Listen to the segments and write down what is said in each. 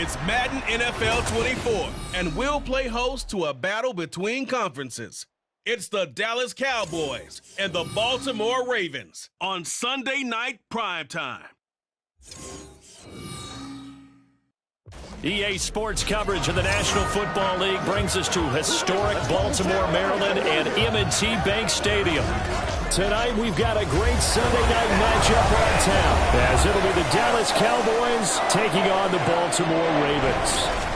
It's Madden NFL 24, and we'll play host to a battle between conferences. It's the Dallas Cowboys and the Baltimore Ravens on Sunday night primetime. EA Sports coverage of the National Football League brings us to historic Baltimore, Maryland, and M&T Bank Stadium. Tonight, we've got a great Sunday night matchup on town, as it'll be the Dallas Cowboys taking on the Baltimore Ravens.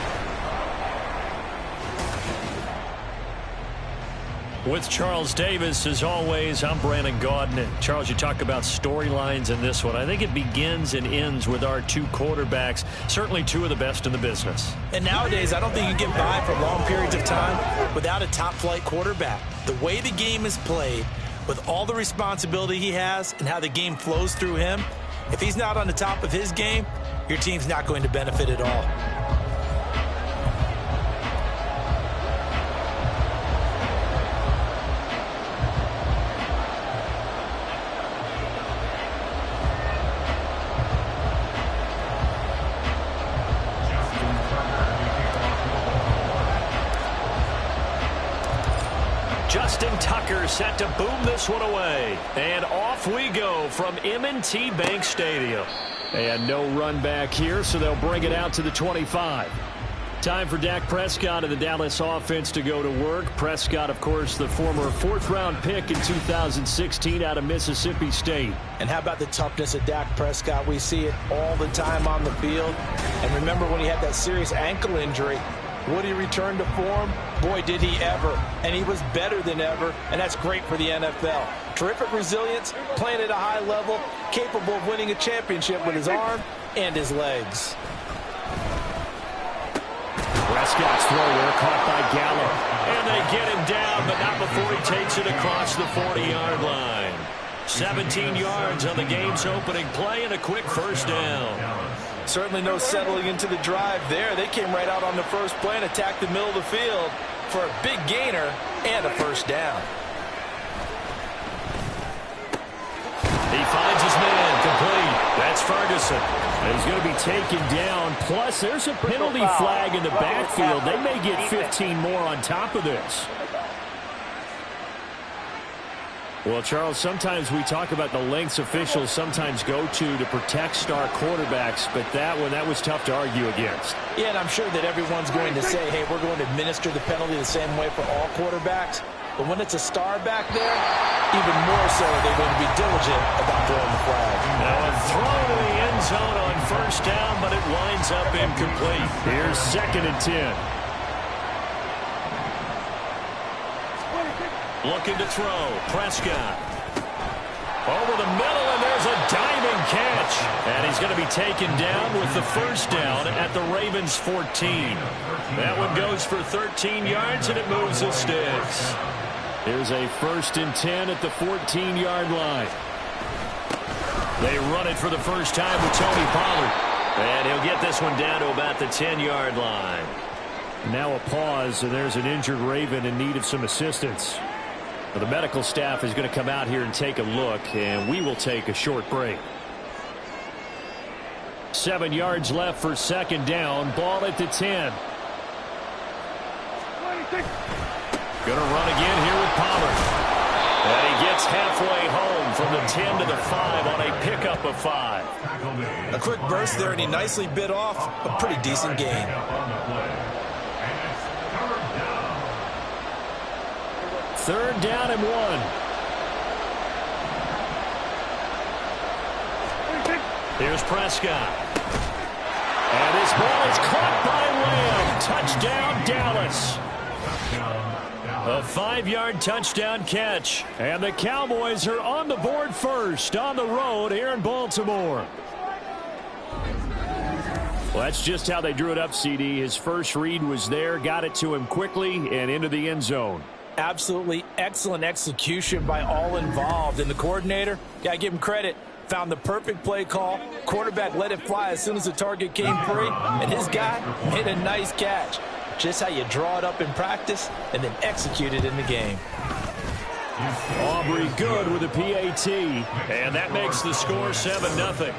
With Charles Davis, as always, I'm Brandon Gaudin. And Charles, you talk about storylines in this one. I think it begins and ends with our two quarterbacks, certainly two of the best in the business. And nowadays, I don't think you get by for long periods of time without a top-flight quarterback. The way the game is played, with all the responsibility he has and how the game flows through him, if he's not on the top of his game, your team's not going to benefit at all. Justin Tucker set to boom this one away. And off we go from M&T Bank Stadium. And no run back here, so they'll bring it out to the 25. Time for Dak Prescott and the Dallas offense to go to work. Prescott, of course, the former fourth-round pick in 2016 out of Mississippi State. And how about the toughness of Dak Prescott? We see it all the time on the field. And remember when he had that serious ankle injury, would he return to form? Boy, did he ever. And he was better than ever, and that's great for the NFL. Terrific resilience, playing at a high level, capable of winning a championship with his arm and his legs. Prescott's throw there caught by Gallup. And they get him down, but not before he takes it across the 40-yard line. 17 yards on the game's opening play and a quick first down. Certainly no settling into the drive there. They came right out on the first play and attacked the middle of the field for a big gainer and a first down. He finds his man complete. That's Ferguson. He's going to be taken down. Plus, there's a penalty flag in the backfield. They may get 15 more on top of this. Well, Charles, sometimes we talk about the lengths officials sometimes go to protect star quarterbacks, but that was tough to argue against. Yeah, and I'm sure that everyone's going to say, hey, we're going to administer the penalty the same way for all quarterbacks. But when it's a star back there, even more so they're going to be diligent about throwing the flag. Now a throw to the end zone on first down, but it winds up incomplete. Here's 2nd and 10. Looking to throw. Prescott. Over the middle, and there's a diving catch. And he's going to be taken down with the first down at the Ravens' 14. That one goes for 13 yards, and it moves the sticks. Here's a 1st and 10 at the 14-yard line. They run it for the first time with Tony Pollard. And he'll get this one down to about the 10-yard line. Now a pause, and there's an injured Raven in need of some assistance. The medical staff is going to come out here and take a look, and we will take a short break. 7 yards left for 2nd down. Ball at the 10. Going to run again here with Pollard. And he gets halfway home from the 10 to the 5 on a pickup of 5. A quick burst there, and he nicely bit off a pretty decent gain. 3rd down and 1. Here's Prescott. And his ball is caught by Lamb. Touchdown, Dallas. A 5-yard touchdown catch. And the Cowboys are on the board first on the road here in Baltimore. Well, that's just how they drew it up, CD. His first read was there, got it to him quickly and into the end zone. Absolutely excellent execution by all involved. And the coordinator, got to give him credit, found the perfect play call. Quarterback let it fly as soon as the target came free. And his guy made a nice catch. Just how you draw it up in practice and then execute it in the game. Aubrey good with a PAT. And that makes the score 7-0.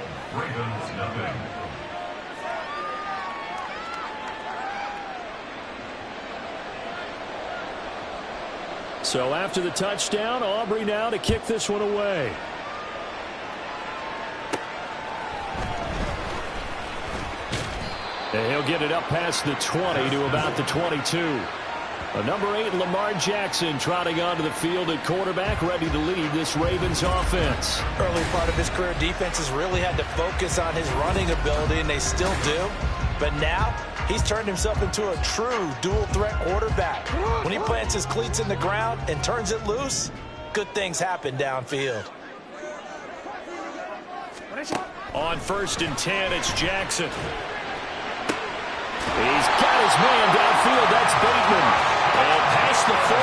So after the touchdown, Aubrey now to kick this one away. And he'll get it up past the 20 to about the 22. Number 8, Lamar Jackson, trotting onto the field at quarterback, ready to lead this Ravens offense. Early part of his career, defenses really had to focus on his running ability, and they still do. But now, he's turned himself into a true dual-threat quarterback. When he plants his cleats in the ground and turns it loose, good things happen downfield. On 1st and 10, it's Jackson. He's got his man downfield. That's Bateman. And past the 40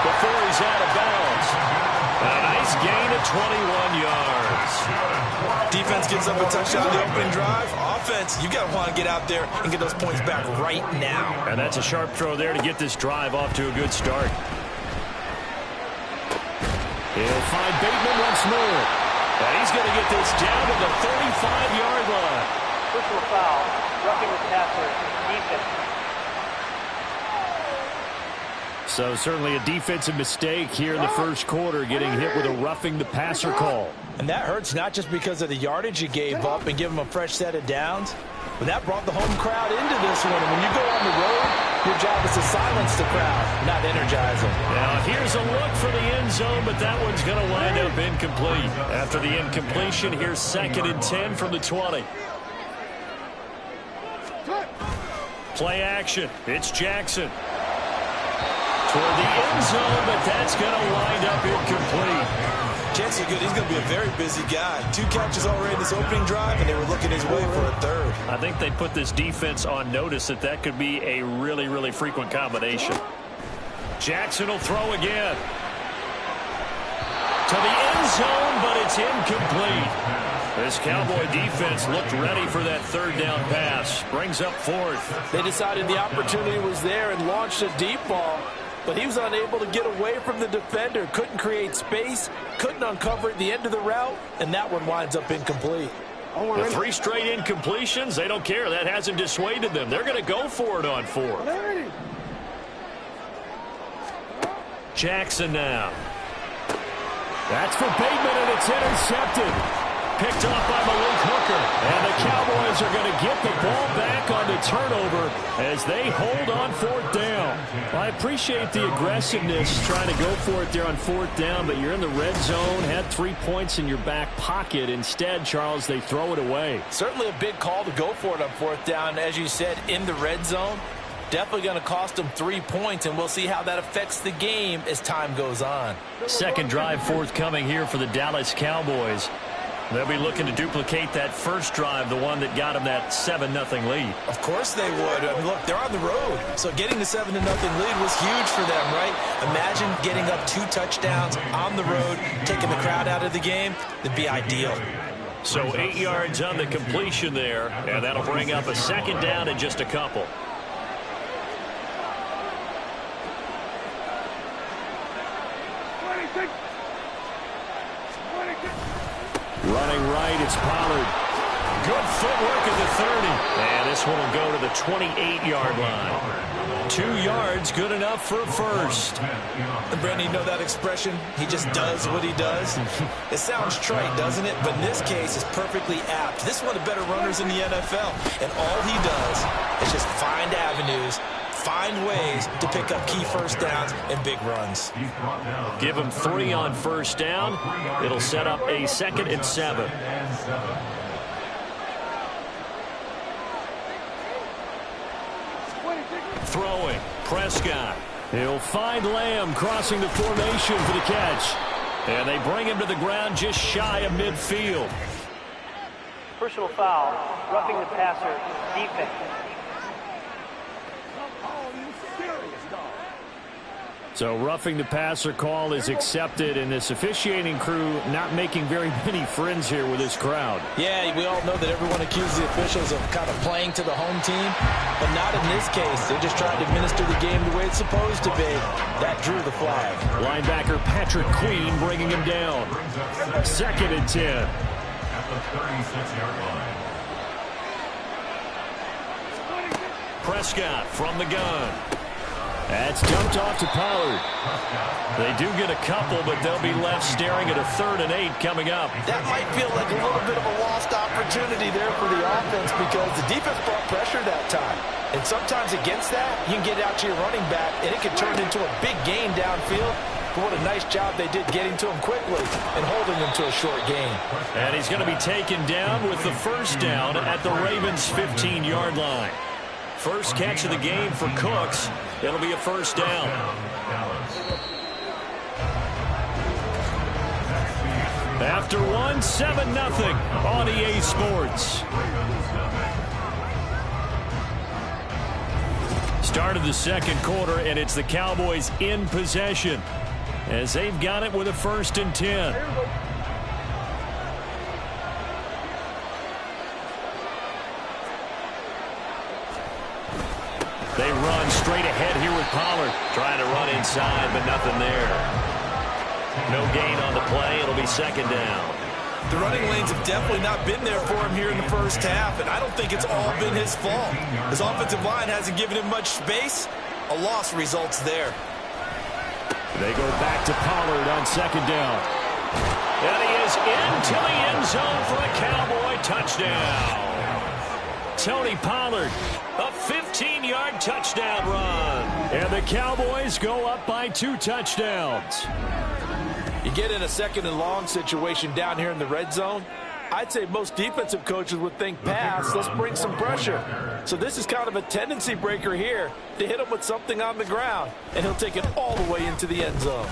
before he's out of bounds. A nice gain of 21 yards. Defense gives up a touchdown on the opening drive. Offense, you got to want to get out there and get those points back right now. And that's a sharp throw there to get this drive off to a good start. He'll find Bateman once more. And he's going to get this down to the 35-yard line. Personal foul, roughing the passer, defense. So certainly a defensive mistake here in the first quarter, getting hit with a roughing the passer call. And that hurts not just because of the yardage you gave up and give them a fresh set of downs, but that brought the home crowd into this one. And when you go on the road, your job is to silence the crowd, not energize them. Now here's a look for the end zone, but that one's going to wind up incomplete. After the incompletion, here's 2nd and 10 from the 20. Play action. It's Jackson. Toward the end zone, but that's going to wind up incomplete. Chances are good he's going to be a very busy guy. 2 catches already in this opening drive, and they were looking his way for a 3rd. I think they put this defense on notice that that could be a really, really frequent combination. Jackson will throw again. To the end zone, but it's incomplete. This Cowboy defense looked ready for that 3rd down pass. Brings up 4th. They decided the opportunity was there and launched a deep ball, but he was unable to get away from the defender. Couldn't create space, couldn't uncover at the end of the route, and that one winds up incomplete. The 3 straight incompletions, they don't care. That hasn't dissuaded them. They're going to go for it on 4th. Jackson now. That's for Bateman, and it's intercepted. Picked off by Malik Hooker. And the Cowboys are going to get the ball back on the turnover as they hold on 4th down. I appreciate the aggressiveness trying to go for it there on 4th down, but you're in the red zone, had 3 points in your back pocket. Instead, Charles, they throw it away. Certainly a big call to go for it on 4th down. As you said, in the red zone, definitely going to cost them 3 points, and we'll see how that affects the game as time goes on. Second drive forthcoming here for the Dallas Cowboys. They'll be looking to duplicate that first drive, the one that got them that 7-0 lead. Of course they would. I mean, look, they're on the road. So getting the 7-0 lead was huge for them, right? Imagine getting up 2 touchdowns on the road, taking the crowd out of the game. That'd be ideal. So 8 yards on the completion there, and that'll bring up a 2nd down in just a couple. Running right, it's Pollard. Good footwork at the 30. And this one will go to the 28-yard line. 2 yards, good enough for a first. And Brandon, you know that expression? He just does what he does. It sounds trite, doesn't it? But in this case, it's perfectly apt. This is one of the better runners in the NFL. And all he does is just find avenues, find ways to pick up key first downs and big runs. Give him 3 on first down. It'll set up a 2nd and 7. Throwing, Prescott. He'll find Lamb crossing the formation for the catch. And they bring him to the ground just shy of midfield. Personal foul, roughing the passer, defense. So roughing the passer call is accepted, and this officiating crew not making very many friends here with this crowd. Yeah, we all know that everyone accuses the officials of kind of playing to the home team, but not in this case. They're just trying to administer the game the way it's supposed to be. That drew the flag. Linebacker Patrick Queen bringing him down. 2nd and 10. At the 36-yard line. Prescott from the gun. That's dumped off to Pollard. They do get a couple, but they'll be left staring at a 3rd and 8 coming up. That might feel like a little bit of a lost opportunity there for the offense because the defense brought pressure that time. And sometimes against that, you can get out to your running back, and it can turn into a big gain downfield. But what a nice job they did getting to him quickly and holding him to a short gain. And he's going to be taken down with the first down at the Ravens' 15-yard line. First catch of the game for Cooks. It'll be a first down. After one, 7-0 on EA Sports. Start of the second quarter, and it's the Cowboys in possession as they've got it with a 1st and 10. They run straight ahead here with Pollard. Trying to run inside, but nothing there. No gain on the play. It'll be second down. The running lanes have definitely not been there for him here in the first half, and I don't think it's all been his fault. His offensive line hasn't given him much space. A loss results there. They go back to Pollard on second down. And he is into the end zone for a Cowboy touchdown. Tony Pollard, a 15-yard touchdown run. And the Cowboys go up by 2 touchdowns. You get in a 2nd and long situation down here in the red zone, I'd say most defensive coaches would think pass, let's bring some pressure. So this is kind of a tendency breaker here to hit him with something on the ground, and he'll take it all the way into the end zone.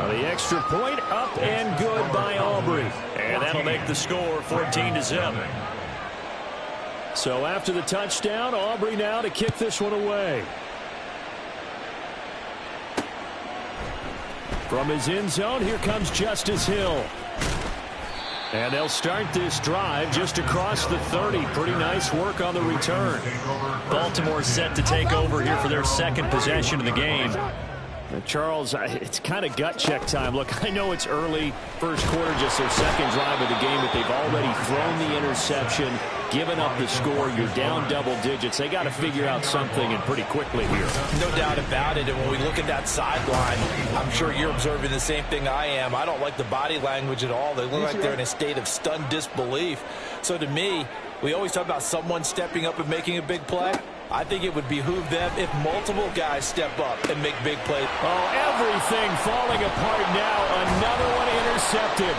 The extra point up and good by Aubrey. And that'll make the score 14-0. So after the touchdown, Aubrey now to kick this one away. From his end zone, here comes Justice Hill. And they'll start this drive just across the 30. Pretty nice work on the return. Baltimore set to take over here for their 2nd possession of the game. Charles, it's kind of gut check time. Look, I know it's early, first quarter, just their 2nd drive of the game, but they've already thrown the interception, given up the score. You're down double digits. They got to figure out something, and pretty quickly here. No doubt about it. And when we look at that sideline, I'm sure you're observing the same thing I am. I don't like the body language at all. They look like they're in a state of stunned disbelief. So to me, we always talk about someone stepping up and making a big play. I think it would behoove them if multiple guys step up and make big plays. Oh, everything falling apart now. Another one intercepted.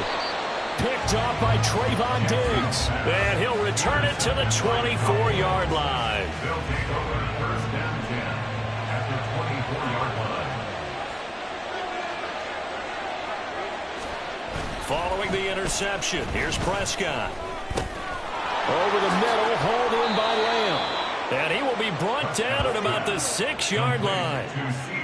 Picked off by Trayvon Diggs. And he'll return it to the 24-yard line. They'll take over first down 10 at the 24-yard line. Following the interception, here's Prescott. Over the middle, hauled in by Lamb. And he will be brought down at about the 6-yard line.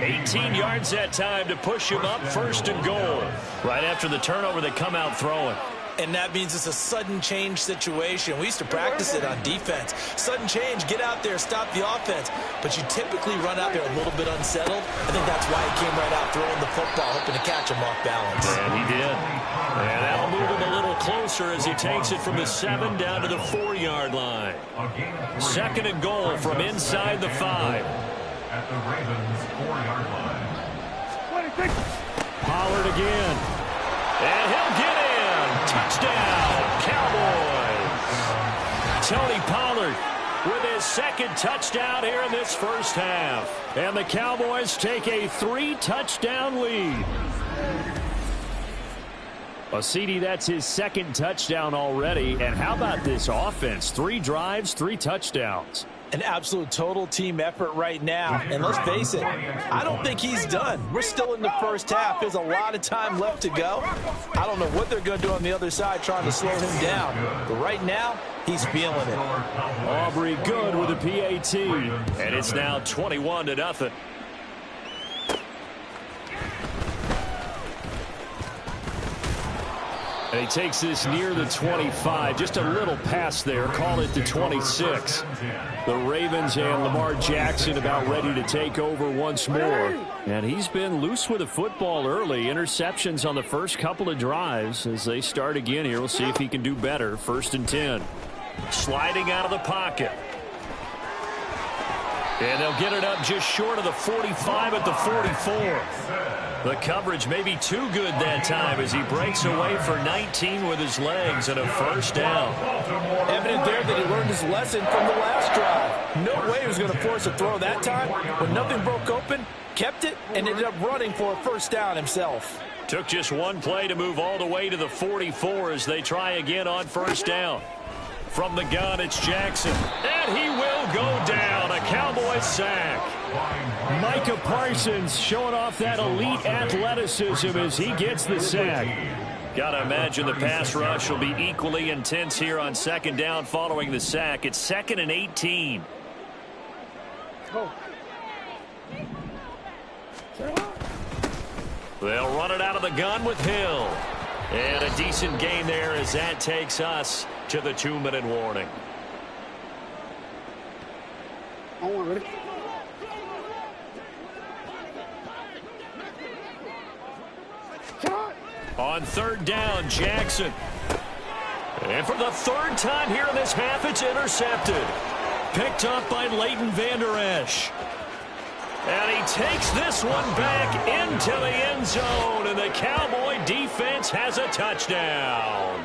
18 yards that time to push him up, 1st and goal. Right after the turnover, they come out throwing. And that means it's a sudden change situation. We used to practice it on defense. Sudden change, get out there, stop the offense. But you typically run out there a little bit unsettled. I think that's why he came right out throwing the football, hoping to catch him off balance. And he did. And that'll move him a little closer as he takes it from the 7 down to the 4-yard line. 2nd and goal from inside the 5. At the Ravens 4-yard line. Pollard again. And he'll get in. Touchdown, Cowboys. Tony Pollard with his 2nd touchdown here in this first half. And the Cowboys take a 3-touchdown lead. Well, CD, that's his 2nd touchdown already. And how about this offense? 3 drives, 3 touchdowns. An absolute total team effort right now. And let's face it, I don't think he's done. We're still in the first half. There's a lot of time left to go. I don't know what they're going to do on the other side trying to slow him down. But right now, he's feeling it. Aubrey good with a PAT. And it's now 21-0. And he takes this near the 25. Just a little pass there. Call it the 26. The Ravens and Lamar Jackson about ready to take over once more. And he's been loose with the football early. Interceptions on the first couple of drives. As they start again here, we'll see if he can do better. 1st and 10. Sliding out of the pocket. And they'll get it up just short of the 45 at the 44. The coverage may be too good that time as he breaks away for 19 with his legs and a first down. Evident there that he learned his lesson from the last drive. No way he was going to force a throw that time. When nothing broke open, kept it, and ended up running for a first down himself. Took just one play to move all the way to the 44 as they try again on first down. From the gun, it's Jackson. And he will go down. A Cowboys sack. Micah Parsons showing off that elite athleticism as he gets the sack. Got to imagine the pass rush will be equally intense here on second down following the sack. It's 2nd and 18. They'll run it out of the gun with Hill. And a decent gain there as that takes us to the 2-minute warning. On third down, Jackson. And for the third time here in this half, it's intercepted. Picked up by Leighton Vander Esch. And he takes this one back into the end zone, and the Cowboy defense has a touchdown.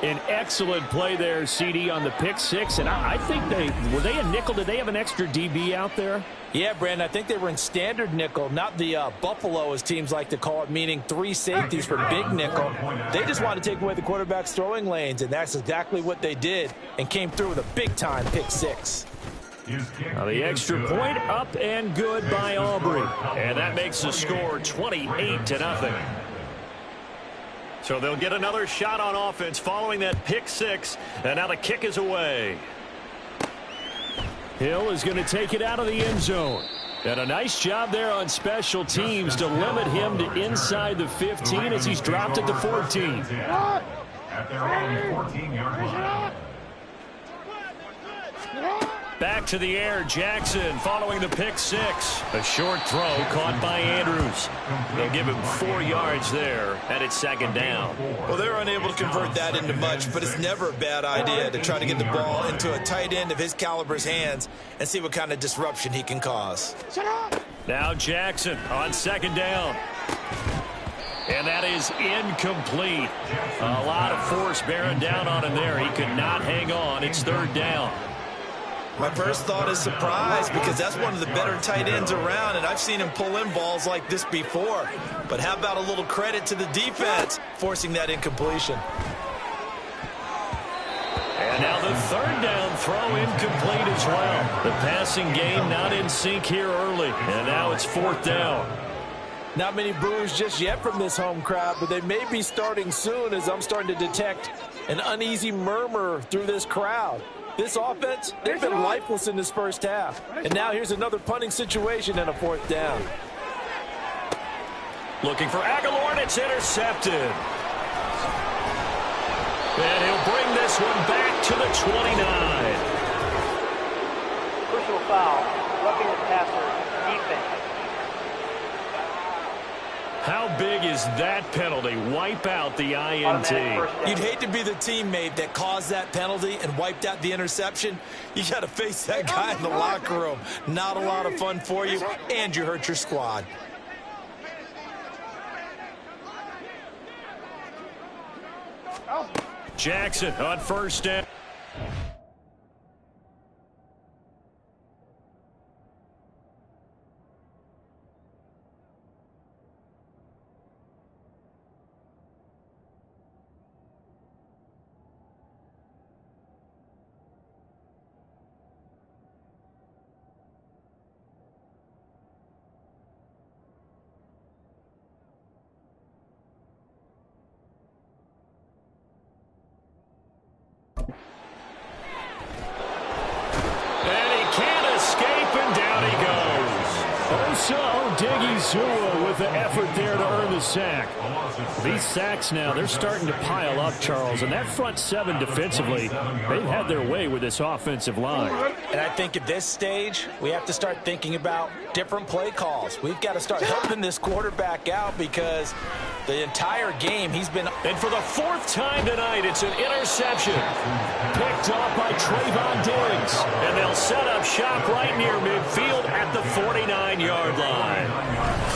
An excellent play there, CD, on the pick six. And I think were they a nickel? Did they have an extra DB out there? Yeah, Brandon, I think they were in standard nickel, not the Buffalo, as teams like to call it, meaning 3 safeties for big nickel. They just wanted to take away the quarterback's throwing lanes, and that's exactly what they did and came through with a big-time pick six. Now the extra point up and good by Aubrey. And that makes the score 28-0. So they'll get another shot on offense following that pick six. And now the kick is away. Hill is going to take it out of the end zone. And a nice job there on special teams to limit him to inside the 15 as he's dropped at the 14. At their own 14-yard line. Back to the air, Jackson following the pick six. A short throw caught by Andrews. They'll give him 4 yards there, and it's second down. Well, they're unable to convert that into much, but it's never a bad idea to try to get the ball into a tight end of his caliber's hands and see what kind of disruption he can cause. Now Jackson on second down. And that is incomplete. A lot of force bearing down on him there. He could not hang on. It's third down. My first thought is surprise, because that's one of the better tight ends around, and I've seen him pull in balls like this before. But how about a little credit to the defense forcing that incompletion? And now the third down throw incomplete as well. The passing game not in sync here early, and now it's fourth down. Not many boos just yet from this home crowd, but they may be starting soon, as I'm starting to detect an uneasy murmur through this crowd. This offense, they've been lifeless in this first half. And now here's another punting situation and a fourth down. Looking for Aguilar, and it's intercepted. And he'll bring this one back to the 29. Personal foul, roughing the passer, defense. How big is that penalty? Wipe out the INT. You'd hate to be the teammate that caused that penalty and wiped out the interception. You got to face that guy in the locker room. Not a lot of fun for you, and you hurt your squad. Jackson on first down. Odighizuwa with the effort there to earn the sack. These sacks now, they're starting to pile up, Charles, and that front seven defensively, they've had their way with this offensive line. And I think at this stage, we have to start thinking about different play calls. We've got to start helping this quarterback out because the entire game he's been... And for the fourth time tonight, it's an interception. Picked off by Trayvon Diggs. And they'll set up shop right near midfield at the 49-yard line.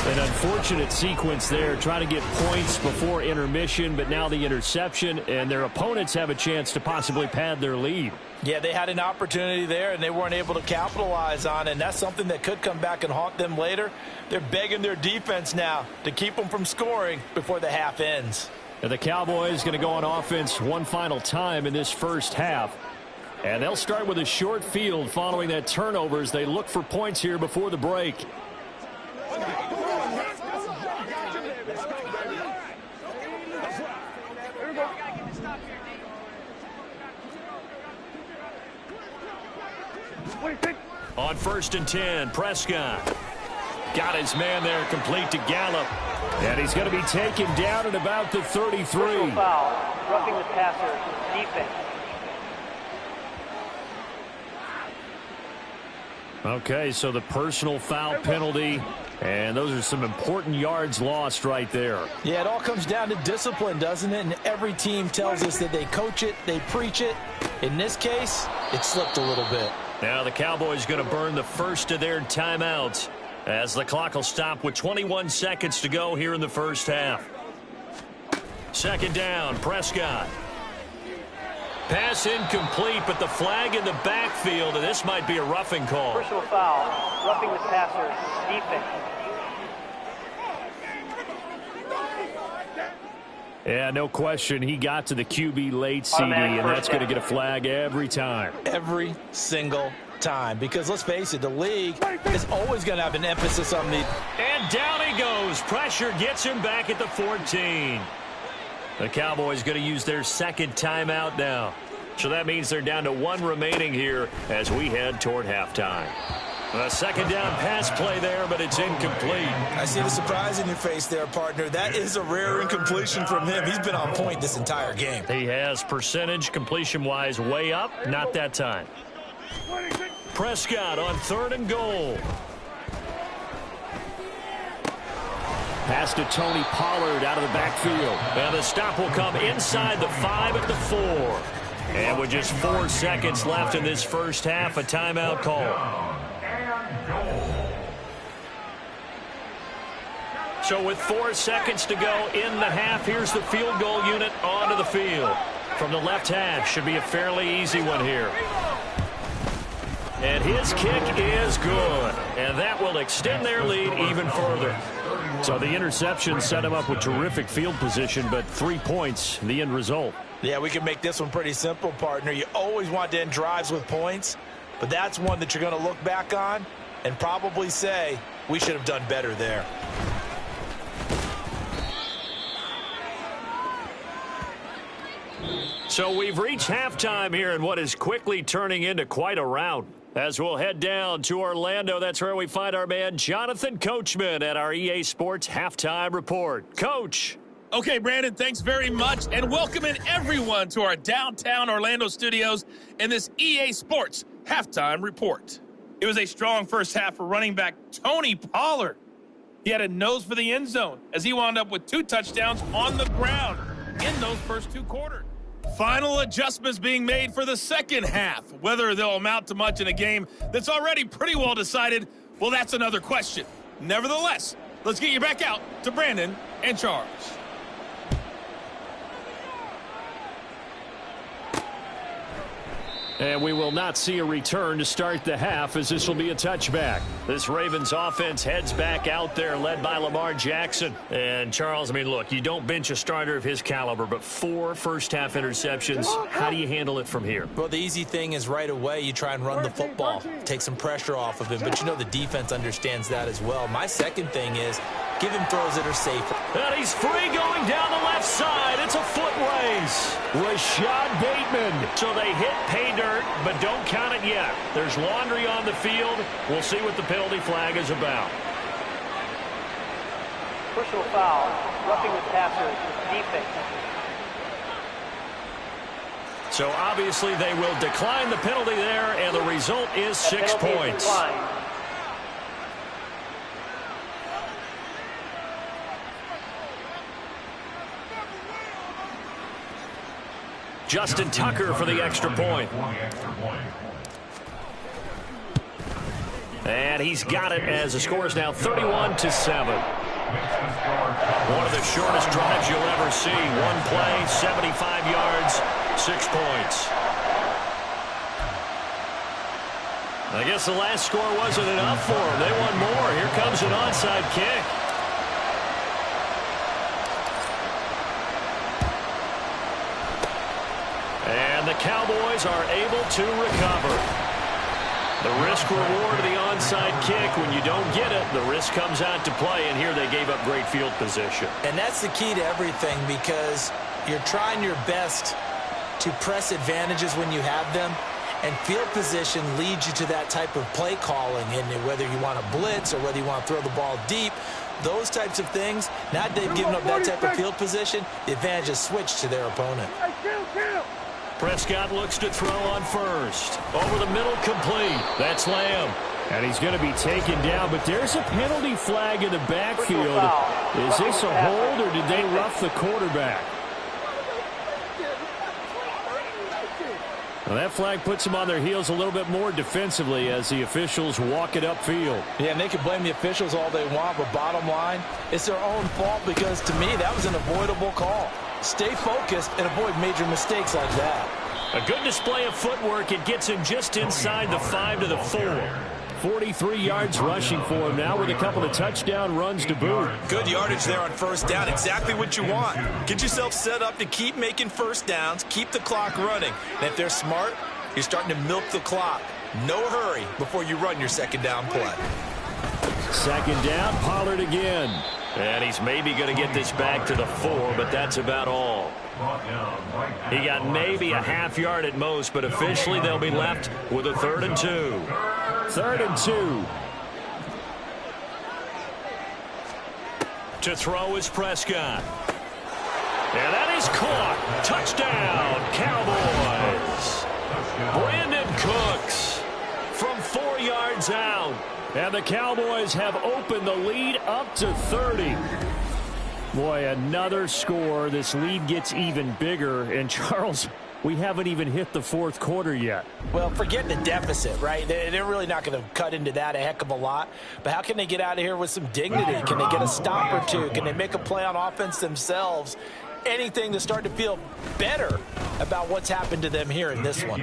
An unfortunate sequence there, trying to get points before intermission, but now the interception, and their opponents have a chance to possibly pad their lead. Yeah, they had an opportunity there, and they weren't able to capitalize on it, and that's something that could come back and haunt them later. They're begging their defense now to keep them from scoring before the half ends. And the Cowboys going to go on offense one final time in this first half. And they'll start with a short field following that turnover as they look for points here before the break. On 1st and 10, Prescott got his man there complete to Gallup. And he's going to be taken down at about the 33. Personal foul, roughing the passer, defense. Okay, so the personal foul penalty, and those are some important yards lost right there. Yeah, it all comes down to discipline, doesn't it? And every team tells us that they coach it, they preach it. In this case, it slipped a little bit. Now the Cowboys going to burn the first of their timeouts as the clock will stop with 21 seconds to go here in the first half. 2nd down, Prescott. Pass incomplete, but the flag in the backfield, and this might be a roughing call. Personal foul, roughing the passer, defense. Yeah, no question. He got to the QB late, CD, and that's going to get a flag every time. Every single time. Because let's face it, the league is always going to have an emphasis on the... And down he goes. Pressure gets him back at the 14. The Cowboys going to use their second timeout now. So that means they're down to one remaining here as we head toward halftime. A 2nd down pass play there, but it's incomplete. I see the surprise in your face there, partner. That is a rare incompletion from him. He's been on point this entire game. He has percentage completion-wise way up. Not that time. Prescott on 3rd and goal. Pass to Tony Pollard out of the backfield. And the stop will come inside the 5 at the 4. And with just 4 seconds left in this first half, a timeout call. So with 4 seconds to go in the half, here's the field goal unit onto the field. From the left half, should be a fairly easy one here. And his kick is good. And that will extend their lead even further. So the interception set him up with terrific field position, but 3 points, the end result. Yeah, we can make this one pretty simple, partner. You always want to end drives with points, but that's one that you're going to look back on and probably say, we should have done better there. So we've reached halftime here in what is quickly turning into quite a rout. As we'll head down to Orlando, that's where we find our man Jonathan Coachman at our EA Sports Halftime Report. Coach. Okay, Brandon, thanks very much, and welcoming everyone to our downtown Orlando studios in this EA Sports Halftime Report. It was a strong first half for running back Tony Pollard. He had a nose for the end zone as he wound up with 2 touchdowns on the ground in those first 2 quarters. Final adjustments being made for the second half. Whether they'll amount to much in a game that's already pretty well decided, well, that's another question. Nevertheless, let's get you back out to Brandon and Charles. And we will not see a return to start the half as this will be a touchback. This Ravens offense heads back out there led by Lamar Jackson. And Charles, I mean, look, you don't bench a starter of his caliber, but 4 first-half interceptions. How do you handle it from here? Well, the easy thing is right away you try and run the football, take some pressure off of him. But you know the defense understands that as well. My second thing is give him throws that are safer. And he's free going down the left side. It's a foot race. Rashad Bateman. So they hit pay dirt, but don't count it yet. There's laundry on the field. We'll see what the penalty flag is about. Personal foul, roughing the passer, defense. So obviously they will decline the penalty there, and the result is 6 points. Justin Tucker for the extra point. And he's got it as the score is now 31-7. One of the shortest drives you'll ever see. One play, 75 yards, 6 points. I guess the last score wasn't enough for them. They want more. Here comes an onside kick. And the Cowboys are able to recover. The risk-reward of the onside kick, when you don't get it, the risk comes out to play, and here they gave up great field position. And that's the key to everything, because you're trying your best to press advantages when you have them, and field position leads you to that type of play calling, and whether you want to blitz or whether you want to throw the ball deep, those types of things, now that they've given up that type of field position, the advantage is switched to their opponent. Prescott looks to throw on first. Over the middle, complete. That's Lamb. And he's going to be taken down, but there's a penalty flag in the backfield. Is this a hold, or did they rough the quarterback? Well, that flag puts them on their heels a little bit more defensively as the officials walk it upfield. Yeah, and they can blame the officials all they want, but bottom line, it's their own fault, because to me, that was an avoidable call. Stay focused and avoid major mistakes like that. A good display of footwork. It gets him just inside the 5 to the 4. 43 yards rushing for him now with a couple of touchdown runs to boot. Good yardage there on first down. Exactly what you want. Get yourself set up to keep making first downs, keep the clock running. And if they're smart, you're starting to milk the clock. No hurry before you run your second down play. Second down, Pollard again. And he's maybe going to get this back to the 4, but that's about all. He got maybe a half yard at most, but officially they'll be left with a 3rd and 2. 3rd and 2. To throw is Prescott. And that is caught. Touchdown, Cowboys. Brandon Cooks from 4 yards out. And the Cowboys have opened the lead up to 30. Boy, another score. This lead gets even bigger. And, Charles, we haven't even hit the fourth quarter yet. Well, forget the deficit, right? They're really not going to cut into that a heck of a lot. But how can they get out of here with some dignity? Can they get a stop or two? Can they make a play on offense themselves? Anything to start to feel better about what's happened to them here in this one.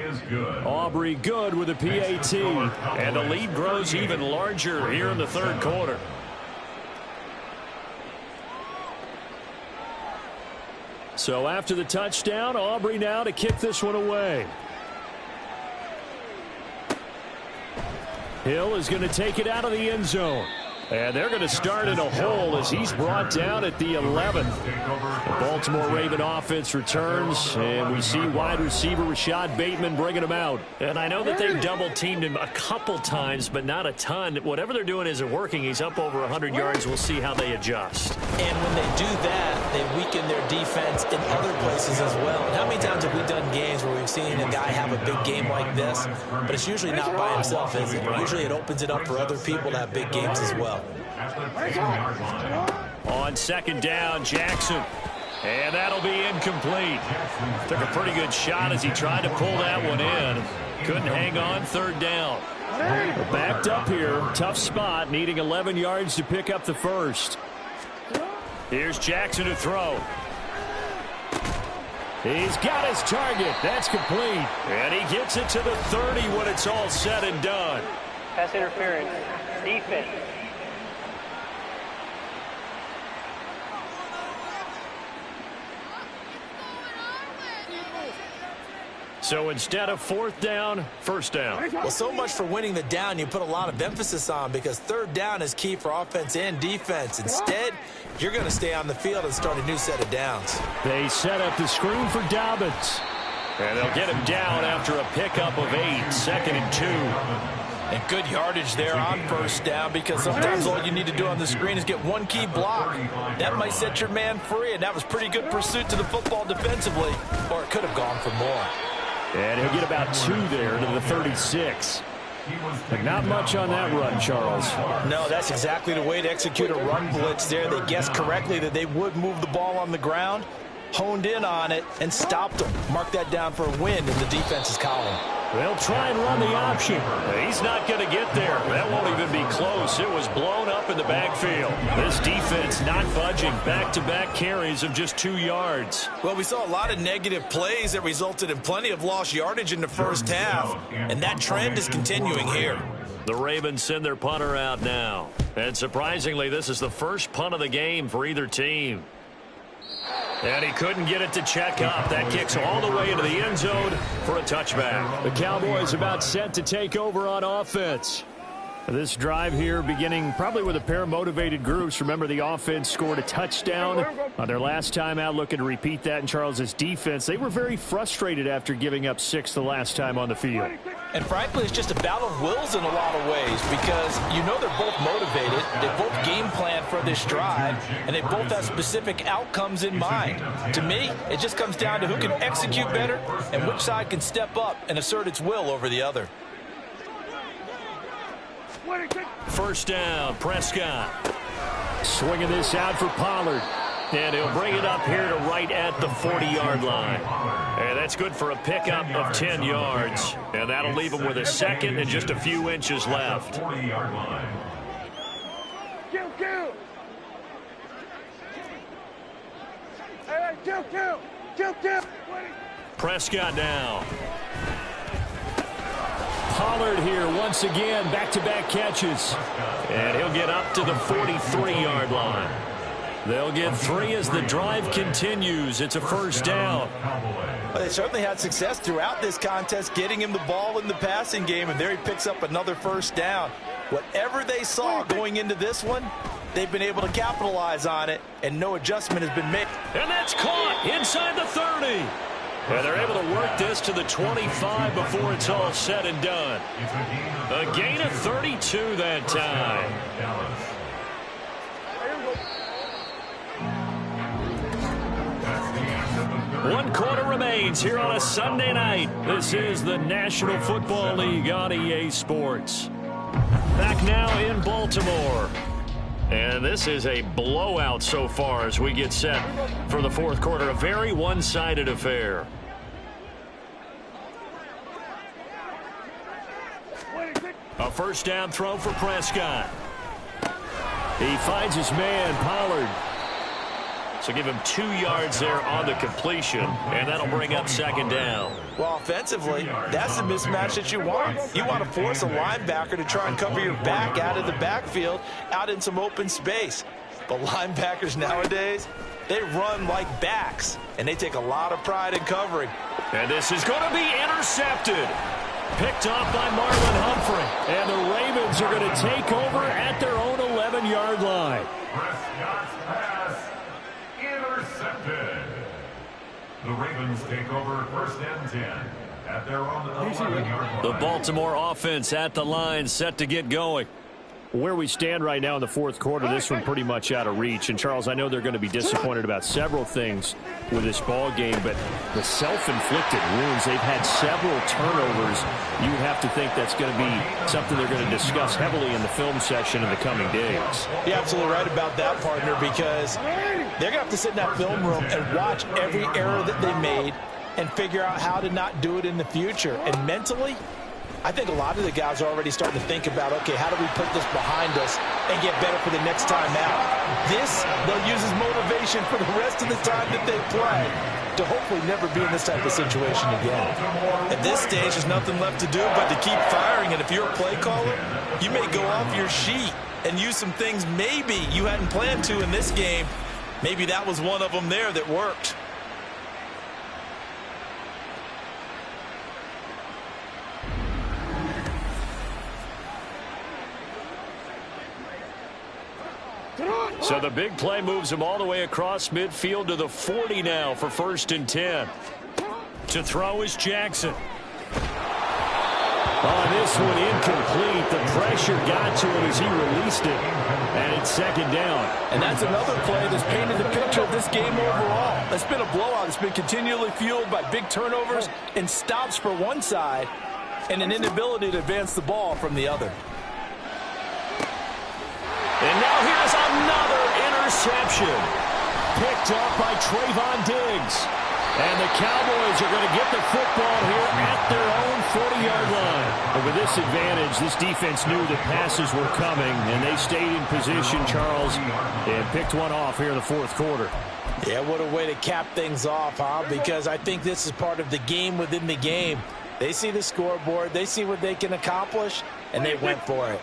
Aubrey good with a PAT. And the lead grows even larger here in the third quarter. So after the touchdown, Aubrey now to kick this one away. Hill is going to take it out of the end zone. And they're going to start in a hole as he's brought down at the 11. The Baltimore Raven offense returns, and we see wide receiver Rashad Bateman bringing him out. And I know that they've double-teamed him a couple times, but not a ton. Whatever they're doing isn't working. He's up over 100 yards. We'll see how they adjust. And when they do that, they weaken their defense in other places as well. And how many times have we done games where we've seen a guy have a big game like this, but it's usually not by himself, is it? Usually it opens it up for other people to have big games as well. On second down, Jackson. And that'll be incomplete. Took a pretty good shot as he tried to pull that one in. Couldn't hang on, third down. We're backed up here. Tough spot, needing 11 yards to pick up the first. Here's Jackson to throw. He's got his target. That's complete. And he gets it to the 30 when it's all said and done. Pass interference. Defense. So instead of fourth down, first down. Well, so much for winning the down you put a lot of emphasis on, because third down is key for offense and defense. Instead, you're going to stay on the field and start a new set of downs. They set up the screen for Dobbins. And they'll get him down after a pickup of 8, 2nd and 2. And good yardage there on first down, because sometimes all you need to do on the screen is get one key block. That might set your man free, and that was pretty good pursuit to the football defensively, or it could have gone for more. And he'll get about 2 there to the 36. But not much on that run, Charles. No, that's exactly the way to execute a run blitz there. They guessed correctly that they would move the ball on the ground, honed in on it, and stopped them. Mark that down for a win in the defense's column. They'll try and run the option. He's not going to get there. That won't even be close. It was blown up in the backfield. This defense not budging. Back-to-back carries of just 2 yards. Well, we saw a lot of negative plays that resulted in plenty of lost yardage in the first half, and that trend is continuing here. The Ravens send their punter out now. And surprisingly, this is the first punt of the game for either team. And he couldn't get it to check up. That kicks all the way into the end zone for a touchback. The Cowboys about set to take over on offense. This drive here beginning probably with a pair of motivated groups. Remember, the offense scored a touchdown on their last time out, looking to repeat that in Charles's defense. They were very frustrated after giving up 6 the last time on the field. And frankly, it's just a battle of wills in a lot of ways, because you know they're both motivated, they both game plan for this drive, and they both have specific outcomes in mind. To me, it just comes down to who can execute better and which side can step up and assert its will over the other. First down, Prescott. Swinging this out for Pollard. And he'll bring it up here to right at the 40-yard line. And that's good for a pickup of 10 yards. And that'll leave him with a second and just a few inches left. 40-yard line. Prescott now. Pollard here once again, back-to-back catches. And he'll get up to the 43-yard line. They'll get 3 as the drive continues. It's a first down. Well, they certainly had success throughout this contest getting him the ball in the passing game, and there he picks up another first down. Whatever they saw going into this one, they've been able to capitalize on it, and no adjustment has been made. And that's caught inside the 30. And they're able to work this to the 25 before it's all said and done. A gain of 32 that time. 1 quarter remains here on a Sunday night. This is the National Football League on EA Sports. Back now in Baltimore. And this is a blowout so far as we get set for the fourth quarter. A very one-sided affair. A first down throw for Prescott. He finds his man, Pollard. So give him 2 yards there on the completion, and that'll bring up second down. Well, offensively, that's the mismatch that you want. You want to force a linebacker to try and cover your back out of the backfield, out in some open space. But linebackers nowadays, they run like backs, and they take a lot of pride in covering. And this is going to be intercepted. Picked off by Marlon Humphrey. And the Ravens are going to take over at their own 11-yard line. Prescott's pass intercepted. The Ravens take over first and 10 at their own 11-yard line. The Baltimore offense at the line, set to get going. Where we stand right now in the fourth quarter, this one pretty much out of reach. And, Charles, I know they're going to be disappointed about several things with this ball game, but the self-inflicted wounds, they've had several turnovers. You have to think that's going to be something they're going to discuss heavily in the film session in the coming days. You're absolutely right about that, partner, because they're going to have to sit in that film room and watch every error that they made and figure out how to not do it in the future. And mentally, I think a lot of the guys are already starting to think about, okay, how do we put this behind us and get better for the next time out? This, they'll use as motivation for the rest of the time that they play to hopefully never be in this type of situation again. At this stage, there's nothing left to do but to keep firing, and if you're a play caller, you may go off your sheet and use some things maybe you hadn't planned to in this game. Maybe that was one of them there that worked. So the big play moves him all the way across midfield to the 40 now for first and 10. To throw is Jackson. On this one, incomplete. The pressure got to him as he released it. And it's second down. And that's another play that's painted the picture of this game overall. It's been a blowout. It's been continually fueled by big turnovers and stops for one side and an inability to advance the ball from the other. And now here's another interception. Picked up by Trayvon Diggs. And the Cowboys are going to get the football here at their own 40-yard line. And with this advantage, this defense knew that passes were coming, and they stayed in position, Charles, and picked one off here in the fourth quarter. Yeah, what a way to cap things off, huh? Because I think this is part of the game within the game. They see the scoreboard, they see what they can accomplish, and they went for it.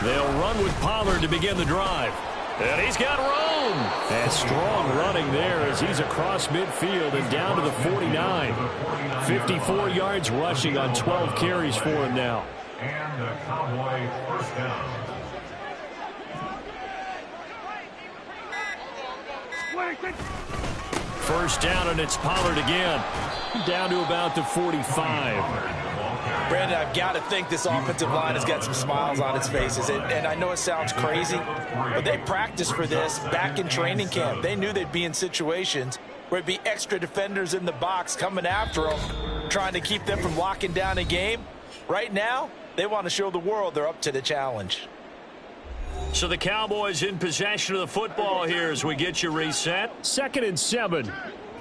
They'll run with Pollard to begin the drive. And he's got room. And strong running there as he's across midfield and down to the 49. 54 yards rushing on 12 carries for him now. And the Cowboy first down. First down, and it's Pollard again. Down to about the 45. Brandon, I've got to think this offensive line has got some smiles on its faces. And I know it sounds crazy, but they practiced for this back in training camp. They knew they'd be in situations where it'd be extra defenders in the box coming after them, trying to keep them from locking down a game. Right now, they want to show the world they're up to the challenge. So the Cowboys in possession of the football here as we get you reset. 2nd and 7.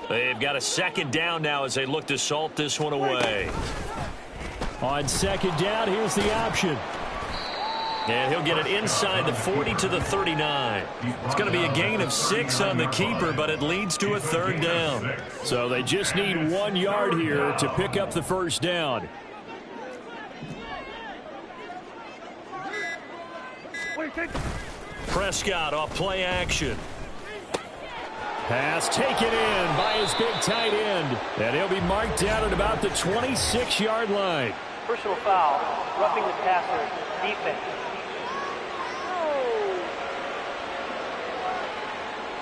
They've got a second down now as they look to salt this one away. On second down, here's the option. And he'll get it inside the 40 to the 39. It's going to be a gain of 6 on the keeper, but it leads to a third down. So they just need 1 yard here to pick up the first down. Prescott off play action. Pass taken in by his big tight end. And he'll be marked down at about the 26-yard line. Personal foul, roughing the passer, defense.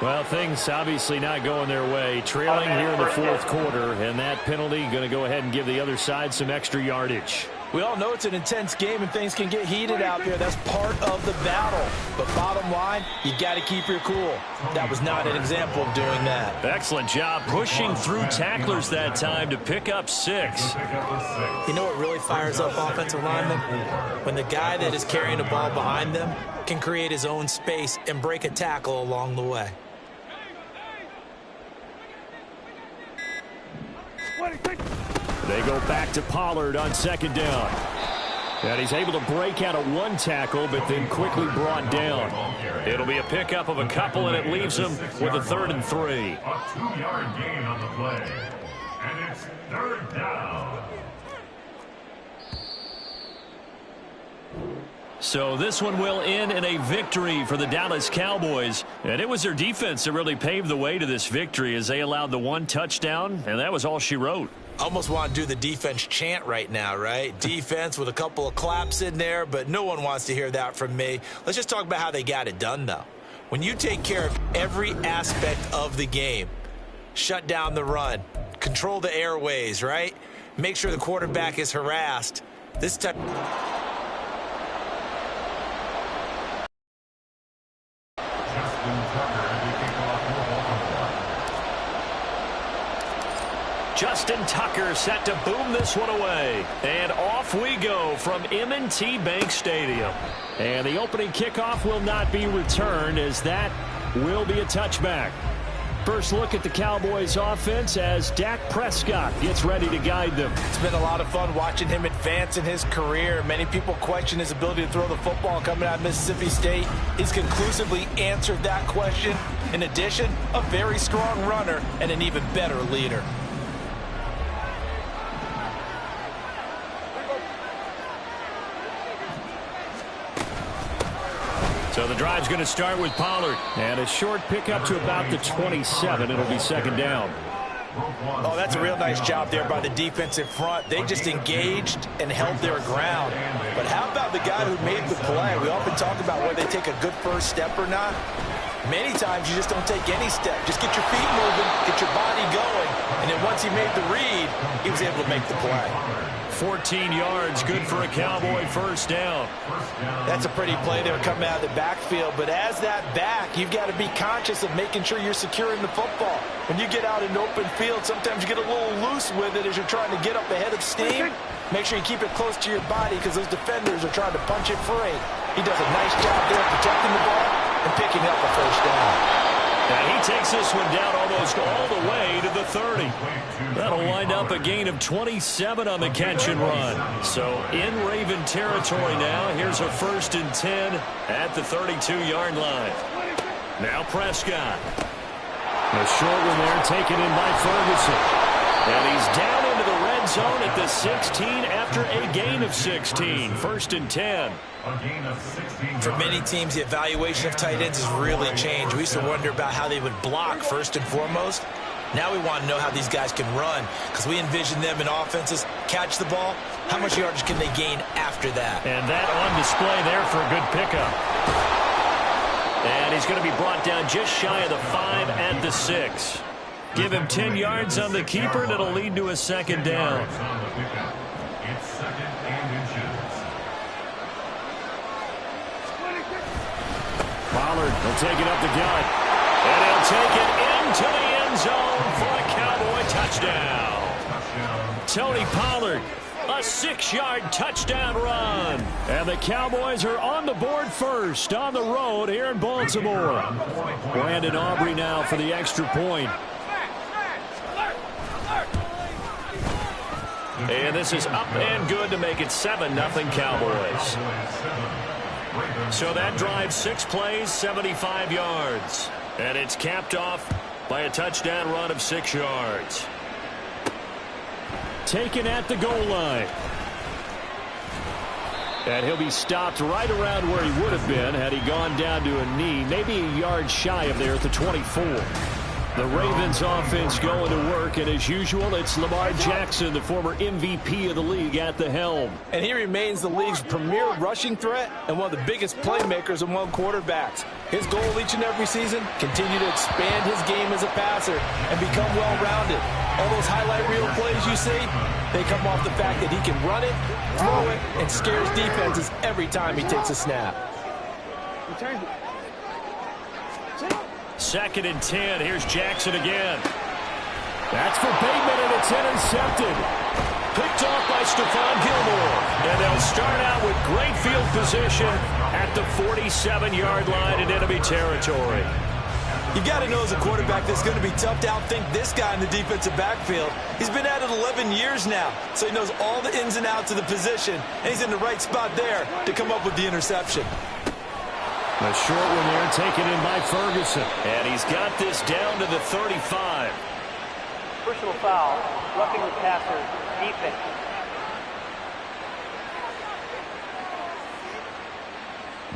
Well, things obviously not going their way. Trailing here in the fourth quarter, and that penalty going to go ahead and give the other side some extra yardage. We all know it's an intense game and things can get heated out there. That's part of the battle. But bottom line, you got to keep your cool. That was not an example of doing that. Excellent job pushing through tacklers that time to pick up 6. You know what really fires up offensive linemen? When the guy that is carrying the ball behind them can create his own space and break a tackle along the way. They go back to Pollard on second down. And he's able to break out of 1 tackle, but then quickly brought down. It'll be a pickup of a couple, and it leaves him with a 3rd and 3. A 2-yard gain on the play. And it's third down. So this one will end in a victory for the Dallas Cowboys. And it was their defense that really paved the way to this victory as they allowed the 1 touchdown, and that was all she wrote. Almost want to do the defense chant right now, right? Defense with a couple of claps in there, but no one wants to hear that from me. Let's just talk about how they got it done, though. When you take care of every aspect of the game, shut down the run, control the airways, right? Make sure the quarterback is harassed. This type... Justin Tucker set to boom this one away. And off we go from M&T Bank Stadium. And the opening kickoff will not be returned as that will be a touchback. First look at the Cowboys offense as Dak Prescott gets ready to guide them. It's been a lot of fun watching him advance in his career. Many people question his ability to throw the football coming out of Mississippi State. He's conclusively answered that question. In addition, a very strong runner and an even better leader. So the drive's going to start with Pollard. And a short pickup to about the 27. It'll be second down. Oh, that's a real nice job there by the defensive front. They just engaged and held their ground. But how about the guy who made the play? We often talk about whether they take a good first step or not. Many times you just don't take any step. Just get your feet moving, get your body going. And then once once he made the read, he was able to make the play. 14 yards, good for a Cowboy first down. That's a pretty play there coming out of the backfield. But as that back, you've got to be conscious of making sure you're securing the football. When you get out in open field, sometimes you get a little loose with it as you're trying to get up ahead of steam. Make sure you keep it close to your body because those defenders are trying to punch it free. He does a nice job there protecting the ball and picking up a first down. Now he takes this one down almost all the way to the 30. That'll wind up a gain of 27 on the catch and run. So in Raven territory now. Here's a 1st and 10 at the 32-yard line. Now Prescott. A short one there taken in by Ferguson. And he's down into the red zone at the 16 after a gain of 16. 1st and 10. For many teams, the evaluation of tight ends has really changed. We used to wonder about how they would block first and foremost. Now we want to know how these guys can run because we envision them in offenses catch the ball. How much yardage can they gain after that? And that on display there for a good pickup. And he's going to be brought down just shy of the 5 at the 6. Give him 10 yards on the keeper, and it'll lead to a 2nd down. It's 2nd and inches. Pollard will take it up the gut. And he'll take it into the end zone for a Cowboy touchdown. Tony Pollard, a 6-yard touchdown run. And the Cowboys are on the board first on the road here in Baltimore. Brandon Aubrey now for the extra point. And this is up and good to make it 7-0 Cowboys. So that drive 6 plays, 75 yards. And it's capped off by a touchdown run of 6 yards. Taken at the goal line. And he'll be stopped right around where he would have been had he gone down to a knee, maybe a yard shy of there at the 24. The Ravens offense going to work, and as usual, it's Lamar Jackson, the former MVP of the league, at the helm. And he remains the league's premier rushing threat and one of the biggest playmakers among quarterbacks. His goal each and every season, continue to expand his game as a passer and become well-rounded. All those highlight reel plays you see, they come off the fact that he can run it, throw it, and scares defenses every time he takes a snap. 2nd and 10. Here's Jackson again. That's for Bateman, and it's intercepted. Picked off by Stephon Gilmore. And they'll start out with great field position at the 47-yard line in enemy territory. You got to know as a quarterback that's going to be tough to outthink this guy in the defensive backfield. He's been at it 11 years now, so he knows all the ins and outs of the position, and he's in the right spot there to come up with the interception. A short one there taken in by Ferguson. And he's got this down to the 35. Personal foul, roughing the passer, defense.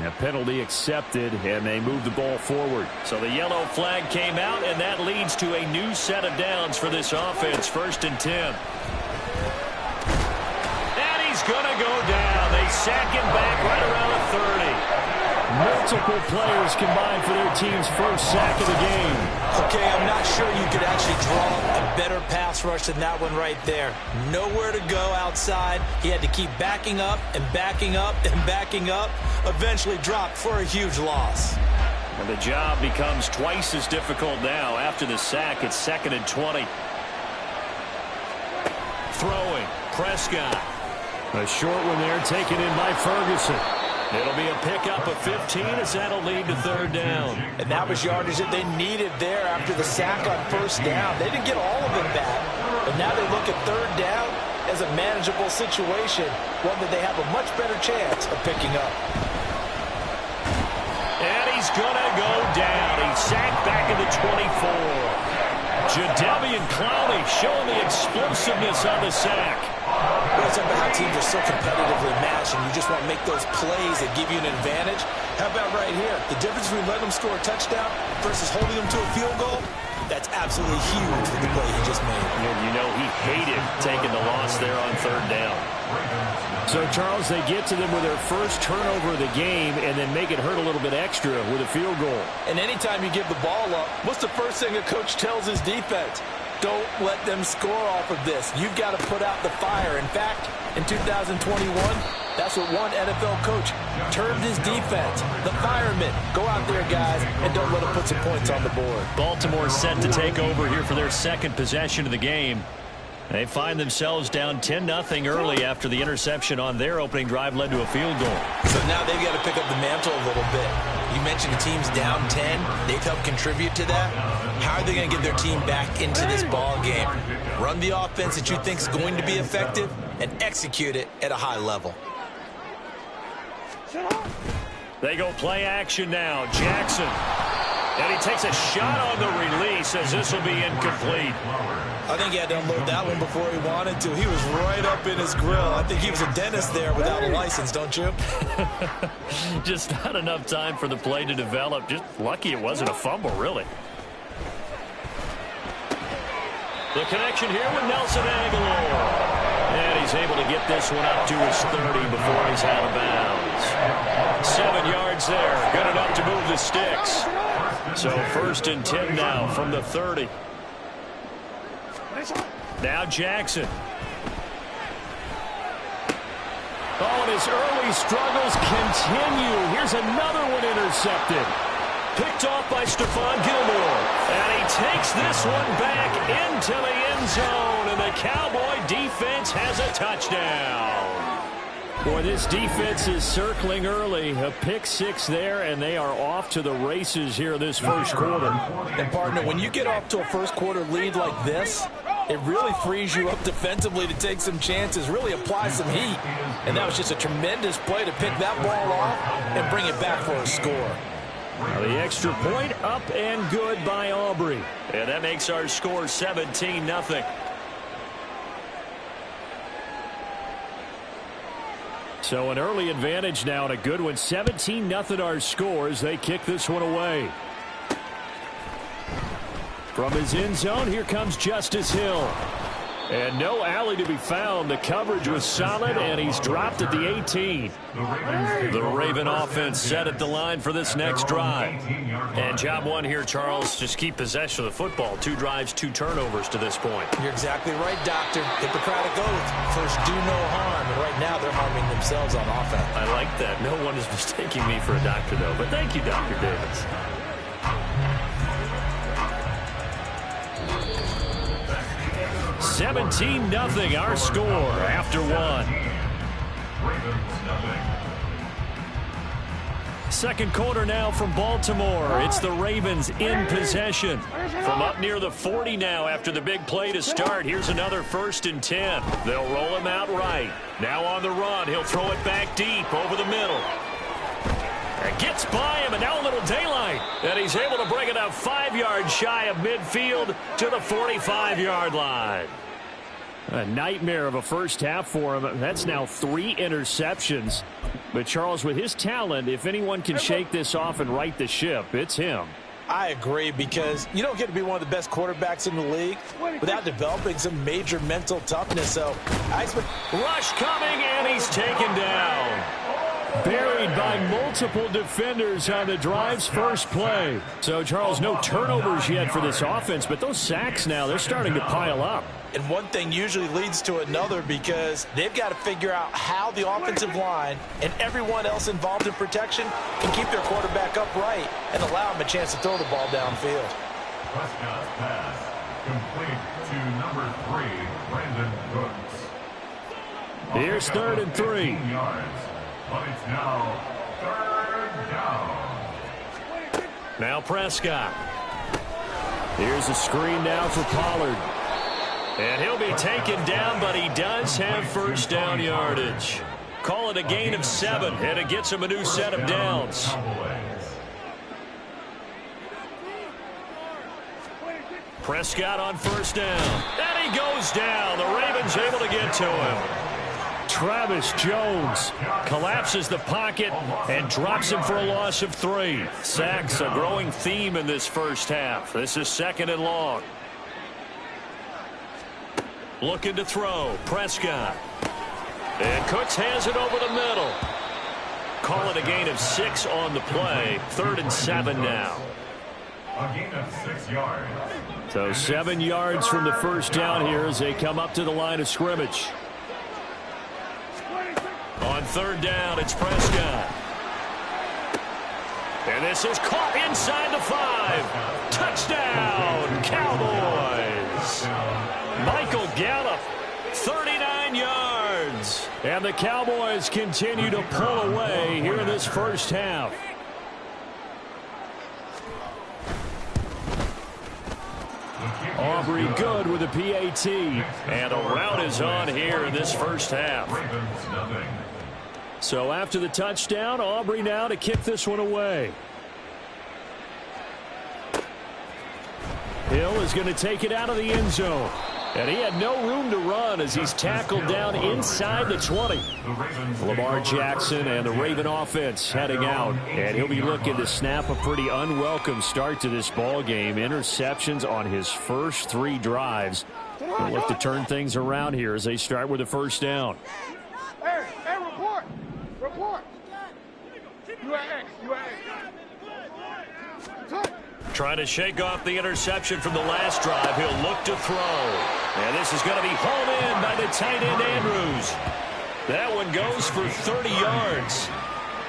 A penalty accepted, and they move the ball forward. So the yellow flag came out, and that leads to a new set of downs for this offense. 1st and 10. And he's going to go down. They sack him back right around the 30. Multiple players combined for their team's first sack of the game. Okay, I'm not sure you could actually draw a better pass rush than that one right there. Nowhere to go outside. He had to keep backing up and backing up and backing up. Eventually dropped for a huge loss. And the job becomes twice as difficult now after the sack. It's 2nd and 20. Throwing. Prescott. A short one there taken in by Ferguson. It'll be a pickup of 15 as that'll lead to 3rd down. And that was yardage that they needed there after the sack on 1st down. They didn't get all of it back, but now they look at 3rd down as a manageable situation, one that they have a much better chance of picking up. And he's going to go down. He's sacked back at the 24. Jadeveon Clowney showing the explosiveness on the sack. Well, it's about how teams are so competitively matched, and you just want to make those plays that give you an advantage. How about right here? The difference between letting them score a touchdown versus holding them to a field goal, that's absolutely huge with the play he just made. And you know he hated taking the loss there on 3rd down. So, Charles, they get to them with their first turnover of the game and then make it hurt a little bit extra with a field goal. And anytime you give the ball up, what's the first thing a coach tells his defense? Don't let them score off of this. You've got to put out the fire. In fact, in 2021, that's what one NFL coach termed his defense. The firemen. Go out there, guys, and don't let them put some points on the board. Baltimore set to take over here for their second possession of the game. They find themselves down 10-0 early after the interception on their opening drive led to a field goal. So now they've got to pick up the mantle a little bit. You mentioned the team's down 10. They've helped contribute to that. How are they going to get their team back into this ball game? Run the offense that you think is going to be effective and execute it at a high level. They go play action now. Jackson. And he takes a shot on the release as this will be incomplete. I think he had to unload that one before he wanted to. He was right up in his grill. I think he was a dentist there without a license, don't you? Just not enough time for the play to develop. Just lucky it wasn't a fumble, really. The connection here with Nelson Aguilar. And he's able to get this one up to his 30 before he's out of bounds. 7 yards there. Good enough to move the sticks. So 1st and 10 now from the 30. Now Jackson. Oh, and his early struggles continue. Here's another one intercepted. Picked off by Stephon Gilmore. And he takes this one back into the end zone. And the Cowboy defense has a touchdown. Boy, this defense is circling early. A pick 6 there, and they are off to the races here this first quarter. And, partner, when you get off to a first quarter lead like this, it really frees you up defensively to take some chances, really apply some heat. And that was just a tremendous play to pick that ball off and bring it back for a score. Now the extra point up and good by Aubrey. And that makes our score 17-0. So an early advantage now and a good one. 17-0 our score as they kick this one away. From his end zone, here comes Justice Hill. And no alley to be found. The coverage was solid, and he's dropped at the 18. The Raven offense set at the line for this next drive. And job one here, Charles, just keep possession of the football. 2 drives, 2 turnovers to this point. You're exactly right, Doctor. Hippocratic oath. First, do no harm. And right now, they're harming themselves on offense. I like that. No one is mistaking me for a doctor, though. But thank you, Dr. Davis. $17-0 our score after 1. Second quarter now from Baltimore. It's the Ravens in possession. From up near the 40 now after the big play to start. Here's another 1st and 10. They'll roll him out right. Now on the run. He'll throw it back deep over the middle. It gets by him, and now a little daylight. And he's able to bring it up 5 yards shy of midfield to the 45-yard line. A nightmare of a first half for him. That's now 3 interceptions. But Charles, with his talent, if anyone can shake this off and right the ship, it's him. I agree, because you don't get to be one of the best quarterbacks in the league without developing some major mental toughness. So I expect rush coming, and he's taken down. Buried by multiple defenders on the drive's first play. So, Charles, no turnovers yet for this offense, but those sacks now, they're starting to pile up. And one thing usually leads to another, because they've got to figure out how the offensive line and everyone else involved in protection can keep their quarterback upright and allow him a chance to throw the ball downfield. Prescott's pass complete to number 3, Brandon Cooks. Here's 3rd and 3. Yards, but it's now 3rd down. Now Prescott. Here's a screen now for Pollard. And he'll be taken down, but he does have first down yardage. Call it a gain of 7, and it gets him a new set of downs. Prescott on first down. And he goes down. The Ravens able to get to him. Travis Jones collapses the pocket and drops him for a loss of 3. Sacks, a growing theme in this first half. This is 2nd and long. Looking to throw. Prescott. And Cooks has it over the middle. Call it a gain of 6 on the play. 3rd and 7 now. A gain of 6 yards. So 7 yards from the first down here as they come up to the line of scrimmage. On third down, it's Prescott. And this is caught inside the 5. Touchdown, Cowboys. Michael Gallup, 39 yards. And the Cowboys continue to pull away here in this first half. Aubrey good with a PAT. And a rout is on here in this first half. So after the touchdown, Aubrey now to kick this one away. Hill is going to take it out of the end zone. And he had no room to run as he's tackled down inside the 20. Lamar Jackson and the Raven offense heading out. And he'll be looking to snap a pretty unwelcome start to this ball game. Interceptions on his first 3 drives. He'll look to turn things around here as they start with a first down. Hey, report. Report. You are X. Trying to shake off the interception from the last drive. He'll look to throw. And this is going to be hauled in by the tight end Andrews. That one goes for 30 yards.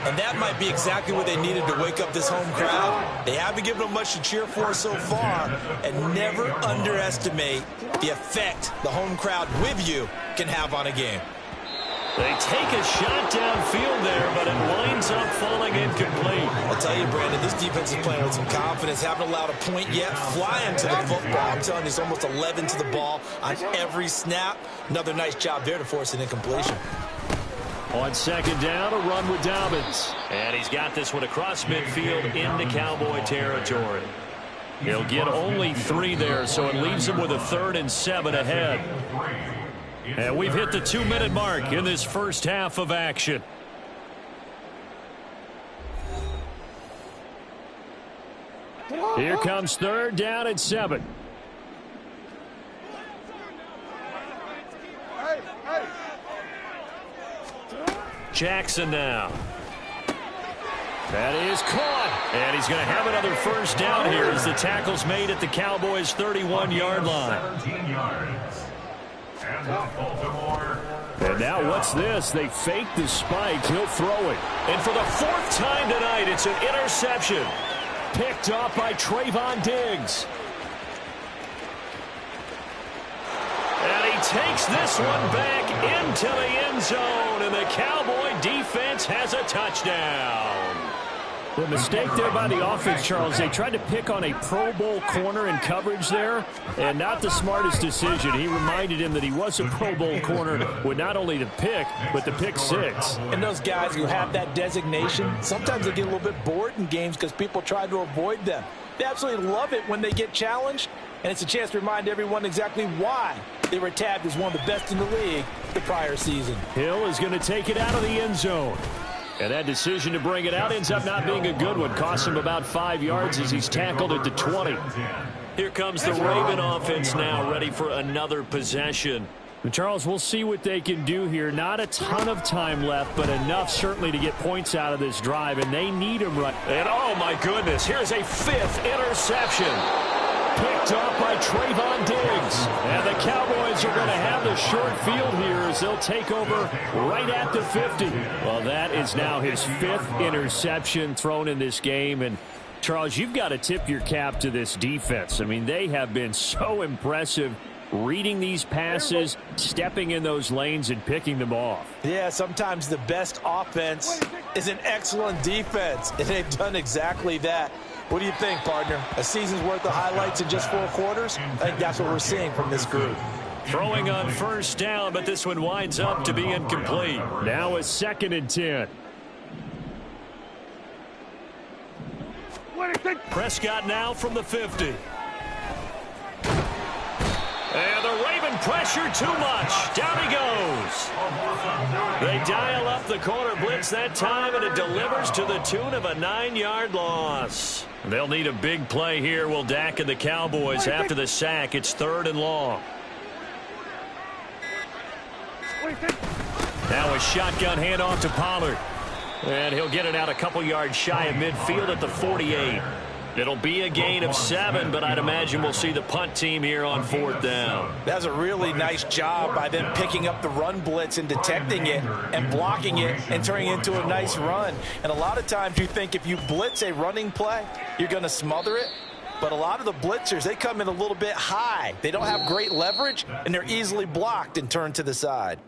And that might be exactly what they needed to wake up this home crowd. They haven't given them much to cheer for so far. And never underestimate the effect the home crowd with you can have on a game. They take a shot downfield there, but it winds up falling incomplete. I'll tell you, Brandon, this defense is playing with some confidence. Haven't allowed a point yet. Flying to the football. I'm telling you, it's almost 11 to the ball on every snap. Another nice job there to force an incompletion. On second down, a run with Dobbins. And he's got this one across midfield into Cowboy territory. He'll get only 3 there, so it leaves him with a 3rd and 7 ahead. And we've hit the 2-minute mark in this first half of action. Here comes third down and 7. Jackson now. That is caught. And he's going to have another first down here as the tackle's made at the Cowboys' 31-yard line. 17 yards. And now what's this? They fake the spike. He'll throw it. And for the 4th time tonight, it's an interception. Picked up by Trayvon Diggs. And he takes this one back into the end zone. And the Cowboy defense has a touchdown. The mistake there by the offense, Charles. They tried to pick on a Pro Bowl corner in coverage there, and not the smartest decision. He reminded him that he was a Pro Bowl corner with not only the pick, but the pick 6. And those guys who have that designation, sometimes they get a little bit bored in games because people try to avoid them. They absolutely love it when they get challenged, and it's a chance to remind everyone exactly why they were tabbed as one of the best in the league the prior season. Hill is going to take it out of the end zone. And that decision to bring it out ends up not being a good one. Costs him about 5 yards as he's tackled at the 20. Here comes the Raven offense now, ready for another possession. And Charles, we'll see what they can do here. Not a ton of time left, but enough certainly to get points out of this drive, and they need him right. And oh my goodness, here's a 5th interception. Picked up by Trayvon Diggs. And the Cowboys are going to have the short field here as they'll take over right at the 50. Well, that is now his 5th interception thrown in this game. And, Charles, you've got to tip your cap to this defense. I mean, they have been so impressive reading these passes, stepping in those lanes, and picking them off. Yeah, sometimes the best offense is an excellent defense, and they've done exactly that. What do you think, partner? A season's worth of highlights in just 4 quarters? I think that's what we're seeing from this group. Throwing on first down, but this one winds up to be incomplete. Now a 2nd and 10. Prescott now from the 50. And the Raven pressure too much. Down he goes. They dial up the corner blitz that time, and it delivers to the tune of a 9-yard loss. They'll need a big play here, will Dak and the Cowboys after the sack. It's 3rd and long. Now a shotgun handoff to Pollard. And he'll get it out a couple yards shy of midfield at the 48. It'll be a gain of 7, but I'd imagine we'll see the punt team here on 4th down. That's a really nice job by them picking up the run blitz and detecting it and blocking it and turning it into a nice run. And a lot of times you think if you blitz a running play, you're going to smother it. But a lot of the blitzers, they come in a little bit high. They don't have great leverage, and they're easily blocked and turned to the side.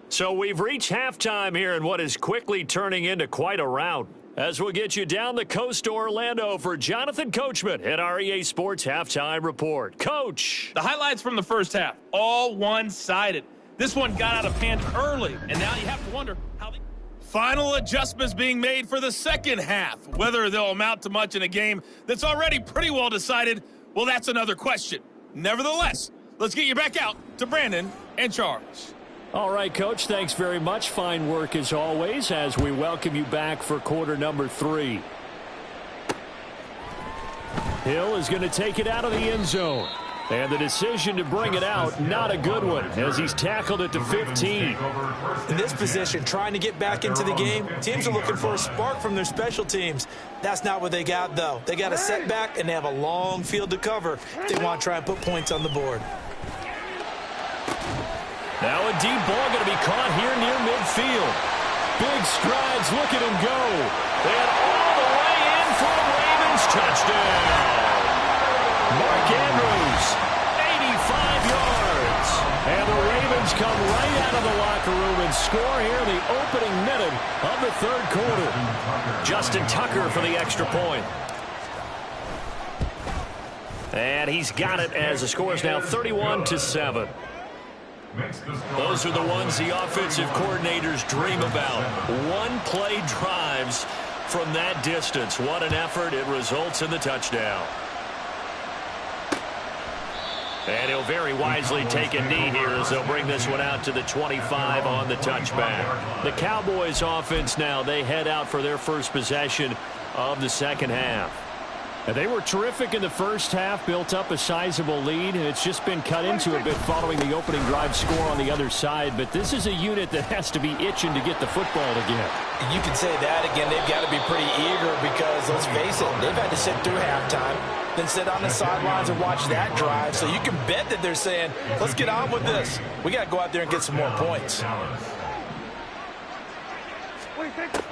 So we've reached halftime here in what is quickly turning into quite a rout. As we'll get you down the coast to Orlando for Jonathan Coachman at our EA Sports Halftime Report. Coach. The highlights from the first half, all one-sided. This one got out of hand early, and now you have to wonder how the final adjustments being made for the second half. Whether they'll amount to much in a game that's already pretty well decided, well, that's another question. Nevertheless, let's get you back out to Brandon and Charles. All right, Coach, thanks very much. Fine work as always as we welcome you back for quarter number 3. Hill is going to take it out of the end zone. And the decision to bring it out, not a good one, as he's tackled it to 15. In this position, trying to get back into the game, teams are looking for a spark from their special teams. That's not what they got, though. They got a setback, and they have a long field to cover if they want to try and put points on the board. Now a deep ball going to be caught here near midfield. Big strides, look at him go. And all the way in for a Ravens touchdown. Mark Andrews, 85 yards. And the Ravens come right out of the locker room and score here in the opening minute of the third quarter. Justin Tucker for the extra point. And he's got it as the score is now 31-7. Those are the ones the offensive coordinators dream about. One-play drives from that distance. What an effort. It results in the touchdown. And he'll very wisely take a knee here as they'll bring this one out to the 25 on the touchback. The Cowboys offense now, they head out for their first possession of the second half. They were terrific in the first half, built up a sizable lead, and it's just been cut into a bit following the opening drive score on the other side. But this is a unit that has to be itching to get the football again. You can say that again. They've got to be pretty eager because, let's face it, they've had to sit through halftime, then sit on the sidelines and watch that drive. So you can bet that they're saying, let's get on with this. We got to go out there and get some more points.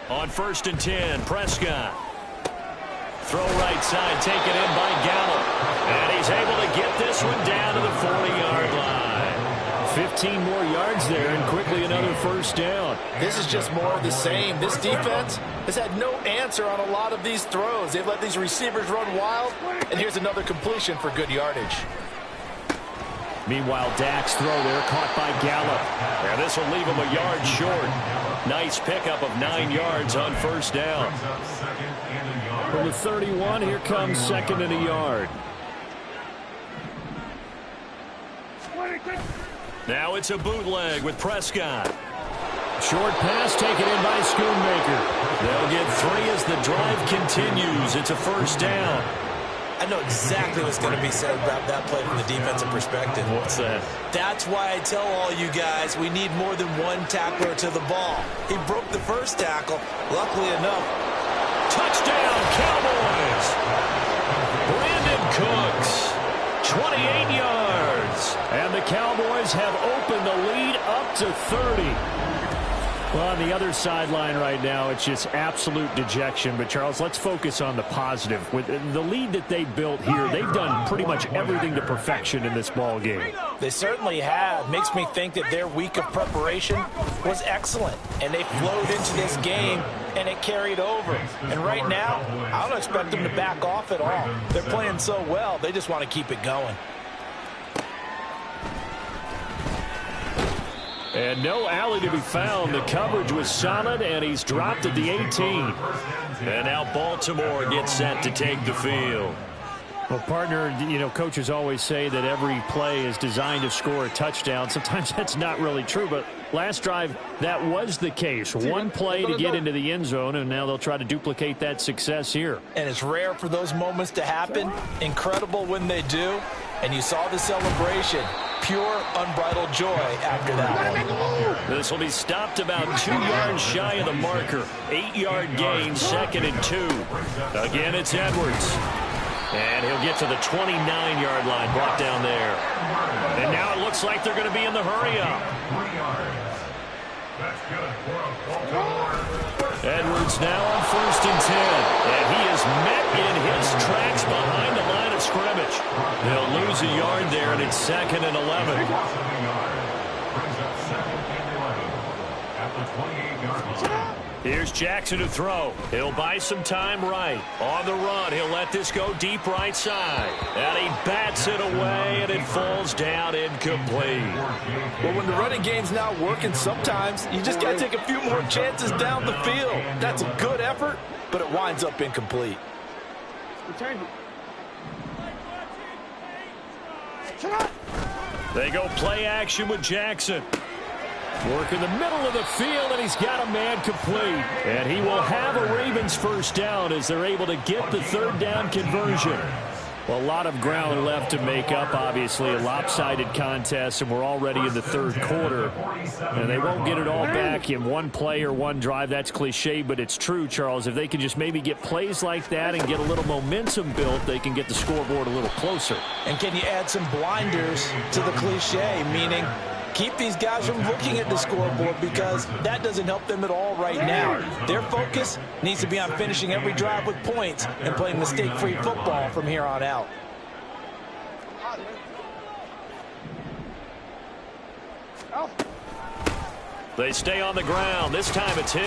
On 1st and 10, Prescott. Throw right side, taken in by Gallup. And he's able to get this one down to the 40-yard line. 15 more yards there, and quickly another first down. This is just more of the same. This defense has had no answer on a lot of these throws. They've let these receivers run wild, and here's another completion for good yardage. Meanwhile, Dak's throw there caught by Gallup. And this will leave him a yard short. Nice pickup of 9 yards on first down. From the 31, here comes 2nd and a yard. Now it's a bootleg with Prescott. Short pass taken in by Schoonmaker. They'll get 3 as the drive continues. It's a first down. I know exactly what's going to be said about that play from the defensive perspective. What's that? That's why I tell all you guys we need more than one tackler to the ball. He broke the first tackle. Luckily enough. Touchdown, Cowboys! Brandon Cooks, 28 yards. And the Cowboys have opened the lead up to 30. Well, on the other sideline right now, it's just absolute dejection. But, Charles, let's focus on the positive. With the lead that they built here, they've done pretty much everything to perfection in this ball game. They certainly have. Makes me think that their week of preparation was excellent. And they flowed into this game, and it carried over. And right now, I don't expect them to back off at all. They're playing so well, they just want to keep it going. And no alley to be found. The coverage was solid, and he's dropped at the 18. And now Baltimore gets set to take the field. Well, partner, you know, coaches always say that every play is designed to score a touchdown. Sometimes that's not really true, but last drive, that was the case. One play to get into the end zone, and now they'll try to duplicate that success here. And it's rare for those moments to happen. Incredible when they do. And you saw the celebration. Pure, unbridled joy after that one. This will be stopped about 2 yards shy of the marker. 8-yard gain, 2nd and 2. Again, it's Edwards. And he'll get to the 29-yard line, brought down there. And now it looks like they're going to be in the hurry-up. Edwards now on 1st and 10. And he is met in his tracks behind the line of scrimmage. They'll lose a yard there, and it's 2nd and 11. Here's Jackson to throw. He'll buy some time right. On the run, he'll let this go deep right side. And he bats it away, and it falls down incomplete. Well, when the running game's not working, sometimes you just got to take a few more chances down the field. That's a good effort, but it winds up incomplete. They go play action with Jackson. Work in the middle of the field, and he's got a man complete. And he will have a Ravens first down as they're able to get the 3rd down conversion. Well, a lot of ground left to make up, obviously. A lopsided contest, and we're already in the 3rd quarter. And they won't get it all back in one play or one drive. That's cliche, but it's true, Charles. If they can just maybe get plays like that and get a little momentum built, they can get the scoreboard a little closer. And can you add some blinders to the cliche, meaning keep these guys from looking at the scoreboard, because that doesn't help them at all right now. Their focus needs to be on finishing every drive with points and playing mistake-free football from here on out. They stay on the ground. This time it's Hill.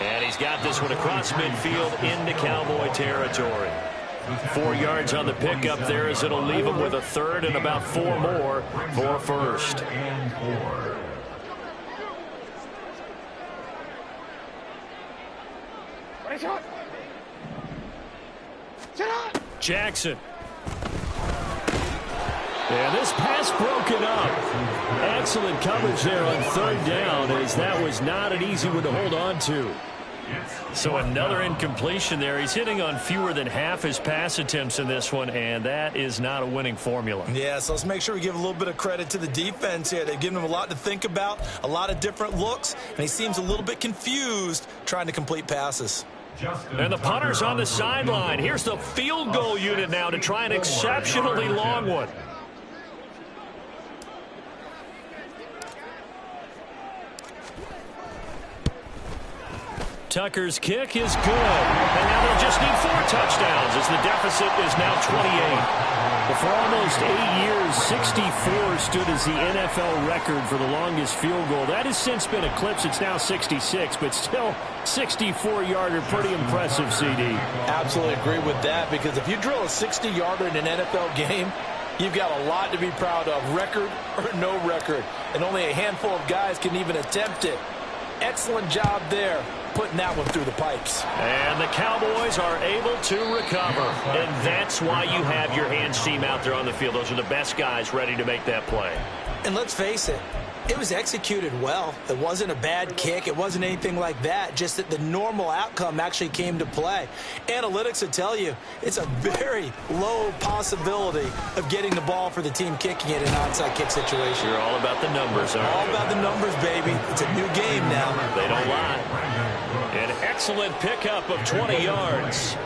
And he's got this one across midfield into Cowboy territory. 4 yards on the pickup there, as it'll leave him with a 3rd and about 4 more for 1st. Jackson. And this pass broken up. Excellent coverage there on 3rd down, as that was not an easy one to hold on to. So another incompletion there. He's hitting on fewer than half his pass attempts in this one, and that is not a winning formula. Yeah, so let's make sure we give a little bit of credit to the defense here. They've given him a lot to think about, a lot of different looks, and he seems a little bit confused trying to complete passes. And the punter's on the sideline. Here's the field goal unit now to try an exceptionally long one. Tucker's kick is good. And now they'll just need 4 touchdowns as the deficit is now 28. But for almost 8 years, 64 stood as the NFL record for the longest field goal. That has since been eclipsed. It's now 66, but still 64-yarder. Pretty impressive, CD. Absolutely agree with that, because if you drill a 60-yarder in an NFL game, you've got a lot to be proud of, record or no record. And only a handful of guys can even attempt it. Excellent job there, putting that one through the pipes. And the Cowboys are able to recover. And that's why you have your hands team out there on the field. Those are the best guys ready to make that play. And let's face it, it was executed well. It wasn't a bad kick. It wasn't anything like that. Just that the normal outcome actually came to play. Analytics will tell you it's a very low possibility of getting the ball for the team kicking it in an onside kick situation. You're all about the numbers, aren't you? All about the numbers, baby. It's a new game now. They don't lie. An excellent pickup of 20 yards.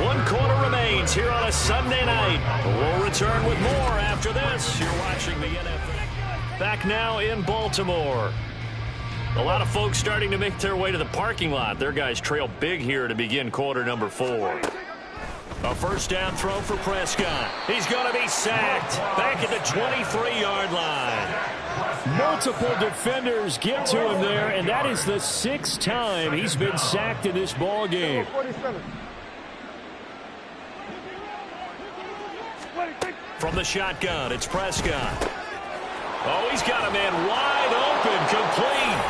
1 quarter remains here on a Sunday night. We'll return with more after this. You're watching the NFL. Back now in Baltimore. A lot of folks starting to make their way to the parking lot. Their guys trail big here to begin quarter number 4. A first down throw for Prescott. He's going to be sacked back at the 23-yard line. Multiple defenders get to him there, and that is the 6th time he's been sacked in this ball game. From the shotgun, it's Prescott. Oh, he's got a man wide open, complete.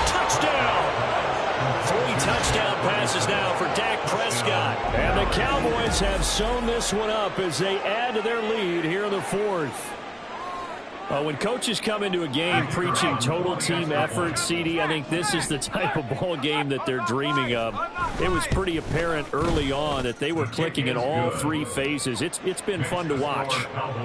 Touchdown! 3 touchdown passes now for Dak Prescott. And the Cowboys have sewn this one up as they add to their lead here in the 4th. When coaches come into a game preaching total team effort, CD, I think this is the type of ball game that they're dreaming of. It was pretty apparent early on that they were clicking in all three phases. It's been fun to watch.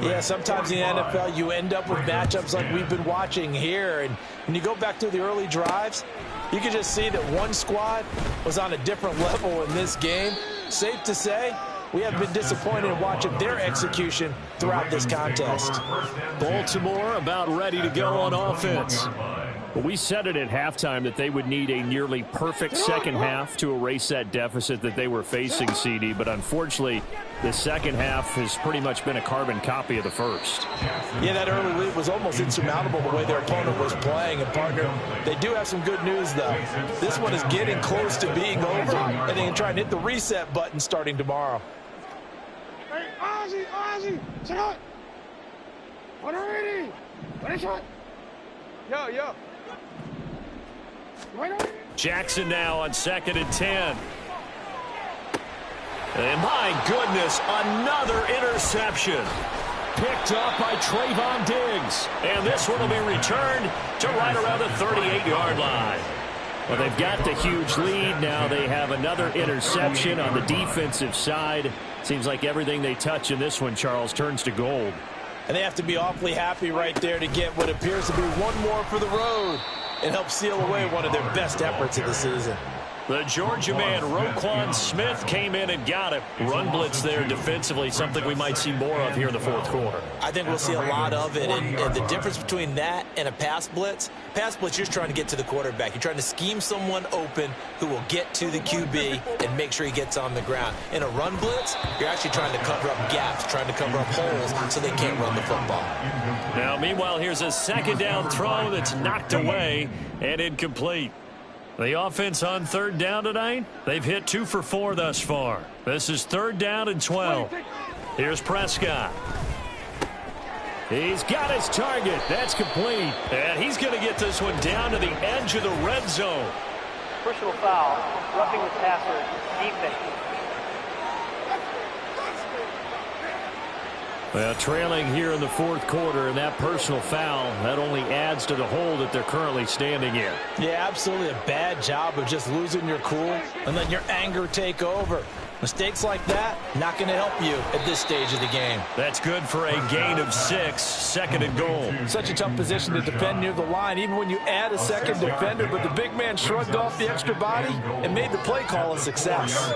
Yeah, sometimes in the NFL you end up with matchups like we've been watching here. And when you go back to the early drives, you can just see that one squad was on a different level in this game. Safe to say, we have been disappointed in watching their execution throughout this contest. Baltimore about ready to go on offense. We said it at halftime that they would need a nearly perfect second half to erase that deficit that they were facing, CD. But unfortunately, the second half has pretty much been a carbon copy of the first. Yeah, that early lead was almost insurmountable the way their opponent was playing. And, partner, they do have some good news, though. This one is getting close to being over, and they can try and hit the reset button starting tomorrow. Hey, Ozzy, check out. What already? What is shot? Yo. Jackson now on 2nd and 10. And my goodness, another interception. Picked up by Trayvon Diggs. And this one will be returned to right around the 38-yard line. Well, they've got the huge lead. Now they have another interception on the defensive side. Seems like everything they touch in this one, Charles, turns to gold. And they have to be awfully happy right there to get what appears to be one more for the road and help seal away one of their best efforts of the season. The Georgia man, Roquan Smith, came in and got it. Run blitz there defensively, something we might see more of here in the fourth quarter. I think we'll see a lot of it, and the difference between that and a pass blitz, you're just trying to get to the quarterback. You're trying to scheme someone open who will get to the QB and make sure he gets on the ground. In a run blitz, you're actually trying to cover up gaps, trying to cover up holes so they can't run the football. Now, meanwhile, here's a second down throw that's knocked away and incomplete. The offense on 3rd down tonight, they've hit 2 for 4 thus far. This is 3rd down and 12. Here's Prescott. He's got his target. That's complete. And he's going to get this one down to the edge of the red zone. Personal foul, roughing the passer, defense. Well, trailing here in the fourth quarter, and that personal foul, that only adds to the hole that they're currently standing in. Yeah, absolutely a bad job of just losing your cool and letting your anger take over. Mistakes like that, not going to help you at this stage of the game. That's good for a gain of 6, 2nd and goal. Such a tough position to defend near the line, even when you add a second defender, but the big man shrugged off the extra body and made the play call a success.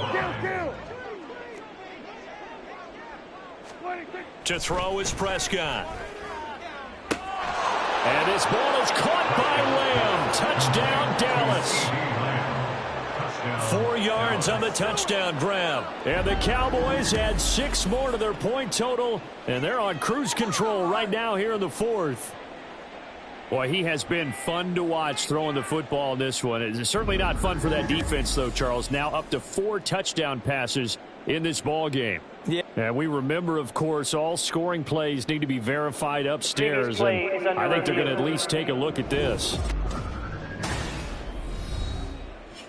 To throw is Prescott. And his ball is caught by Lamb. Touchdown, Dallas. 4 yards on the touchdown grab. And the Cowboys add 6 more to their point total, and they're on cruise control right now here in the fourth. Boy, he has been fun to watch throwing the football in this one. It's certainly not fun for that defense, though, Charles. Now up to 4 touchdown passes in this ball game. Yeah. And we remember, of course, all scoring plays need to be verified upstairs. And I think they're going to at least take a look at this.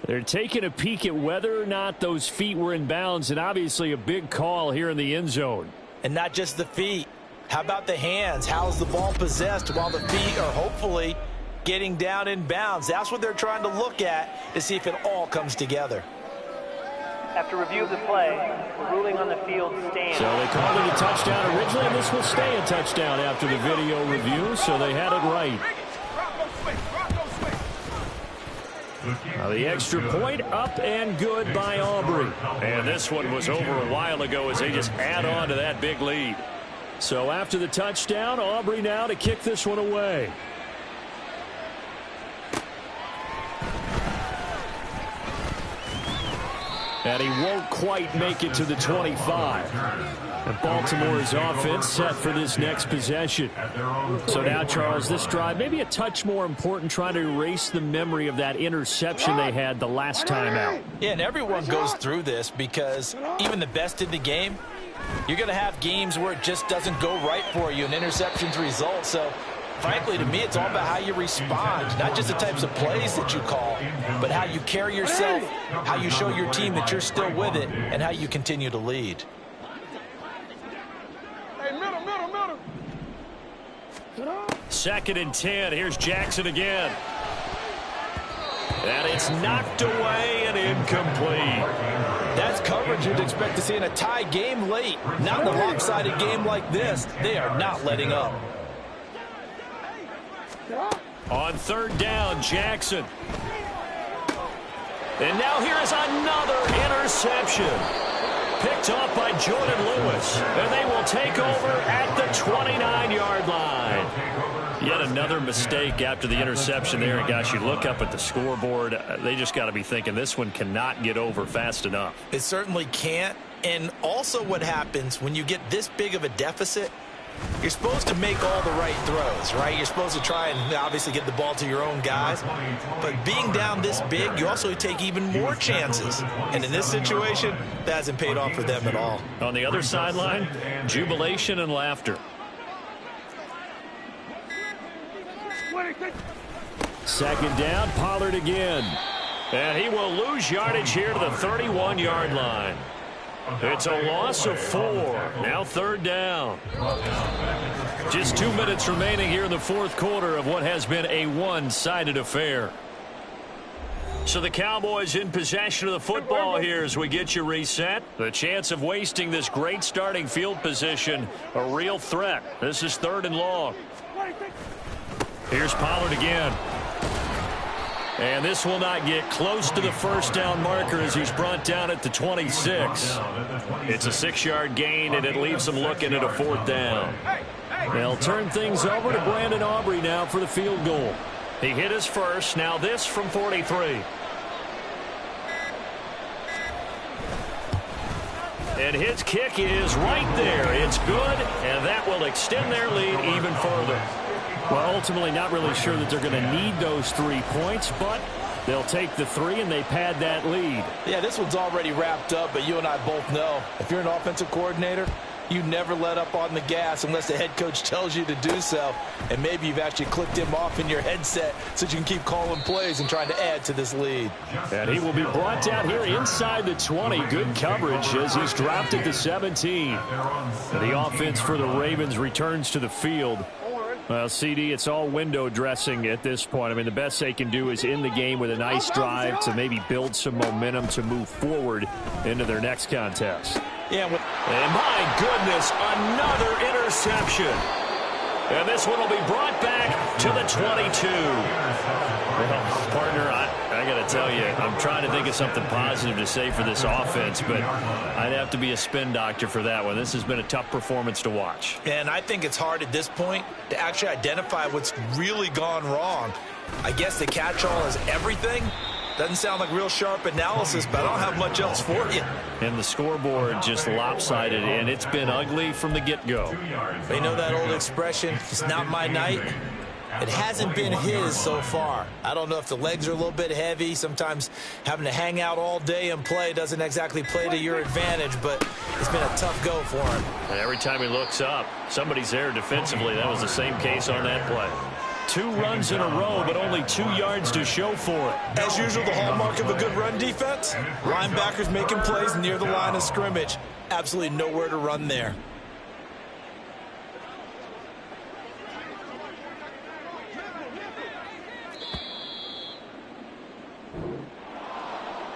They're taking a peek at whether or not those feet were in bounds, and obviously a big call here in the end zone. And not just the feet. How about the hands? How's the ball possessed while the feet are hopefully getting down in bounds? That's what they're trying to look at to see if it all comes together. After review of the play, the ruling on the field stands. So they called it a touchdown originally, and this will stay a touchdown after the video review, so they had it right. Now the extra point up and good by Aubrey. And this one was over a while ago as they just add on to that big lead. So after the touchdown, Aubrey now to kick this one away. And he won't quite make it to the 25. And Baltimore's offense set for this next possession. So now, Charles, this drive maybe a touch more important, trying to erase the memory of that interception they had the last time out. Yeah, and everyone goes through this because even the best in the game, you're going to have games where it just doesn't go right for you and interceptions result. So, frankly, to me, it's all about how you respond, not just the types of plays that you call, but how you carry yourself, how you show your team that you're still with it, and how you continue to lead. Hey, middle. 2nd and 10. Here's Jackson again. And it's knocked away and incomplete. That's coverage you'd expect to see in a tie game late. Not in a lopsided game like this. They are not letting up. On 3rd down, Jackson. And now here's another interception. Picked off by Jordan Lewis. And they will take over at the 29-yard line. Yet another mistake after the interception there. And gosh, you look up at the scoreboard, they just got to be thinking this one cannot get over fast enough. It certainly can't. And also what happens when you get this big of a deficit, you're supposed to make all the right throws, right? You're supposed to try and obviously get the ball to your own guys. But being down this big, you also take even more chances. And in this situation, that hasn't paid off for them at all. On the other sideline, jubilation and laughter. 2nd down, Pollard again. And he will lose yardage here to the 31-yard line. It's a loss of 4. Now 3rd down. Just 2 minutes remaining here in the 4th quarter of what has been a one-sided affair. So the Cowboys in possession of the football here as we get you reset. The chance of wasting this great starting field position, a real threat. This is 3rd and long. Here's Pollard again. And this will not get close to the 1st down marker as he's brought down at the 26. It's a 6-yard gain, and it leaves them looking at a 4th down. They'll turn things over to Brandon Aubrey now for the field goal. He hit his first. Now this from 43. And his kick is right there. It's good, and that will extend their lead even further. Well, ultimately not really sure that they're going to need those 3 points, but they'll take the 3 and they pad that lead. Yeah, this one's already wrapped up, but you and I both know if you're an offensive coordinator, you never let up on the gas unless the head coach tells you to do so. And maybe you've actually clicked him off in your headset so you can keep calling plays and trying to add to this lead. And he will be brought down here inside the 20. Good coverage as he's dropped at the 17. And the offense for the Ravens returns to the field. Well, CD, it's all window dressing at this point. I mean, the best they can do is end the game with a nice drive to maybe build some momentum to move forward into their next contest. Yeah, and my goodness, another interception. And this one will be brought back to the 22. Well, partner, I got to tell you, I'm trying to think of something positive to say for this offense, but I'd have to be a spin doctor for that one. This has been a tough performance to watch. And I think it's hard at this point to actually identify what's really gone wrong. I guess the catch-all is everything. Doesn't sound like real sharp analysis, but I don't have much else for you. And the scoreboard just lopsided, and it's been ugly from the get-go. They know that old expression, it's not my night. It hasn't been his so far. I don't know if the legs are a little bit heavy. Sometimes having to hang out all day and play doesn't exactly play to your advantage, but it's been a tough go for him. And every time he looks up, somebody's there defensively. That was the same case on that play. 2 runs in a row, but only 2 yards to show for it. As usual, the hallmark of a good run defense, linebackers making plays near the line of scrimmage. Absolutely nowhere to run there.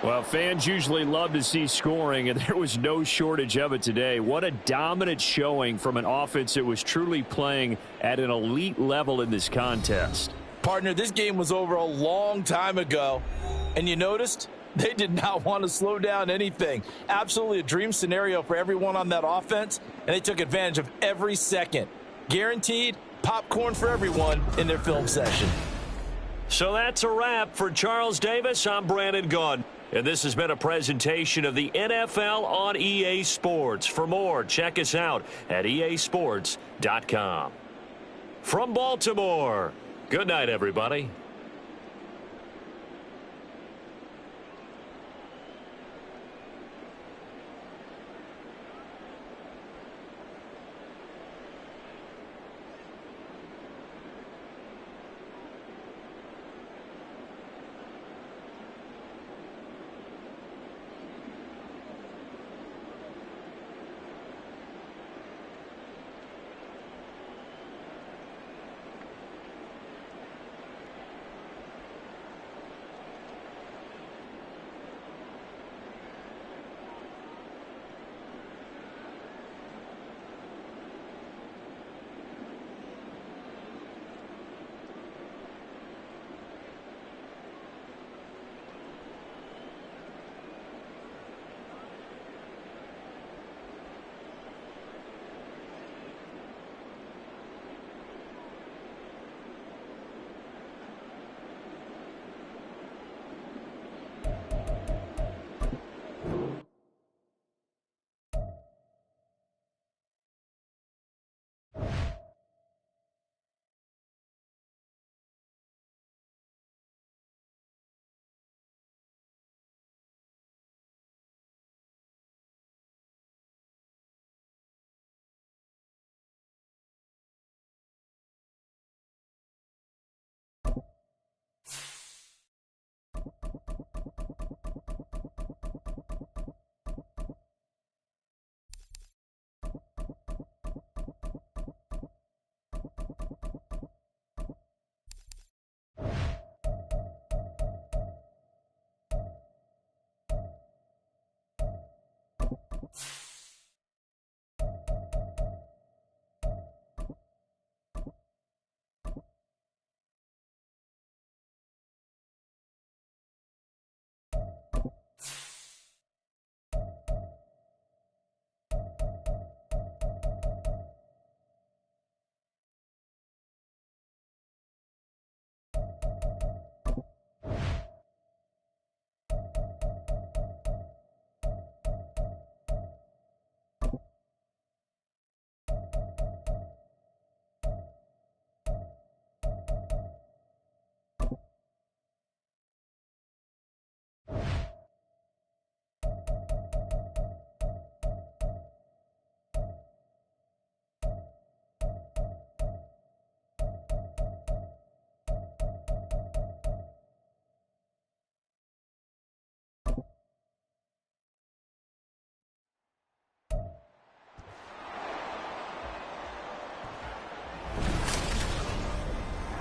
Well, fans usually love to see scoring, and there was no shortage of it today. What a dominant showing from an offense that was truly playing at an elite level in this contest. Partner, this game was over a long time ago, and you noticed they did not want to slow down anything. Absolutely a dream scenario for everyone on that offense, and they took advantage of every second. Guaranteed popcorn for everyone in their film session. So that's a wrap for Charles Davis. I'm Brandon Gaudin. And this has been a presentation of the NFL on EA Sports. For more, check us out at easports.com. From Baltimore, good night, everybody.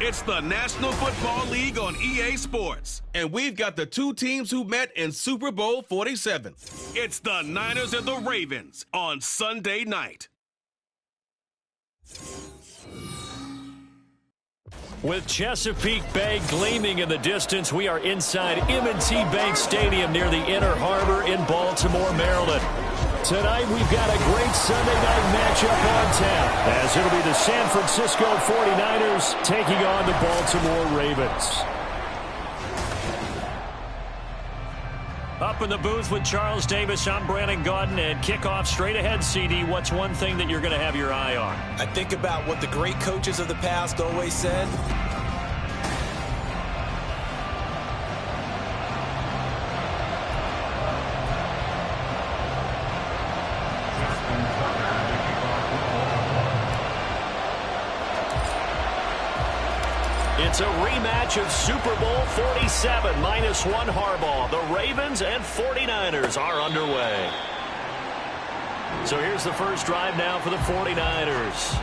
It's the National Football League on EA Sports, and we've got the two teams who met in Super Bowl 47. It's the Niners and the Ravens on Sunday night. With Chesapeake Bay gleaming in the distance, we are inside M&T Bank Stadium near the Inner Harbor in Baltimore, Maryland. Tonight, we've got a great Sunday night matchup on tap, as it'll be the San Francisco 49ers taking on the Baltimore Ravens. Up in the booth with Charles Davis, I'm Brandon Gaudin, and kickoff straight ahead, CD. What's one thing that you're going to have your eye on? I think about what the great coaches of the past always said. It's a rematch of Super Bowl 47, -1 Harbaugh. The Ravens and 49ers are underway. So here's the first drive now for the 49ers.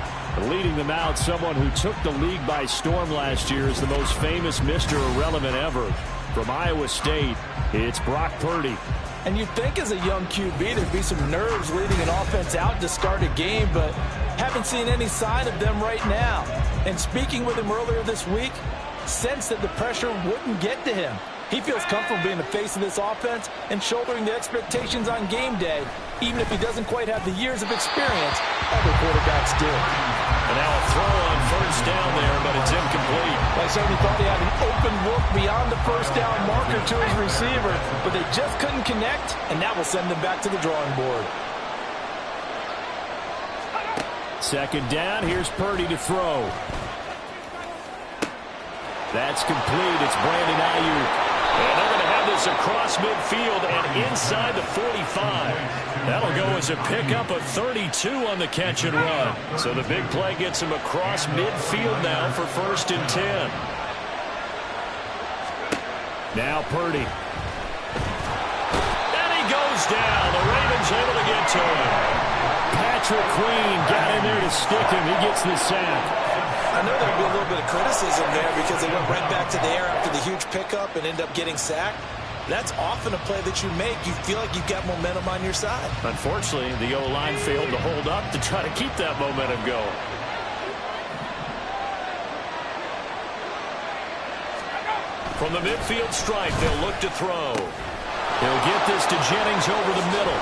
Leading them out, someone who took the league by storm last year, is the most famous Mr. Irrelevant ever. From Iowa State, it's Brock Purdy. And you'd think as a young QB there'd be some nerves leading an offense out to start a game, but haven't seen any sign of them right now. And speaking with him earlier this week, sensed that the pressure wouldn't get to him. He feels comfortable being the face of this offense and shouldering the expectations on game day, even if he doesn't quite have the years of experience other quarterbacks do. And now a throw on first down there, but it's incomplete. I certainly thought he had an open look beyond the first down marker to his receiver, but they just couldn't connect, and that will send them back to the drawing board. Second down, here's Purdy to throw. That's complete. It's Brandon Ayuk. And they're going to have this across midfield and inside the 45. That'll go as a pickup of 32 on the catch and run. So the big play gets him across midfield now for 1st and 10. Now Purdy. And he goes down. The Ravens able to get to him. Patrick Queen got in there to stick him. He gets the sack. I know there'll be a little bit of criticism there because they went right back to the air after the huge pickup and end up getting sacked. That's often a play that you make. You feel like you've got momentum on your side. Unfortunately, the O-line failed to hold up to try to keep that momentum going. From the midfield stripe, they'll look to throw. He'll get this to Jennings over the middle.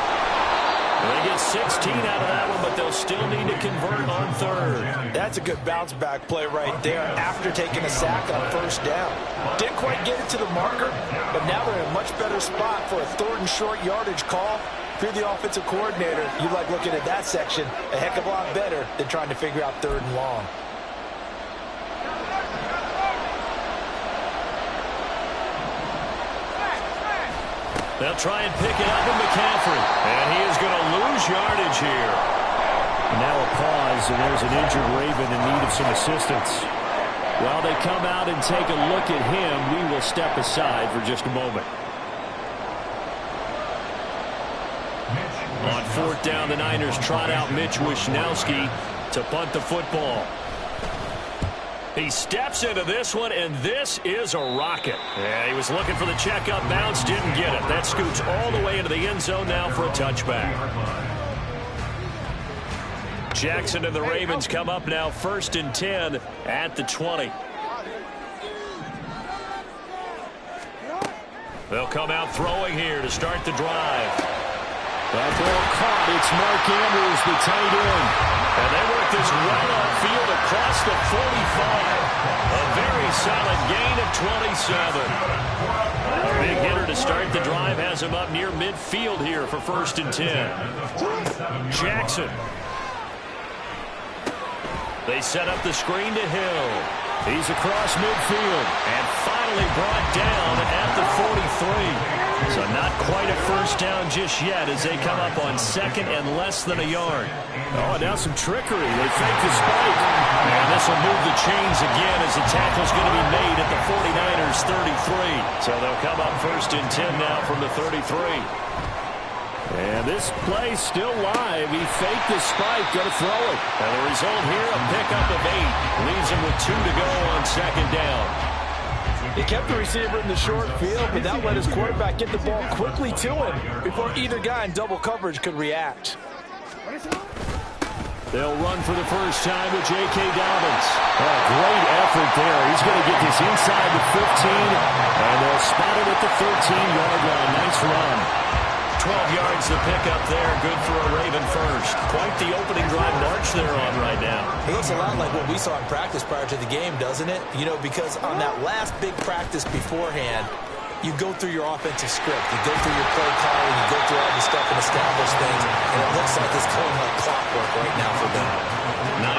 They get 16 out of that one, but they'll still need to convert on third. That's a good bounce back play right there after taking a sack on first down. Didn't quite get it to the marker, but now they're in a much better spot for a 3rd and short yardage call. If you're the offensive coordinator, you like looking at that section a heck of a lot better than trying to figure out 3rd and long. They'll try and pick it up in McCaffrey. And he is going to lose yardage here. And now a pause, and there's an injured Raven in need of some assistance. While they come out and take a look at him, we will step aside for just a moment. On 4th down, the Niners trot out Mitch Wishnowsky to punt the football. He steps into this one, and this is a rocket. Yeah, he was looking for the checkup bounce, didn't get it. That scoots all the way into the end zone now for a touchback. Jackson and the Ravens come up now 1st and 10 at the 20. They'll come out throwing here to start the drive. That ball caught. It's Mark Andrews, the tight end. And they work this well upfield across the 45. A very solid gain of 27. A big hitter to start the drive has him up near midfield here for 1st and 10. Jackson. They set up the screen to Hill. He's across midfield and finally brought down at the 43. So not quite a first down just yet as they come up on 2nd and less than a yard. Oh, now some trickery. They fake the spike. And this will move the chains again as the tackle's going to be made at the 49ers 33. So they'll come up 1st and 10 now from the 33. And this play still live. He faked the spike, going to throw it. And the result here, a pickup of 8. Leaves him with 2 to go on second down. He kept the receiver in the short field, but that let his quarterback get the ball quickly to him before either guy in double coverage could react. They'll run for the first time with J.K. Dobbins. Oh, great effort there. He's going to get this inside the 15, and they'll spot it at the 13-yard line. Nice run. 12 yards to pick up there. Good for a Raven first. Quite the opening drive march they're on right now. It looks a lot like what we saw in practice prior to the game, doesn't it? You know, because on that last big practice beforehand, you go through your offensive script. You go through your play calling. You go through all the stuff and establish things. And it looks like it's going like clockwork right now for them.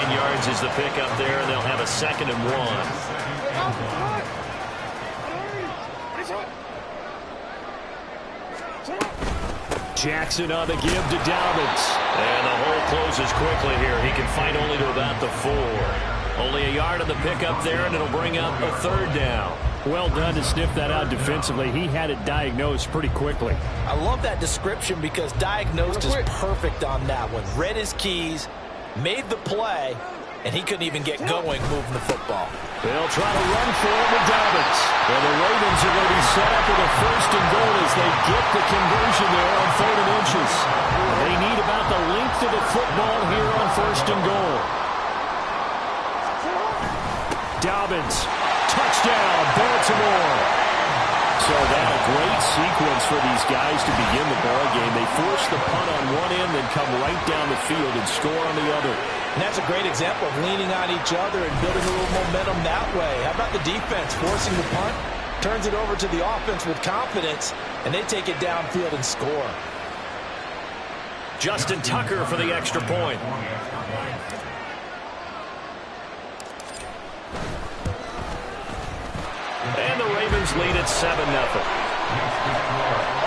9 yards is the pickup there, and they'll have a 2nd and 1. Jackson on the give to Dobbins. And the hole closes quickly here. He can fight only to about the 4. Only a yard on the pickup there, and it'll bring up a 3rd down. Well done to sniff that out defensively. He had it diagnosed pretty quickly. I love that description because diagnosed is perfect on that one. Read his keys, made the play, and he couldn't even get going moving the football. They'll try to run for it with Dobbins. And the Ravens are going to be set up with a 1st and goal as they get the conversion there on 3rd and inches. They need about the length of the football here on 1st and goal. Dobbins, touchdown, Baltimore. So that a great sequence for these guys to begin the ball game. They force the punt on one end, then come right down the field and score on the other. And that's a great example of leaning on each other and building a little momentum that way. How about the defense forcing the punt, turns it over to the offense with confidence, and they take it downfield and score. Justin Tucker for the extra point. And the Ravens lead at 7-0.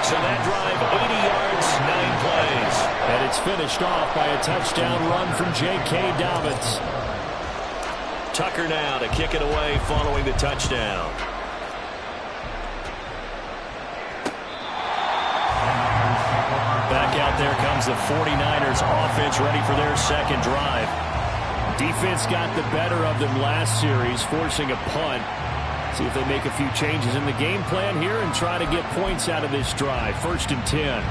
So that drive, 80 yards, 9 plays. And it's finished off by a touchdown run from J.K. Dobbins. Tucker now to kick it away following the touchdown. Back out there comes the 49ers offense ready for their 2nd drive. Defense got the better of them last series, forcing a punt. See if they make a few changes in the game plan here and try to get points out of this drive. 1st and 10.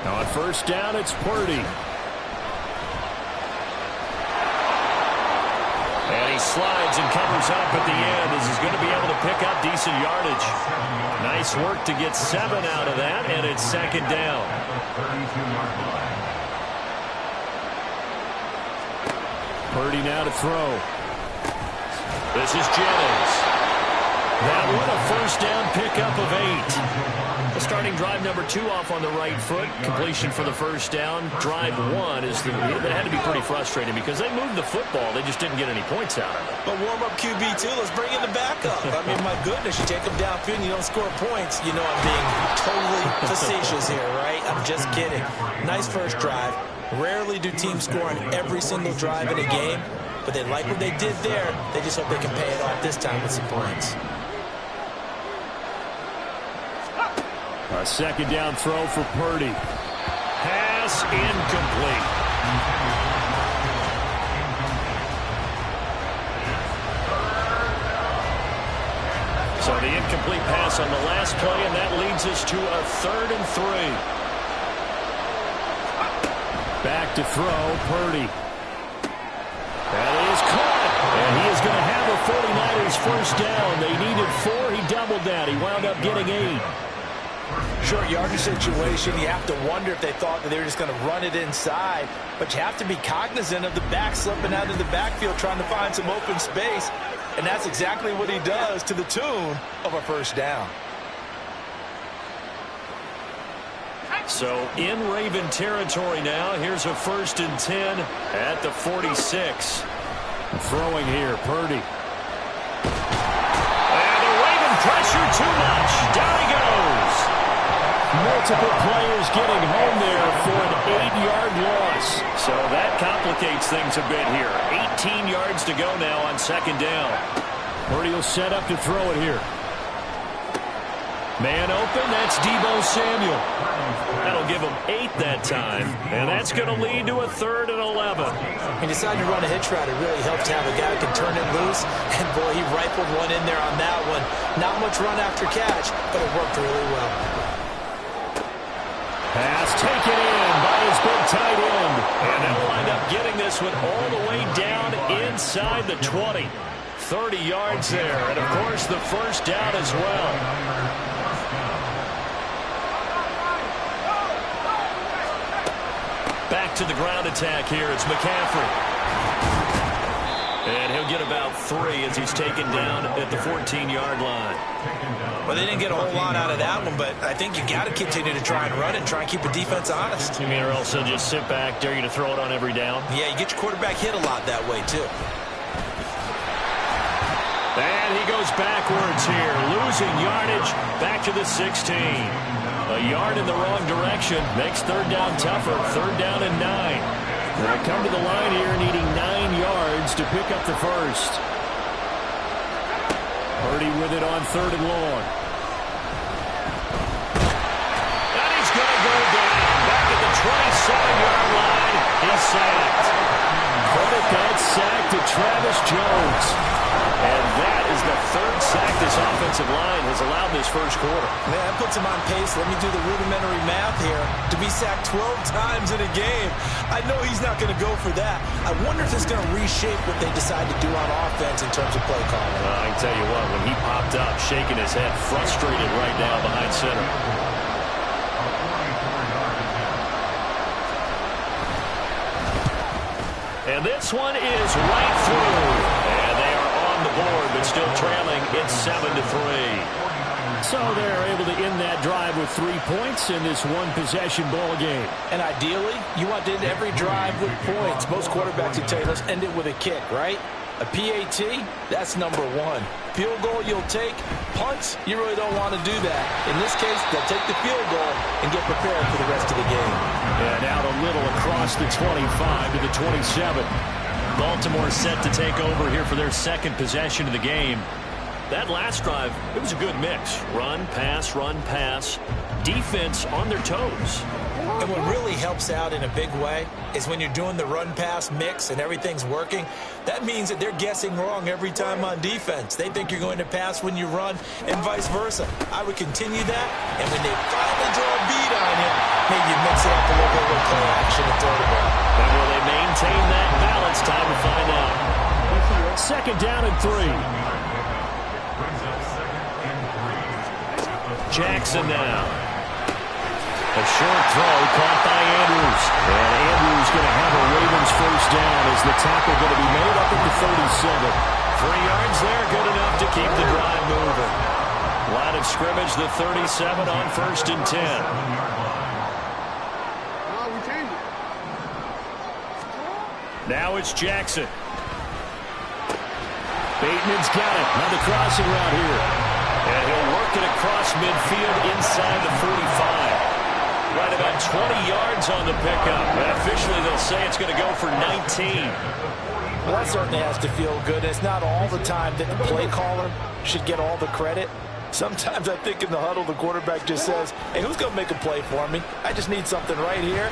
Now on 1st down, it's Purdy. And he slides and covers up at the end as he's going to be able to pick up decent yardage. Nice work to get 7 out of that, and it's 2nd down. Purdy now to throw. This is Jennings. That one a 1st down pickup of 8. The starting drive number 2 off on the right foot. Completion for the 1st down. Drive 1 is that had to be pretty frustrating because they moved the football. They just didn't get any points out of it. But warm-up QB, too. Let's bring in the backup. I mean, my goodness, you take them downfield and you don't score points. You know I'm being totally facetious here, right? I'm just kidding. Nice first drive. Rarely do teams score on every single drive in a game, but they like what they did there. They just hope they can pay it off this time with some points. A 2nd down throw for Purdy. Pass incomplete. So the incomplete pass on the last play, and that leads us to a 3rd and 3. Back to throw, Purdy. That is caught. And he is going to have a 49ers 1st down. They needed 4. He doubled that. He wound up getting 8. Short yardage situation. You have to wonder if they thought that they were just going to run it inside. But you have to be cognizant of the back slipping out of the backfield trying to find some open space. And that's exactly what he does to the tune of a 1st down. So in Raven territory now. Here's a 1st and 10 at the 46. Throwing here, Purdy. And the Raven pressure too much. Down he goes. Multiple players getting home there for an 8-yard loss. So that complicates things a bit here. 18 yards to go now on 2nd down. Purdy will set up to throw it here. Man open, that's Deebo Samuel. That'll give him 8 that time, and that's going to lead to a 3rd and 11. He decided to run a hitch route. It really helps to have a guy who can turn it loose, and boy, he rifled one in there on that one. Not much run after catch, but it worked really well. Pass taken in by his big tight end, and they'll wind up getting this one all the way down inside the 20. 30 yards there, and of course the first down as well. Back to the ground attack here. It's McCaffrey. And he'll get about 3 as he's taken down at the 14-yard line. Well, they didn't get a whole lot out of that one, but I think you got to continue to try and run and try and keep the defense honest. You mean or else they'll just sit back, dare you to throw it on every down? Yeah, you get your quarterback hit a lot that way, too. And he goes backwards here, losing yardage back to the 16. A yard in the wrong direction makes 3rd down tougher. 3rd down and 9. They come to the line here needing 9 yards to pick up the first. Purdy with it on 3rd and long. And he's going to go down back at the 27-yard line. He's sacked. Credit that sack to Travis Jones. And that is the 3rd sack this offensive line has allowed this first quarter. Man, that puts him on pace. Let me do the rudimentary math here. To be sacked 12 times in a game, I know he's not going to go for that. I wonder if it's going to reshape what they decide to do on offense in terms of play calling. I can tell you what, when he popped up, shaking his head, frustrated right now behind center. And this one is right through. And they are on the board, but still trailing. It's 7-3. So they're able to end that drive with 3 points in this one-possession ball game. And ideally, you want to end every drive with points. Most quarterbacks would tell you, let's end it with a kick, right? A PAT, that's number 1. Field goal you'll take. Punts, you really don't want to do that. In this case, they'll take the field goal and get prepared for the rest of the game. And out a little across the 25 to the 27. Baltimore set to take over here for their 2nd possession of the game. That last drive, it was a good mix. Run, pass, defense on their toes. And what really helps out in a big way is when you're doing the run-pass mix and everything's working, that means that they're guessing wrong every time on defense. They think you're going to pass when you run and vice versa. I would continue that, and when they finally draw a beat on you, maybe you mix it up a little bit with play action and throw the ball. And will they maintain that balance? Time to find out. 2nd down and 3. Jackson now. A short throw caught by Andrews. And Andrews going to have a Ravens first down as the tackle going to be made up at the 37. 3 yards there, good enough to keep the drive moving. Line of scrimmage, the 37 on 1st and 10. Now it's Jackson. Bateman's got it on the crossing route here. And he'll work it across midfield inside the 45. Right about 20 yards on the pickup. And officially they'll say it's going to go for 19. Well, that certainly has to feel good. It's not all the time that the play caller should get all the credit. Sometimes I think in the huddle the quarterback just says, hey, who's going to make a play for me? I just need something right here.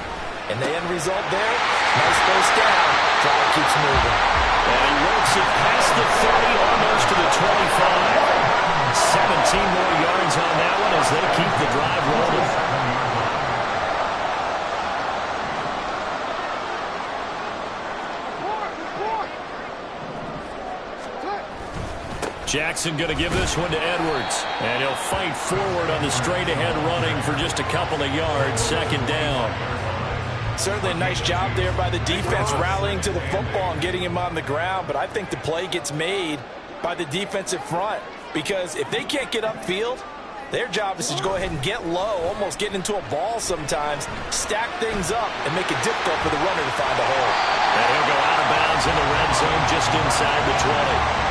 And the end result there, nice first down. Drive keeps moving. And he works it past the 30, almost to the 25. 17 more yards on that one as they keep the drive rolling. Jackson going to give this one to Edwards. And he'll fight forward on the straight-ahead running for just a couple of yards. 2nd down. Certainly a nice job there by the defense rallying to the football and getting him on the ground. But I think the play gets made by the defensive front. Because if they can't get upfield, their job is to go ahead and get low, almost get into a ball sometimes, stack things up, and make it difficult for the runner to find a hole. And he'll go out of bounds in the red zone just inside the 20.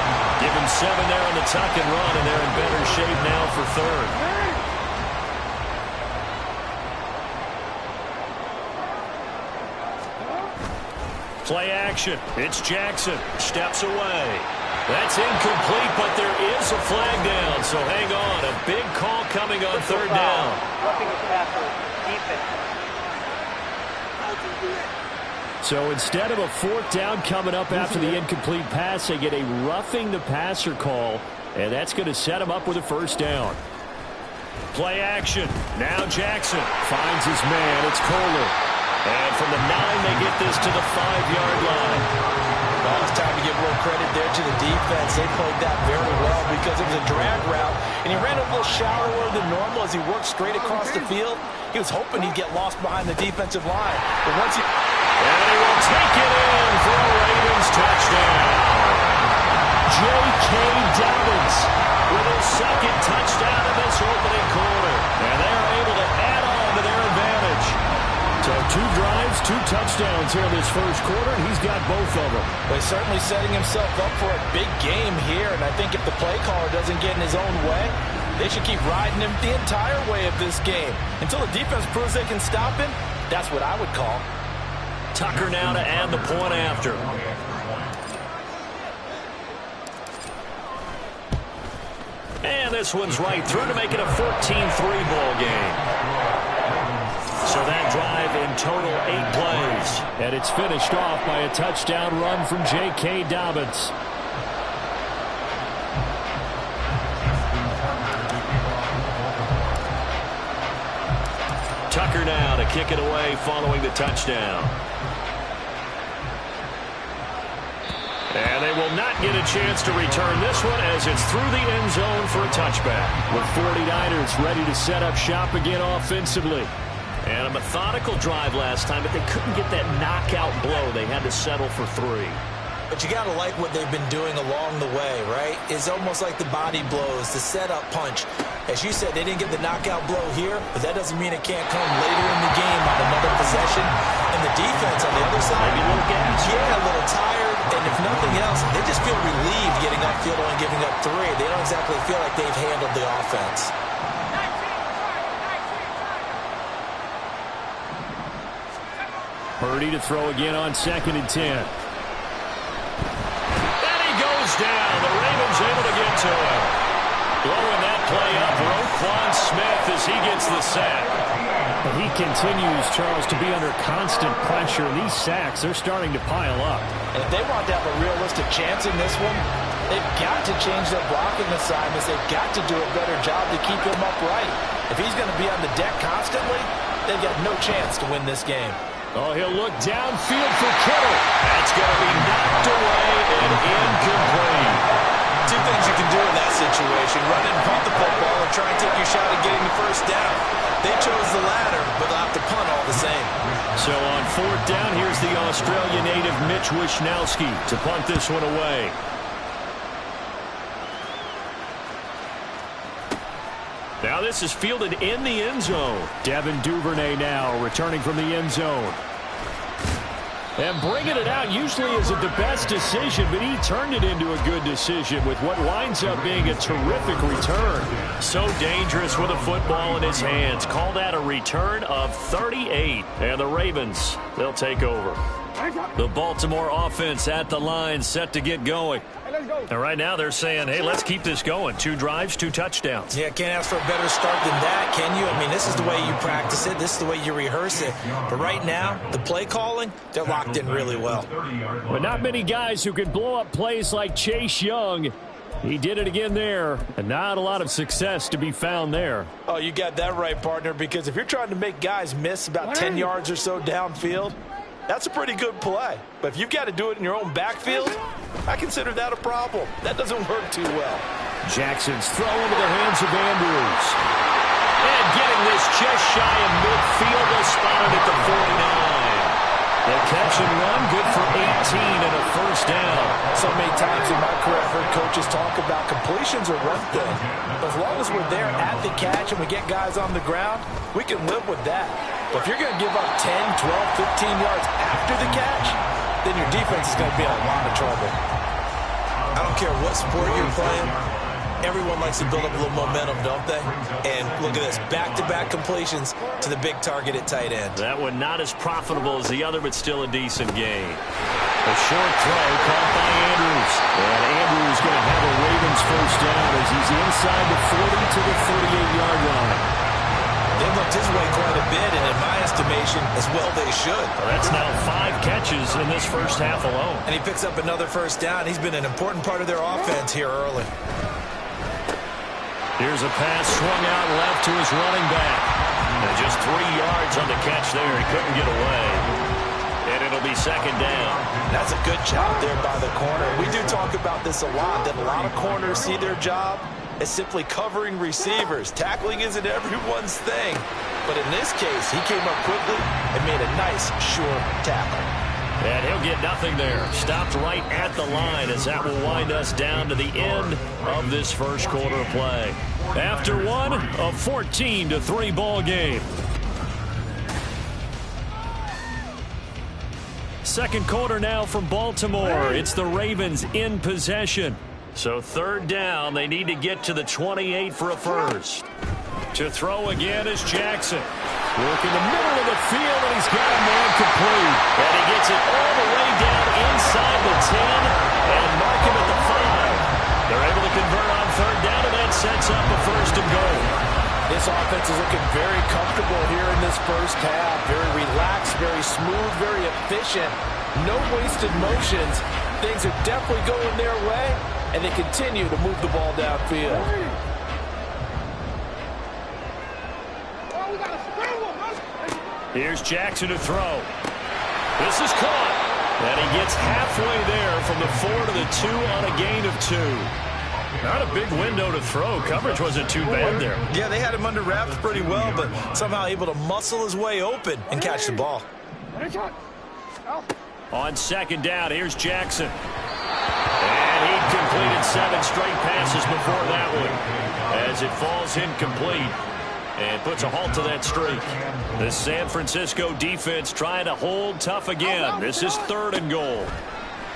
Give him 7 there on the tuck and run, and they're in better shape now for 3rd. Play action. It's Jackson. Steps away. That's incomplete, but there is a flag down, so hang on. A big call coming on third down. Roughing the passer, defense. So instead of a fourth down coming up after the incomplete pass, they get a roughing the passer call, and that's going to set them up with a first down. Play action. Now Jackson finds his man. It's Kohler. And from the 9, they get this to the 5-yard line. Well, it's time to give a little credit there to the defense. They played that very well because it was a drag route, and he ran a little shallower than normal as he worked straight across the field. He was hoping he'd get lost behind the defensive line. But once he... And he will take it in for a Ravens touchdown. J.K. Dobbins with his second touchdown in this opening quarter. And they're able to add on to their advantage. So 2 drives, 2 touchdowns here in this first quarter, and he's got both of them. Well, he's certainly setting himself up for a big game here, and I think if the play caller doesn't get in his own way, they should keep riding him the entire way of this game. Until the defense proves they can stop him, that's what I would call. Tucker now to add the point after. And this one's right through to make it a 14-3 ball game. So that drive in total 8 plays. And it's finished off by a touchdown run from J.K. Dobbins. Tucker now to kick it away following the touchdown. And they will not get a chance to return this one as it's through the end zone for a touchback. With 49ers ready to set up shop again offensively. And a methodical drive last time, but they couldn't get that knockout blow. They had to settle for 3. But you got to like what they've been doing along the way, right? It's almost like the body blows, the setup punch. As you said, they didn't get the knockout blow here, but that doesn't mean it can't come later in the game on another possession. And the defense on the other side, maybe a little gas. Yeah, a little tired. And if nothing else, they just feel relieved getting upfield and giving up 3. They don't exactly feel like they've handled the offense. Purdy to throw again on 2nd and 10. And he goes down. The Ravens able to get to him. Blowing that play up, Roquan Smith as he gets the sack. But he continues, Charles, to be under constant pressure. And these sacks, they're starting to pile up. And if they want to have a realistic chance in this one, they've got to change their blocking assignments. They've got to do a better job to keep him upright. If he's going to be on the deck constantly, they've got no chance to win this game. Oh, he'll look downfield for Kittle. That's going to be knocked away and incomplete. 2 things you can do in that situation: run and punt the football and try and take your shot at getting the first down. They chose the latter, but they'll have to punt all the same. So on 4th down, here's the Australia native Mitch Wishnowsky to punt this one away. Now this is fielded in the end zone. Devin Duvernay now returning from the end zone. And bringing it out usually isn't the best decision, but he turned it into a good decision with what winds up being a terrific return. So dangerous with a football in his hands. Call that a return of 38. And the Ravens, they'll take over. The Baltimore offense at the line, set to get going. And right now they're saying, hey, let's keep this going. 2 drives, 2 touchdowns. Yeah, can't ask for a better start than that, can you? I mean, this is the way you practice it. This is the way you rehearse it. But right now, the play calling, they're locked in really well. But not many guys who can blow up plays like Chase Young. He did it again there, and not a lot of success to be found there. Oh, you got that right, partner, because if you're trying to make guys miss about 10 yards or so downfield, that's a pretty good play. But if you've got to do it in your own backfield, I consider that a problem. That doesn't work too well. Jackson's throw into the hands of Andrews. And getting this just shy of midfield, they'll spot it at the 49. The catch and run, good for 18 and a first down. So many times in my career, I've heard coaches talk about completions are one thing. But as long as we're there at the catch and we get guys on the ground, we can live with that. But if you're going to give up 10, 12, 15 yards after the catch, then your defense is going to be in a lot of trouble. I don't care what sport you're playing. Everyone likes to build up a little momentum, don't they? And look at this, back-to-back completions to the big target at tight end. That one not as profitable as the other, but still a decent gain. A short throw caught by Andrews. And Andrews going to have a Ravens first down as he's inside the 40 to the 48-yard line. They've looked his way quite a bit, and in my estimation, as well they should. Well, that's now 5 catches in this first half alone. And he picks up another first down. He's been an important part of their offense here early. Here's a pass swung out left to his running back. And just 3 yards on the catch there. He couldn't get away. And it'll be second down. That's a good job there by the corner. We do talk about this a lot, that a lot of corners see their job as simply covering receivers. Tackling isn't everyone's thing. But in this case, he came up quickly and made a nice, sure tackle. And he'll get nothing there. Stopped right at the line as that will wind us down to the end of this first quarter of play. After one, a 14-3 ball game. Second quarter now from Baltimore. It's the Ravens in possession. So third down, they need to get to the 28 for a first. To throw again is Jackson. Work in the middle of the field, and he's got a man complete. And he gets it all the way down inside the 10 and mark him at the 5. They're able to convert on third down, and that sets up a first and goal. This offense is looking very comfortable here in this first half. Very relaxed, very smooth, very efficient. No wasted motions. Things are definitely going their way, and they continue to move the ball downfield. Here's Jackson to throw. This is caught. And he gets halfway there from the 4 to the 2 on a gain of 2. Not a big window to throw. Coverage wasn't too bad there. Yeah, they had him under wraps pretty well, but somehow able to muscle his way open and catch the ball. On second down, here's Jackson. And he completed 7 straight passes before that one as it falls incomplete. And puts a halt to that streak. The San Francisco defense trying to hold tough again. This is third and goal.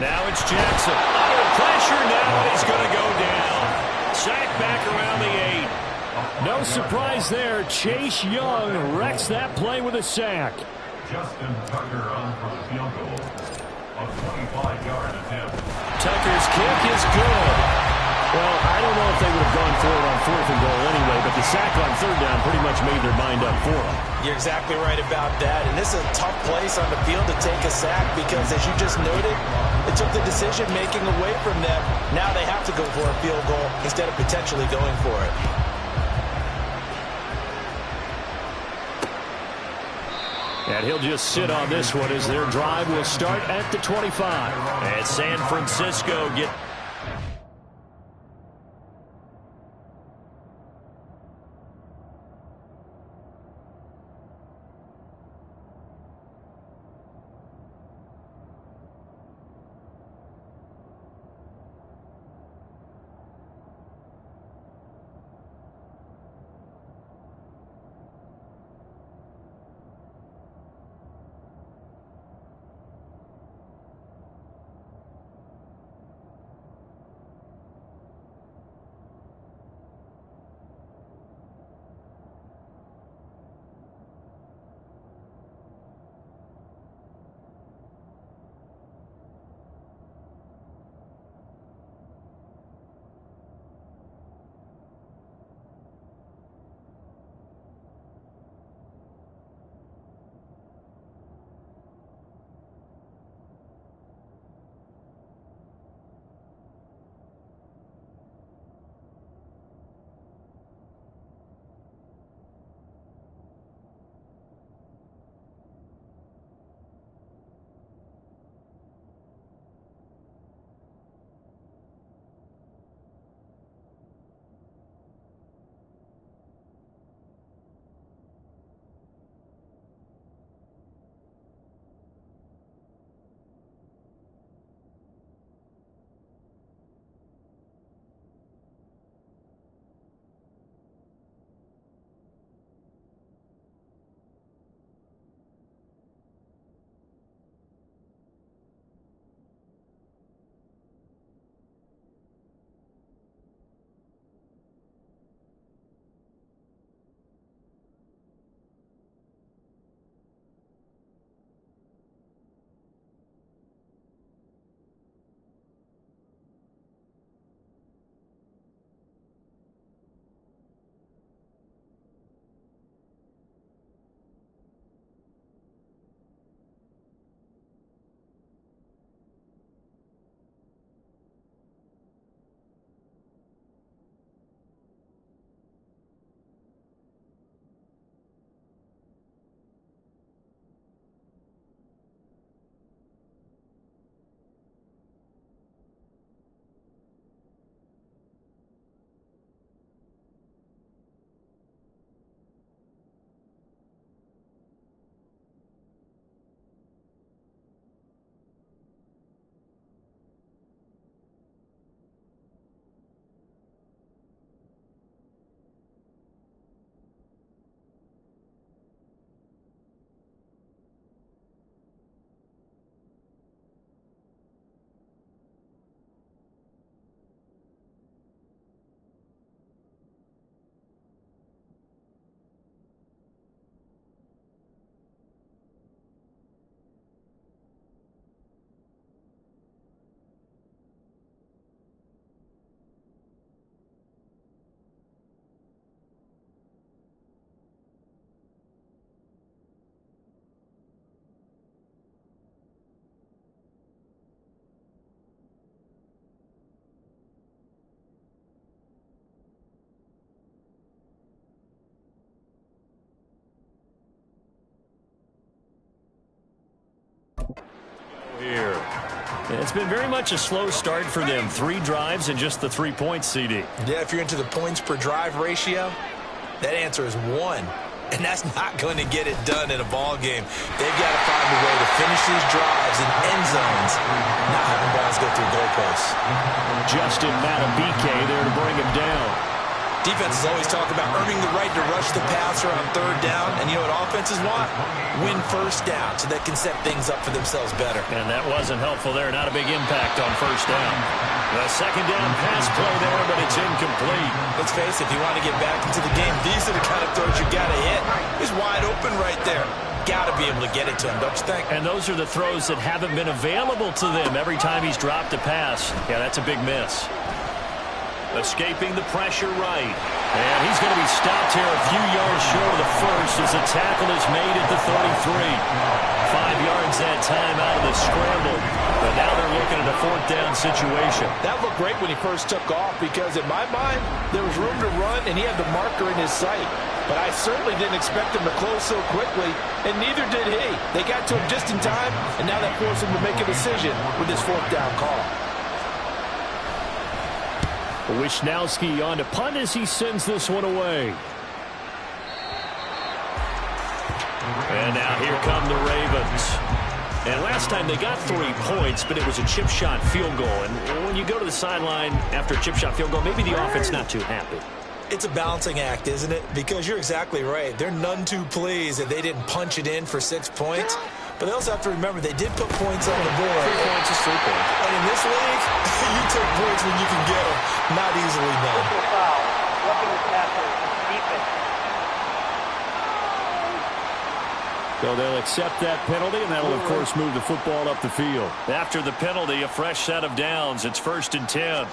Now it's Jackson. Under pressure now, and he's going to go down. Sack back around the 8. No surprise there. Chase Young wrecks that play with a sack. Justin Tucker on for the field goal. A 25-yard attempt. Tucker's kick is good. Well, I don't know if they would have gone for it on fourth and goal anyway, but the sack on third down pretty much made their mind up for them. You're exactly right about that. And this is a tough place on the field to take a sack because, as you just noted, it took the decision-making away from them. Now they have to go for a field goal instead of potentially going for it. And he'll just sit on this one as their drive will start at the 25. And San Francisco get... Here. It's been very much a slow start for them. 3 drives and just the 3 points, CD. Yeah, if you're into the points per drive ratio, that answer is 1. And that's not going to get it done in a ball game. They've got to find a way to finish these drives in end zones, not having balls go through goalposts. Justin Matabike there to bring him down. Defenses always talk about earning the right to rush the passer on 3rd down. And you know what offenses want? Win 1st down so they can set things up for themselves better. And that wasn't helpful there. Not a big impact on 1st down. The 2nd down pass play there, but it's incomplete. Let's face it, if you want to get back into the game, these are the kind of throws you got to hit. He's wide open right there. Got to be able to get it to him, don't you think? And those are the throws that haven't been available to them every time he's dropped a pass. Yeah, that's a big miss. Escaping the pressure right. And he's going to be stopped here a few yards short of the first as the tackle is made at the 33. 5 yards that time out of the scramble. But now they're looking at a 4th down situation. That looked great when he first took off because in my mind, there was room to run and he had the marker in his sight. But I certainly didn't expect him to close so quickly, and neither did he. They got to him just in time, and now that forced him to make a decision with this 4th down call. Wisnowski on to punt as he sends this one away. And now here come the Ravens. And last time they got 3 points, but it was a chip shot field goal. And when you go to the sideline after a chip shot field goal, maybe the offense not too happy. It's a balancing act, isn't it? Because you're exactly right. They're none too pleased that they didn't punch it in for 6 points. But they also have to remember they did put points on the board. 3 points is 3 points. And in this league, you take points when you can get them. Not easily done. Triple foul. Roughing the passer. Defense. So they'll accept that penalty, and that'll, of course, move the football up the field. After the penalty, a fresh set of downs. It's 1st and 10.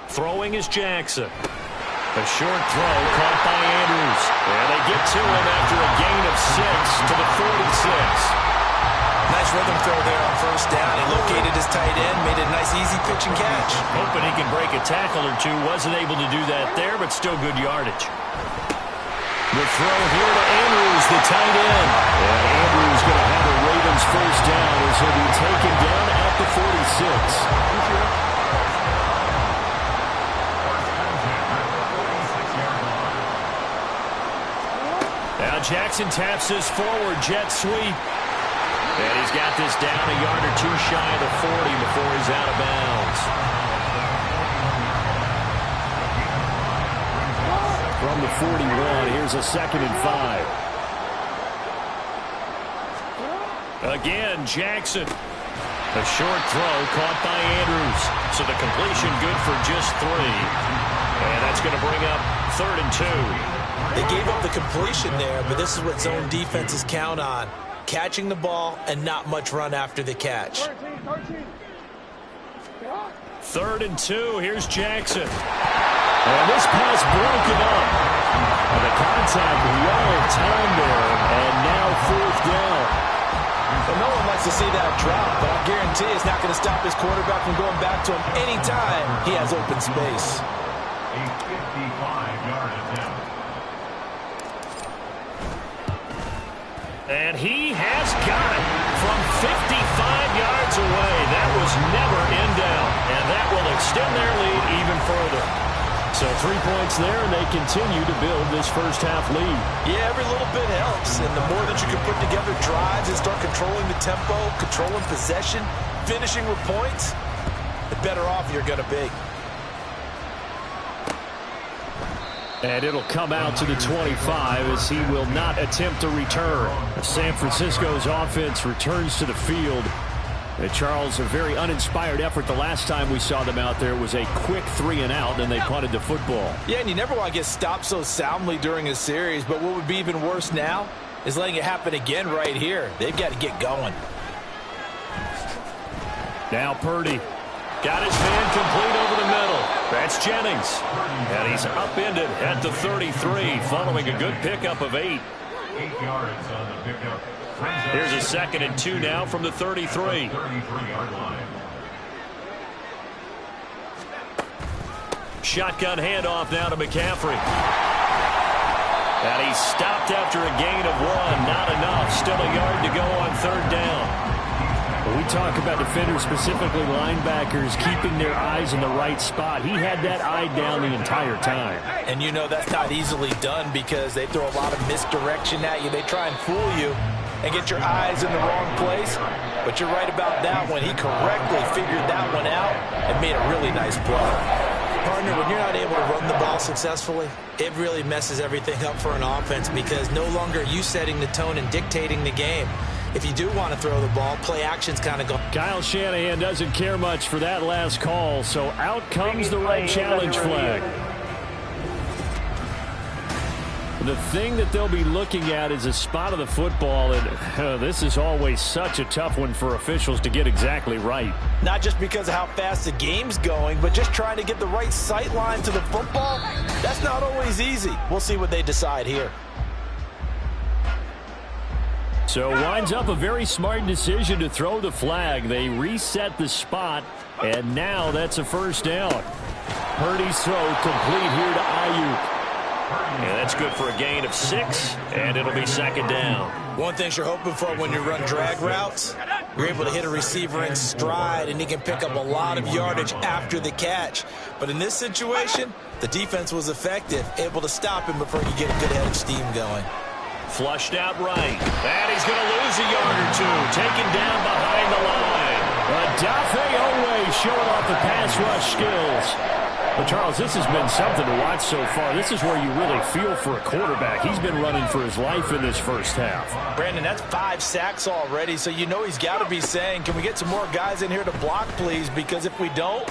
Throwing is Jackson. A short throw caught by Andrews. And they get to him after a gain of 6 to the 46. Nice rhythm throw there on 1st down. He located his tight end, made a nice easy pitch and catch. Hoping he can break a tackle or two. Wasn't able to do that there, but still good yardage. The throw here to Andrews, the tight end. And Andrews going to have a Ravens 1st down as he'll be taken down at the 46. Now Jackson taps this forward jet sweep. And he's got this down a yard or 2 shy of the 40 before he's out of bounds. From the 41, here's a 2nd and 5. Again, Jackson. A short throw caught by Andrews. So the completion good for just 3. And that's going to bring up 3rd and 2. They gave up the completion there, but this is what zone defenses count on. Catching the ball and not much run after the catch. 3rd and 2. Here's Jackson. And this pass broken up. And the contact well timed there. And now 4th down. Well, no one likes to see that drop, but I guarantee it's not going to stop his quarterback from going back to him anytime he has open space. A 55-yard attempt. And he has got it from 55 yards away. That was never in doubt. And that will extend their lead even further. So 3 points there, and they continue to build this 1st half lead. Yeah, every little bit helps. And the more that you can put together drives and start controlling the tempo, controlling possession, finishing with points, the better off you're going to be. And it'll come out to the 25 as he will not attempt a return. San Francisco's offense returns to the field. And Charles, a very uninspired effort. The last time we saw them out there was a quick 3 and out, and they punted the football. Yeah, and you never want to get stopped so soundly during a series, but what would be even worse now is letting it happen again right here. They've got to get going. Now Purdy. Got his man complete over the middle. That's Jennings. And he's upended at the 33 following a good pickup of 8. 8 yards on the pickup. Here's a 2nd and 2 now from the 33. 33-yard line. Shotgun handoff now to McCaffrey. And he's stopped after a gain of 1. Not enough. Still a yard to go on 3rd down. We talk about defenders, specifically linebackers, keeping their eyes in the right spot. He had that eye down the entire time. And you know that's not easily done because they throw a lot of misdirection at you. They try and fool you and get your eyes in the wrong place. But you're right about that one. He correctly figured that one out and made a really nice play. Partner, when you're not able to run the ball successfully, it really messes everything up for an offense because no longer are you setting the tone and dictating the game. If you do want to throw the ball, play action's kind of gone. Kyle Shanahan doesn't care much for that last call, so out comes the red challenge flag. The thing that they'll be looking at is a spot of the football, and this is always such a tough one for officials to get exactly right. Not just because of how fast the game's going, but just trying to get the right sight line to the football. That's not always easy. We'll see what they decide here. So winds up a very smart decision to throw the flag. They reset the spot, and now that's a first down. Purdy's throw complete here to Ayuk. And that's good for a gain of 6, and it'll be second down. One thing you're hoping for when you run drag routes, you're able to hit a receiver in stride, and he can pick up a lot of yardage after the catch. But in this situation, the defense was effective, able to stop him before he get a good head of steam going. Flushed out right. And he's going to lose a yard or two. Taken down behind the line. Odafe Oweh showing off the pass rush skills. But, Charles, this has been something to watch so far. This is where you really feel for a quarterback. He's been running for his life in this first half. Brandon, that's 5 sacks already, so you know he's got to be saying, can we get some more guys in here to block, please? Because if we don't,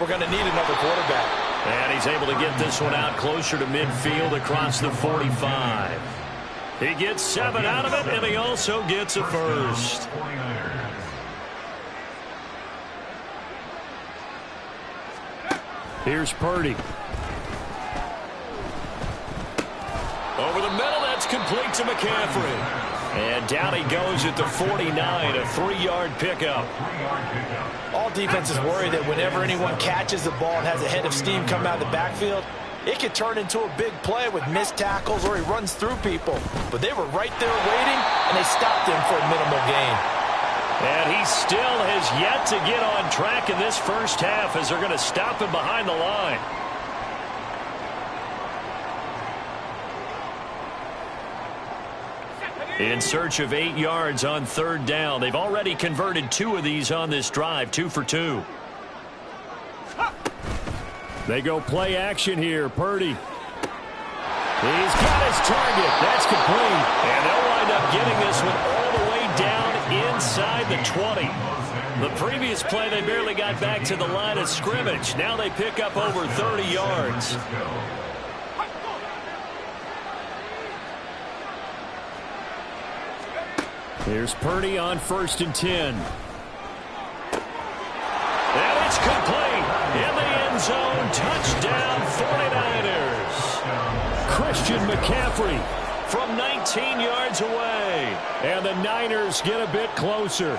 we're going to need another quarterback. And he's able to get this one out closer to midfield across the 45. He gets 7 out of it, and he also gets a first. Here's Purdy. Over the middle, that's complete to McCaffrey. And down he goes at the 49, a 3-yard pickup. All defenses worry that whenever anyone catches the ball and has a head of steam come out of the backfield, it could turn into a big play with missed tackles or he runs through people. But they were right there waiting, and they stopped him for a minimal gain. And he still has yet to get on track in this first half as they're going to stop him behind the line. In search of 8 yards on 3rd down. They've already converted 2 of these on this drive, 2 for 2. They go play action here. Purdy. He's got his target. That's complete. And they'll wind up getting this one all the way down inside the 20. The previous play, they barely got back to the line of scrimmage. Now they pick up over 30 yards. Here's Purdy on 1st and 10. And it's complete. In the end zone, touchdown 49ers. Christian McCaffrey from 19 yards away. And the Niners get a bit closer.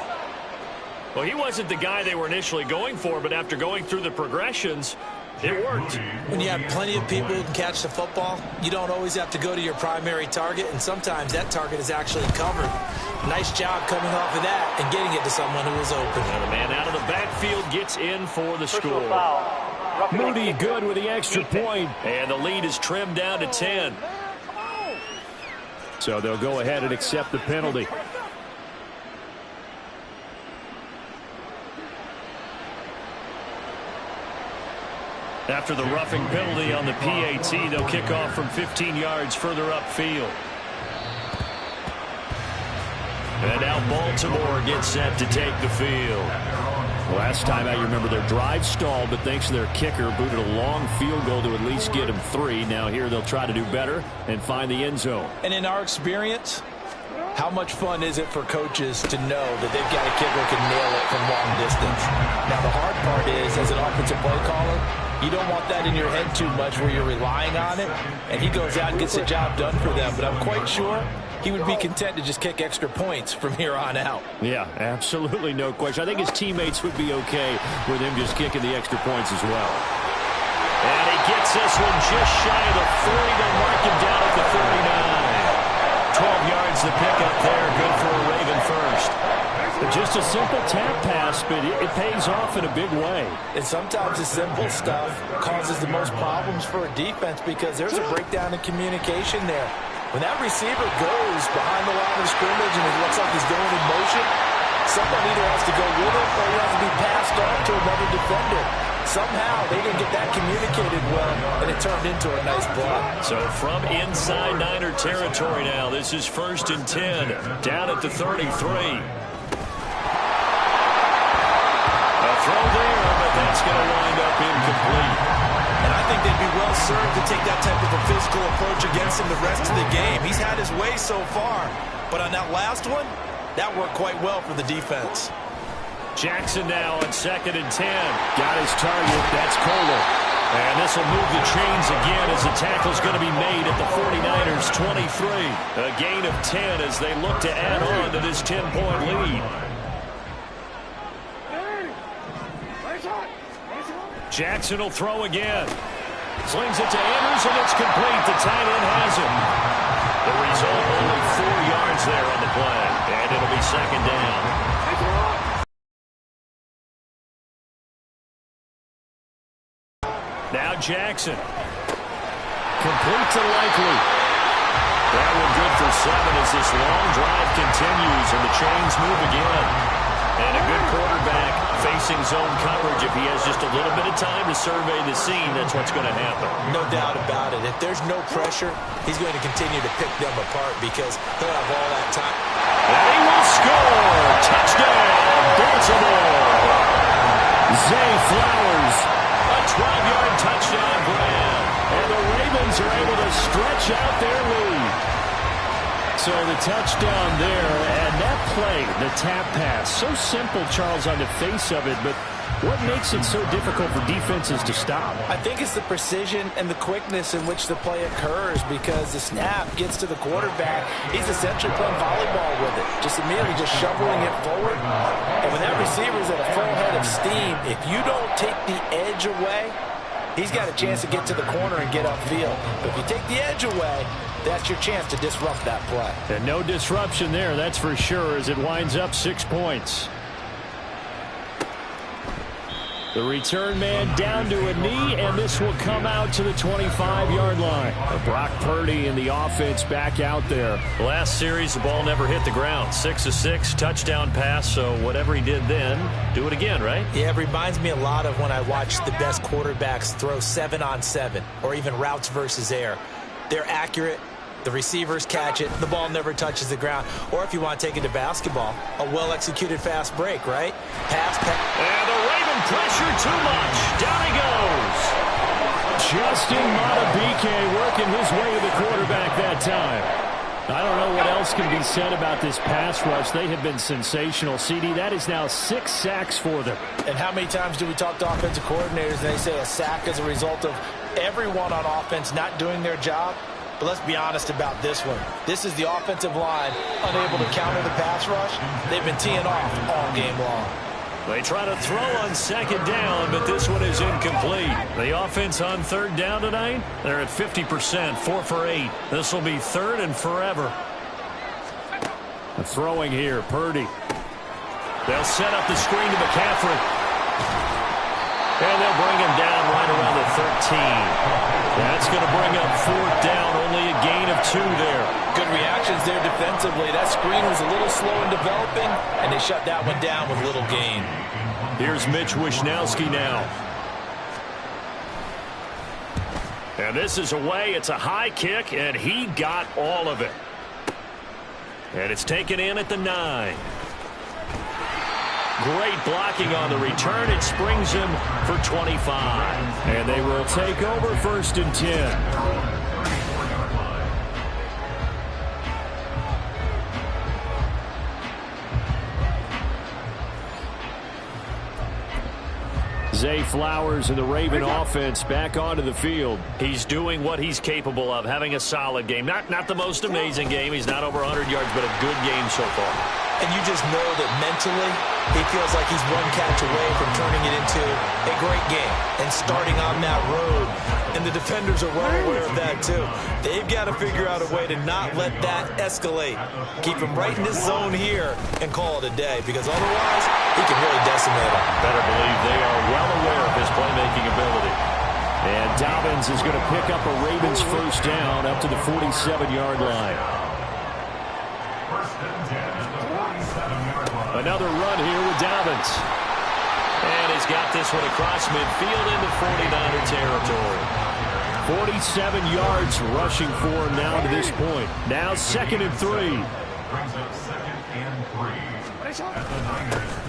Well, he wasn't the guy they were initially going for, but after going through the progressions, it worked. When you have plenty of people who can catch the football, you don't always have to go to your primary target, and sometimes that target is actually covered. Nice job coming off of that and getting it to someone who was open. And the man out of the backfield gets in for the score. Moody good with the extra point. And the lead is trimmed down to 10. So they'll go ahead and accept the penalty. After the roughing penalty on the PAT, they'll kick off from 15 yards further upfield. And now Baltimore gets set to take the field. Last time out, you remember their drive stalled, but thanks to their kicker, booted a long field goal to at least get them 3. Now here they'll try to do better and find the end zone. And in our experience, how much fun is it for coaches to know that they've got a kicker who can nail it from long distance? Now the hard part is, as an offensive play caller, you don't want that in your head too much where you're relying on it, and he goes out and gets the job done for them. But I'm quite sure he would be content to just kick extra points from here on out. Yeah, absolutely no question. I think his teammates would be okay with him just kicking the extra points as well. And he gets this one just shy of the 40. They'll mark him down at the 39. 12 yards the pickup there. Good for a Raven first. But Just a simple tap pass, but it pays off in a big way. And sometimes the simple stuff causes the most problems for a defense because there's a breakdown in communication there. When that receiver goes behind the line of scrimmage and it looks like he's going in motion, someone either has to go with him or he has to be passed off to another defender. Somehow they didn't get that communicated well, and it turned into a nice block. So from inside Niner territory now, this is 1st and 10, down at the 33. A throw there, but that's going to wind up incomplete. And I think they'd be well served to take that type of a physical approach against him the rest of the game. He's had his way so far, but on that last one, that worked quite well for the defense. Jackson now on 2nd and 10. Got his target. That's Kohler. And this will move the chains again as the tackle's going to be made at the 49ers 23. A gain of 10 as they look to add on to this 10-point lead. Jackson will throw again. Slings it to Andrews, and it's complete. The tight end has it. The result, only 4 yards there on the play. And it'll be 2nd down. Now Jackson. Complete to Likely. That one good for 7 as this long drive continues and the chains move again. And a good quarterback facing zone coverage. If he has just a little bit of time to survey the scene, that's what's going to happen. No doubt about it. If there's no pressure, he's going to continue to pick them apart because he'll have all that time. And he will score! Touchdown, Baltimore! Zay Flowers, a 12-yard touchdown grab. And the Ravens are able to stretch out their lead. So the touchdown there, and that play, the tap pass, so simple, Charles, on the face of it, but what makes it so difficult for defenses to stop? I think it's the precision and the quickness in which the play occurs because the snap gets to the quarterback. He's essentially playing volleyball with it, just immediately just shoveling it forward. And when that receiver's at a full head of steam, if you don't take the edge away, he's got a chance to get to the corner and get upfield. But if you take the edge away, that's your chance to disrupt that play. And no disruption there, that's for sure, as it winds up 6 points. The return man down to a knee, and this will come out to the 25-yard line. Brock Purdy and the offense back out there. Last series, the ball never hit the ground. 6 of 6, touchdown pass, so whatever he did then, do it again, right? Yeah, it reminds me a lot of when I watch the best quarterbacks throw 7-on-7 or even routes versus air. They're accurate. The receivers catch it. The ball never touches the ground. Or if you want to take it to basketball, a well-executed fast break, right? Pass. And the Raven pressure too much. Down he goes. Justin Madubuike working his way to the quarterback that time. I don't know what else can be said about this pass rush. They have been sensational. CD, that is now 6 sacks for them. And how many times do we talk to offensive coordinators and they say a sack is a result of everyone on offense not doing their job? But let's be honest about this one. This is the offensive line unable to counter the pass rush. They've been teeing off all game long. They try to throw on 2nd down, but this one is incomplete. The offense on 3rd down tonight, they're at 50%, 4 for 8. This will be 3rd and forever. Throwing here, Purdy. They'll set up the screen to McCaffrey. And they'll bring him down right around the 13. That's going to bring up 4th down, only a gain of 2 there. Good reactions there defensively. That screen was a little slow in developing, and they shut that one down with little gain. Here's Mitch Wishnowsky now. And this is away. It's a high kick, and he got all of it. And it's taken in at the 9. Great blocking on the return. It springs him for 25. And they will take over 1st and 10. Zay Flowers and the Raven offense back onto the field. He's doing what he's capable of, having a solid game. Not the most amazing game. He's not over 100 yards, but a good game so far. And you just know that mentally, he feels like he's one catch away from turning it into a great game and starting on that road And the defenders are well aware of that, too. They've got to figure out a way to not let that escalate. Keep him right in this zone here and call it a day, because otherwise he can really decimate him. Better believe they are well aware of his playmaking ability. And Dobbins is going to pick up a Ravens first down up to the 47-yard line. Another run here with Dobbins. And he's got this one across midfield into 49er territory. 47 yards rushing for him now to this point. Now 2nd and 3.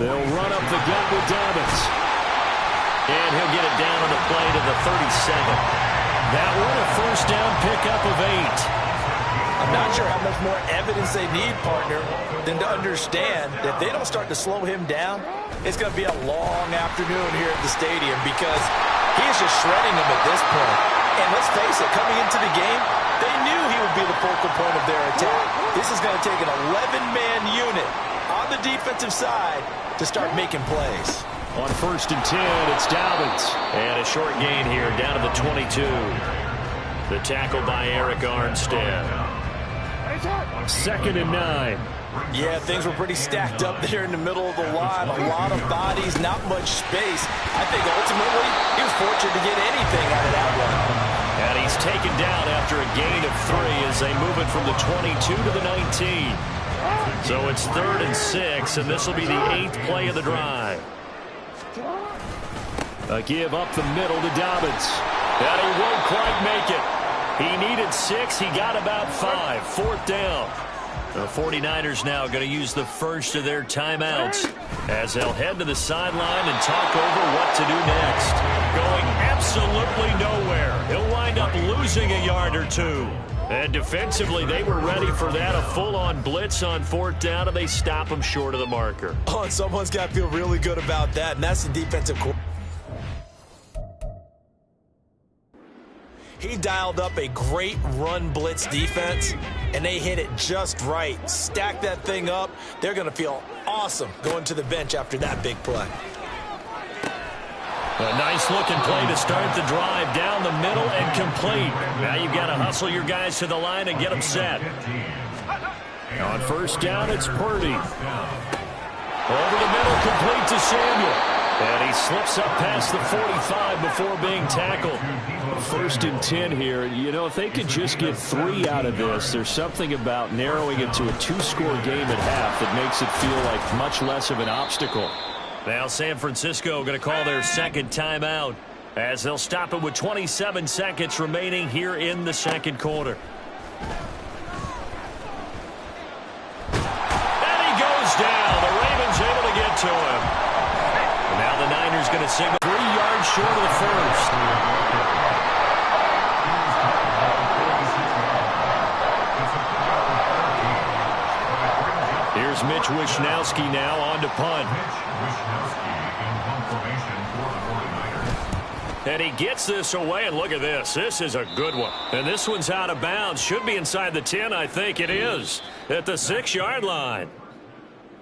They'll run up the gut with Dobbins. And he'll get it down on the play to the 37. That one a first down pickup of 8. I'm not sure how much more evidence they need, partner, than to understand that if they don't start to slow him down, it's going to be a long afternoon here at the stadium, because he is just shredding them at this point. And let's face it, coming into the game, they knew he would be the focal point of their attack. This is going to take an 11-man unit on the defensive side to start making plays. On 1st and 10, it's Dobbins. And a short gain here down to the 22. The tackle by Eric Armstead. 2nd and 9. Yeah, things were pretty stacked up there in the middle of the line. A lot of bodies, not much space. I think ultimately he was fortunate to get anything out of that one. And he's taken down after a gain of 3 as they move it from the 22 to the 19. So it's 3rd and 6, and this will be the 8th play of the drive. A give up the middle to Dobbins. And he won't quite make it. He needed 6. He got about 5. 4th down. The 49ers now going to use the first of their timeouts as they'll head to the sideline and talk over what to do next. Going absolutely nowhere. He'll wind up losing a yard or 2. And defensively, they were ready for that. A full-on blitz on 4th down, and they stop him short of the marker. Oh, and someone's got to feel really good about that, and that's the defensive coordinator. He dialed up a great run blitz defense, and they hit it just right. Stack that thing up. They're going to feel awesome going to the bench after that big play. A nice-looking play to start the drive down the middle and complete. Now you've got to hustle your guys to the line and get them set. On 1st down, it's Purdy. Over the middle, complete to Samuel. And he slips up past the 45 before being tackled. 1st and 10 here. You know, if they could just get 3 out of this, there's something about narrowing it to a 2-score game at half that makes it feel like much less of an obstacle. Now San Francisco going to call their 2nd timeout as they'll stop it with 27 seconds remaining here in the 2nd quarter. And he goes down. The Ravens able to get to him. Now the Niners going to signal 3 yards short of the first. Here's Mitch Wishnowsky now on to punt. And he gets this away, and look at this. This is a good one. And this one's out of bounds. Should be inside the 10, I think it is, at the 6-yard line.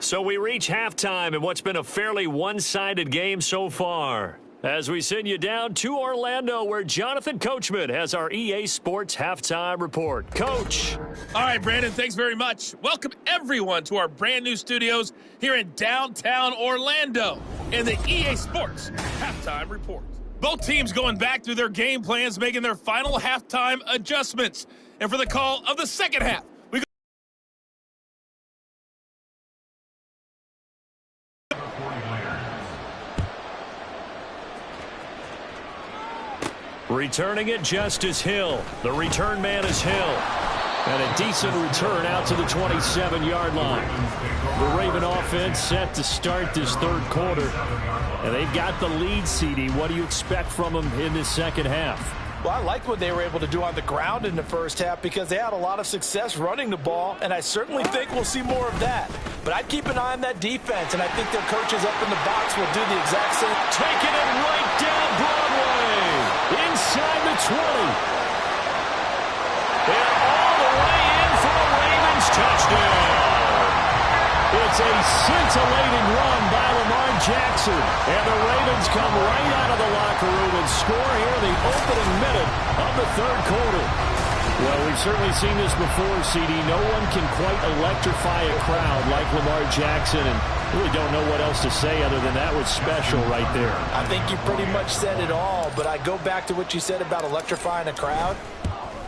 So we reach halftime in what's been a fairly one-sided game so far, as we send you down to Orlando, where Jonathan Coachman has our EA Sports Halftime Report. Coach. All right, Brandon, thanks very much. Welcome, everyone, to our brand-new studios here in downtown Orlando in the EA Sports Halftime Report. Both teams going back through their game plans, making their final halftime adjustments. And for the call of the second half, returning it just as Hill. The return man is Hill. And a decent return out to the 27-yard line. The Raven offense set to start this 3rd quarter. And they've got the lead, CD. What do you expect from them in this 2nd half? Well, I liked what they were able to do on the ground in the 1st half because they had a lot of success running the ball, and I certainly think we'll see more of that. But I'd keep an eye on that defense, and I think their coaches up in the box will do the exact same. Taking it right down Broadway. Inside the 20. And all the way in for a Ravens touchdown. It's It's a scintillating run by Lamar Jackson. And the Ravens come right out of the locker room and score here in the opening minute of the third quarter. Well, we've certainly seen this before, CD. No one can quite electrify a crowd like Lamar Jackson, and really don't know what else to say other than that was special right there. I think you pretty much said it all, but I go back to what you said about electrifying a crowd.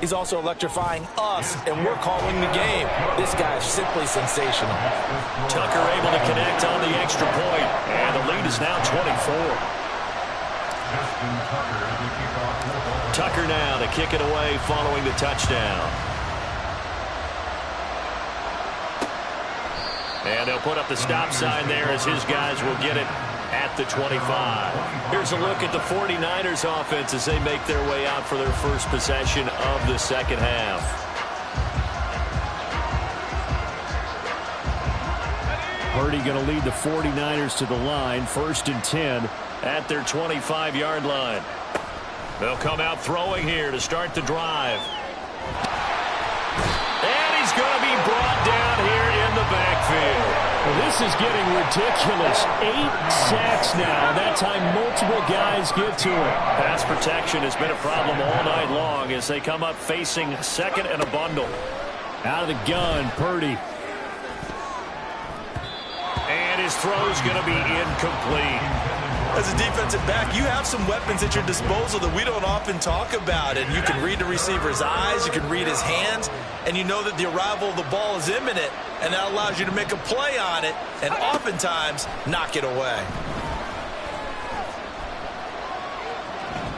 He's also electrifying us, and we're calling the game. This guy is simply sensational. Tucker able to connect on the extra point, and the lead is now 24. Tucker now to kick it away following the touchdown. And they'll put up the stop sign there as his guys will get it at the 25. Here's a look at the 49ers offense as they make their way out for their first possession of the second half. Purdy going to lead the 49ers to the line, 1st and 10 at their 25-yard line. They'll come out throwing here to start the drive. And he's going to be brought down here in the backfield. Well, this is getting ridiculous. 8 sacks now. That time multiple guys get to it. Pass protection has been a problem all night long as they come up facing second and a bundle. Out of the gun, Purdy. And his throw's going to be incomplete. As a defensive back, you have some weapons at your disposal that we don't often talk about. And you can read the receiver's eyes, you can read his hands, and you know that the arrival of the ball is imminent, and that allows you to make a play on it and oftentimes knock it away.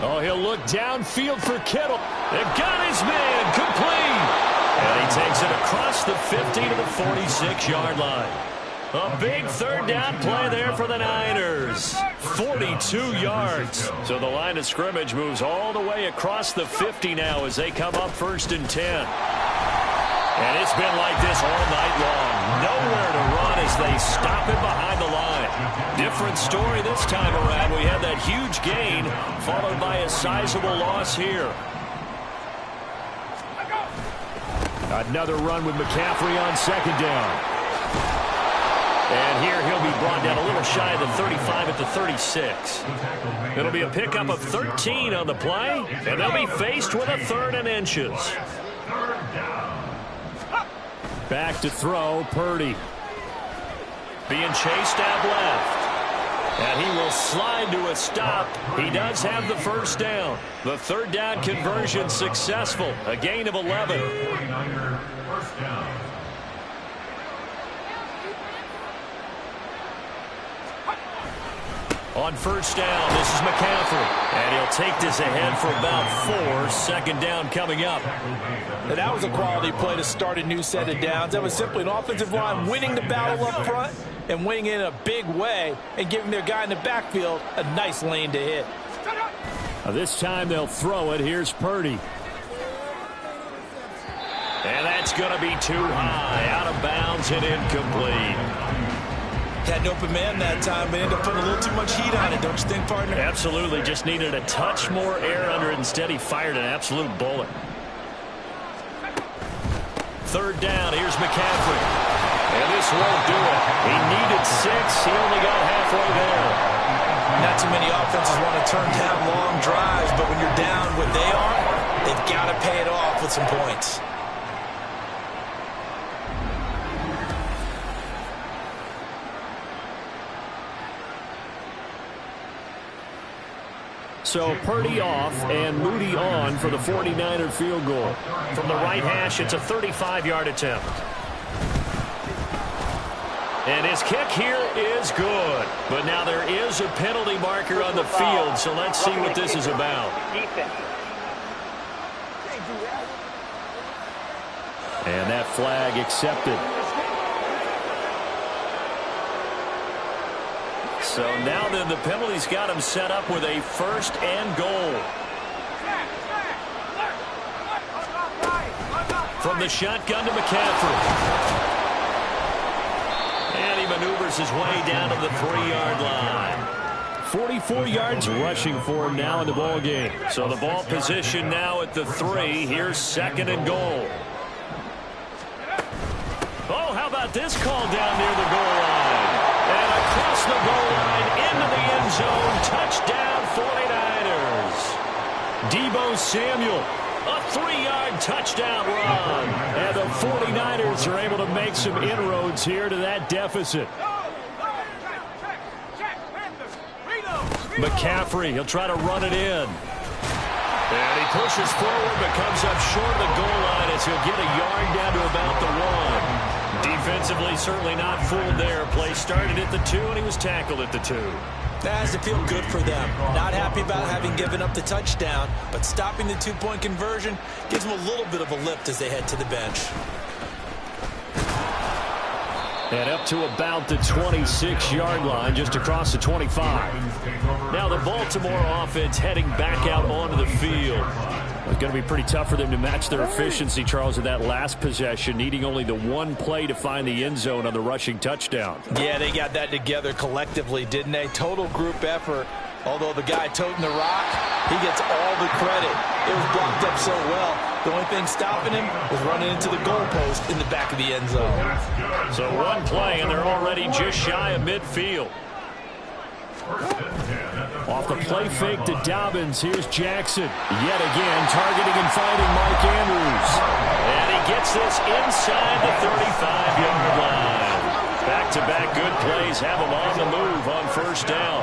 Oh, he'll look downfield for Kittle. They've got his man complete. And he takes it across the 50 to the 46-yard line. A big third down play there for the Niners. 42 yards. So the line of scrimmage moves all the way across the 50 now as they come up 1st and 10. And it's been like this all night long. Nowhere to run as they stop him behind the line. Different story this time around. We had that huge gain followed by a sizable loss here. Another run with McCaffrey on 2nd down. And here he'll be brought down a little shy of the 35 at the 36. It'll be a pickup of 13 on the play, and they'll be faced with a 3rd and inches. Back to throw, Purdy. Being chased out left. And he will slide to a stop. He does have the 1st down. The 3rd down conversion successful. A gain of 11. 49er first down. On 1st down, this is McCaffrey. And he'll take this ahead for about 4. 2nd down coming up. And that was a quality play to start a new set of downs. That was simply an offensive line winning the battle up front and winning in a big way and giving their guy in the backfield a nice lane to hit. This time they'll throw it. Here's Purdy. And that's going to be too high. Out of bounds and incomplete. Had an open man that time, but ended up putting a little too much heat on it, don't you think, partner? Absolutely. Just needed a touch more air under it. Instead, he fired an absolute bullet. 3rd down. Here's McCaffrey. And this won't do it. He needed 6. He only got halfway there. Not too many offenses want to turn down long drives, but when you're down what they are, they've got to pay it off with some points. So Purdy off and Moody on for the 49er field goal. From the right hash, it's a 35-yard attempt. And his kick here is good. But now there is a penalty marker on the field, so let's see what this is about. And that flag accepted. So now then the penalty's got him set up with a 1st and goal. From the shotgun to McCaffrey. And he maneuvers his way down to the 3-yard line. 44 yards rushing for him now in the ball game. So the ball position now at the 3. Here's 2nd and goal. Oh, how about this call down near the goal line? Samuel. A 3-yard touchdown run. And the 49ers are able to make some inroads here to that deficit. McCaffrey, he'll try to run it in. And he pushes forward but comes up short of the goal line as he'll get a yard down to about the 1. Defensively, certainly not fooled there. Play started at the 2, and he was tackled at the 2. That has to feel good for them. Not happy about having given up the touchdown, but stopping the 2-point conversion gives them a little bit of a lift as they head to the bench. And up to about the 26-yard line, just across the 25. Now the Baltimore offense heading back out onto the field. It's going to be pretty tough for them to match their efficiency, Charles, in that last possession, needing only the one play to find the end zone on the rushing touchdown. Yeah, they got that together collectively, didn't they? Total group effort. Although the guy toting the rock, he gets all the credit. It was blocked up so well. The only thing stopping him was running into the goalpost in the back of the end zone. So one play, and they're already just shy of midfield. Off the play fake to Dobbins, here's Jackson. Yet again, targeting and finding Mark Andrews. And he gets this inside the 35-yard line. Back-to-back good plays have him on the move on first down.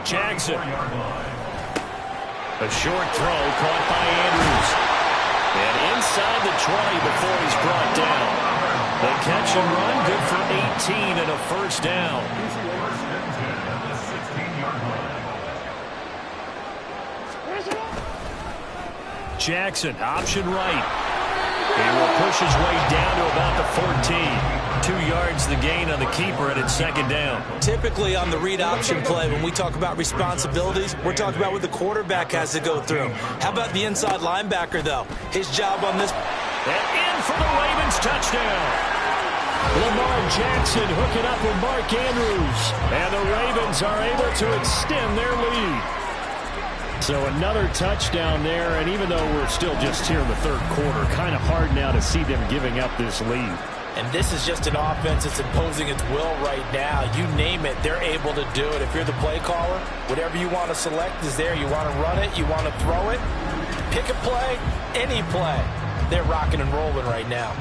Jackson. A short throw caught by Andrews. And inside the 20 before he's brought down. The catch and run, good for 18 and a first down. Jackson, option right. He will push his way down to about the 14. 2 yards the gain on the keeper, and it's second down. Typically on the read option play, when we talk about responsibilities, we're talking about what the quarterback has to go through. How about the inside linebacker, though? His job on this. And in for the Ravens touchdown. Lamar Jackson hooking up with Mark Andrews. And the Ravens are able to extend their lead. So another touchdown there, and even though we're still just here in the third quarter, kind of hard now to see them giving up this lead. And this is just an offense that's imposing its will right now. You name it, they're able to do it. If you're the play caller, whatever you want to select is there. You want to run it, you want to throw it, pick a play, any play. They're rocking and rolling right now.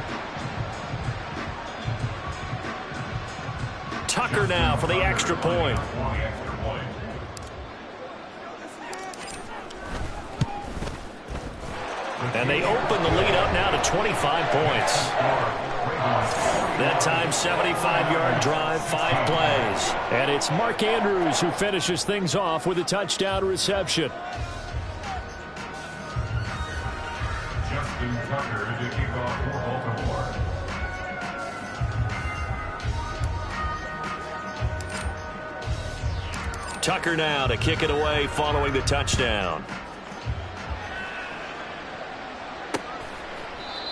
Tucker now for the extra point. And they open the lead up now to 25 points. That time, 75-yard drive, 5 plays. And it's Mark Andrews who finishes things off with a touchdown reception. Justin Tucker to kick off for Baltimore. Tucker now to kick it away following the touchdown.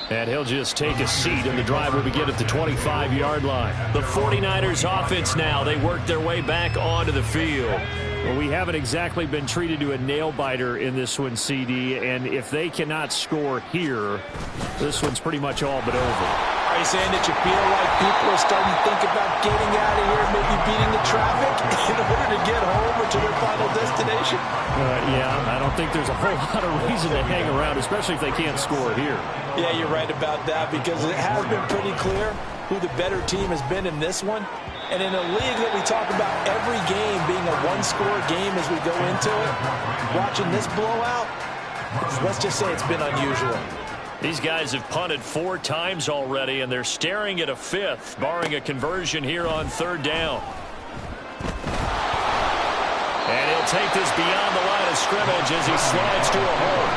And he'll just take a seat, and the drive will begin at the 25-yard line. The 49ers offense now, they work their way back onto the field. Well, we haven't exactly been treated to a nail-biter in this one, CD, and if they cannot score here, this one's pretty much all but over. Are you saying that you feel like people are starting to think about getting out of here, maybe beating the traffic in order to get home or to their final destination? Yeah, I don't think there's a whole lot of reason to hang around, especially if they can't score here. Yeah, you're right about that, because it has been pretty clear who the better team has been in this one. And in a league that we talk about every game being a one-score game as we go into it, watching this blowout, let's just say it's been unusual. These guys have punted 4 times already, and they're staring at a 5th, barring a conversion here on third down. And he'll take this beyond the line of scrimmage as he slides to a hole.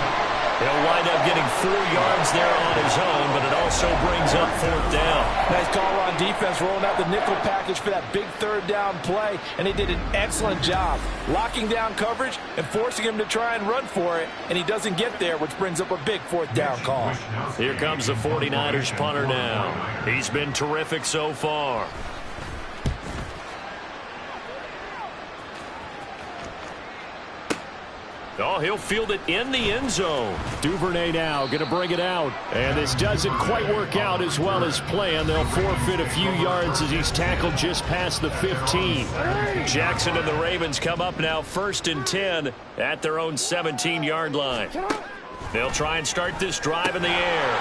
He'll wind up getting 4 yards there on his own, but it also brings up 4th down. Nice call on defense, rolling out the nickel package for that big third down play, and they did an excellent job locking down coverage and forcing him to try and run for it, and he doesn't get there, which brings up a big 4th down call. Here comes the 49ers punter now. He's been terrific so far. Oh, he'll field it in the end zone. Duvernay now going to bring it out. And this doesn't quite work out as well as planned. They'll forfeit a few yards as he's tackled just past the 15. Jackson and the Ravens come up now 1st and 10 at their own 17-yard line. They'll try and start this drive in the air.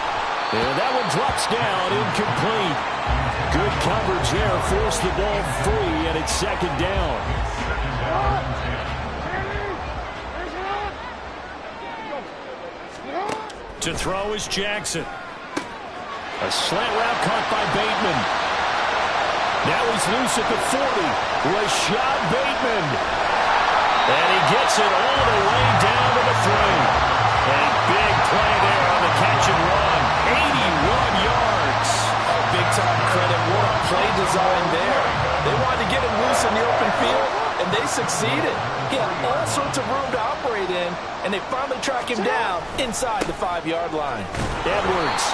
And that one drops down, incomplete. Good coverage there, forced the ball free, and it's 2nd down. To throw is Jackson. A slant route caught by Bateman. Now he's loose at the 40. Rashad Bateman. And he gets it all the way down to the 3. A big play there on the catch and run. 81 yards. Big time credit. What a play design there. They wanted to get him loose in the open field, and they succeeded. He had all sorts of room to operate in, and they finally track him down inside the 5-yard line. Edwards.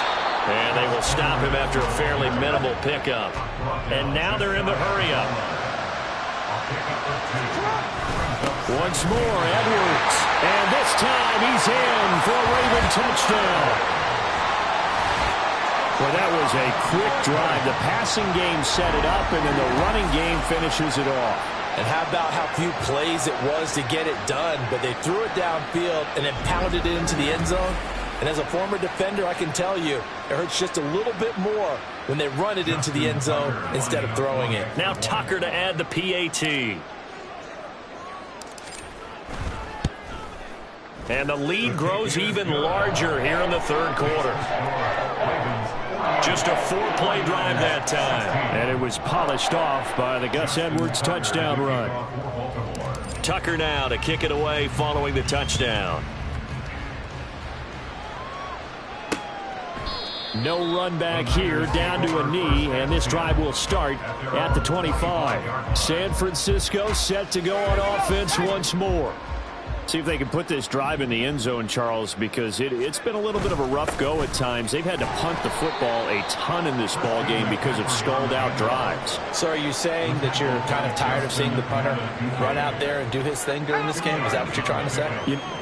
And they will stop him after a fairly minimal pickup. And now they're in the hurry-up. Once more, Edwards. And this time he's in for a Raven touchdown. Well, that was a quick drive. The passing game set it up, and then the running game finishes it off. And how about how few plays it was to get it done, but they threw it downfield and then pounded it into the end zone. And as a former defender, I can tell you, it hurts just a little bit more when they run it into the end zone instead of throwing it. Now Tucker to add the PAT. And the lead grows even larger here in the 3rd quarter. Just a 4-play drive that time. And it was polished off by the Gus Edwards touchdown run. Tucker now to kick it away following the touchdown. No run back here, down to a knee, and this drive will start at the 25. San Francisco set to go on offense once more. See if they can put this drive in the end zone, Charles, because it's been a little bit of a rough go at times. They've had to punt the football a ton in this ball game because of stalled-out drives. So are you saying that you're kind of tired of seeing the punter run out there and do his thing during this game? Is that what you're trying to say?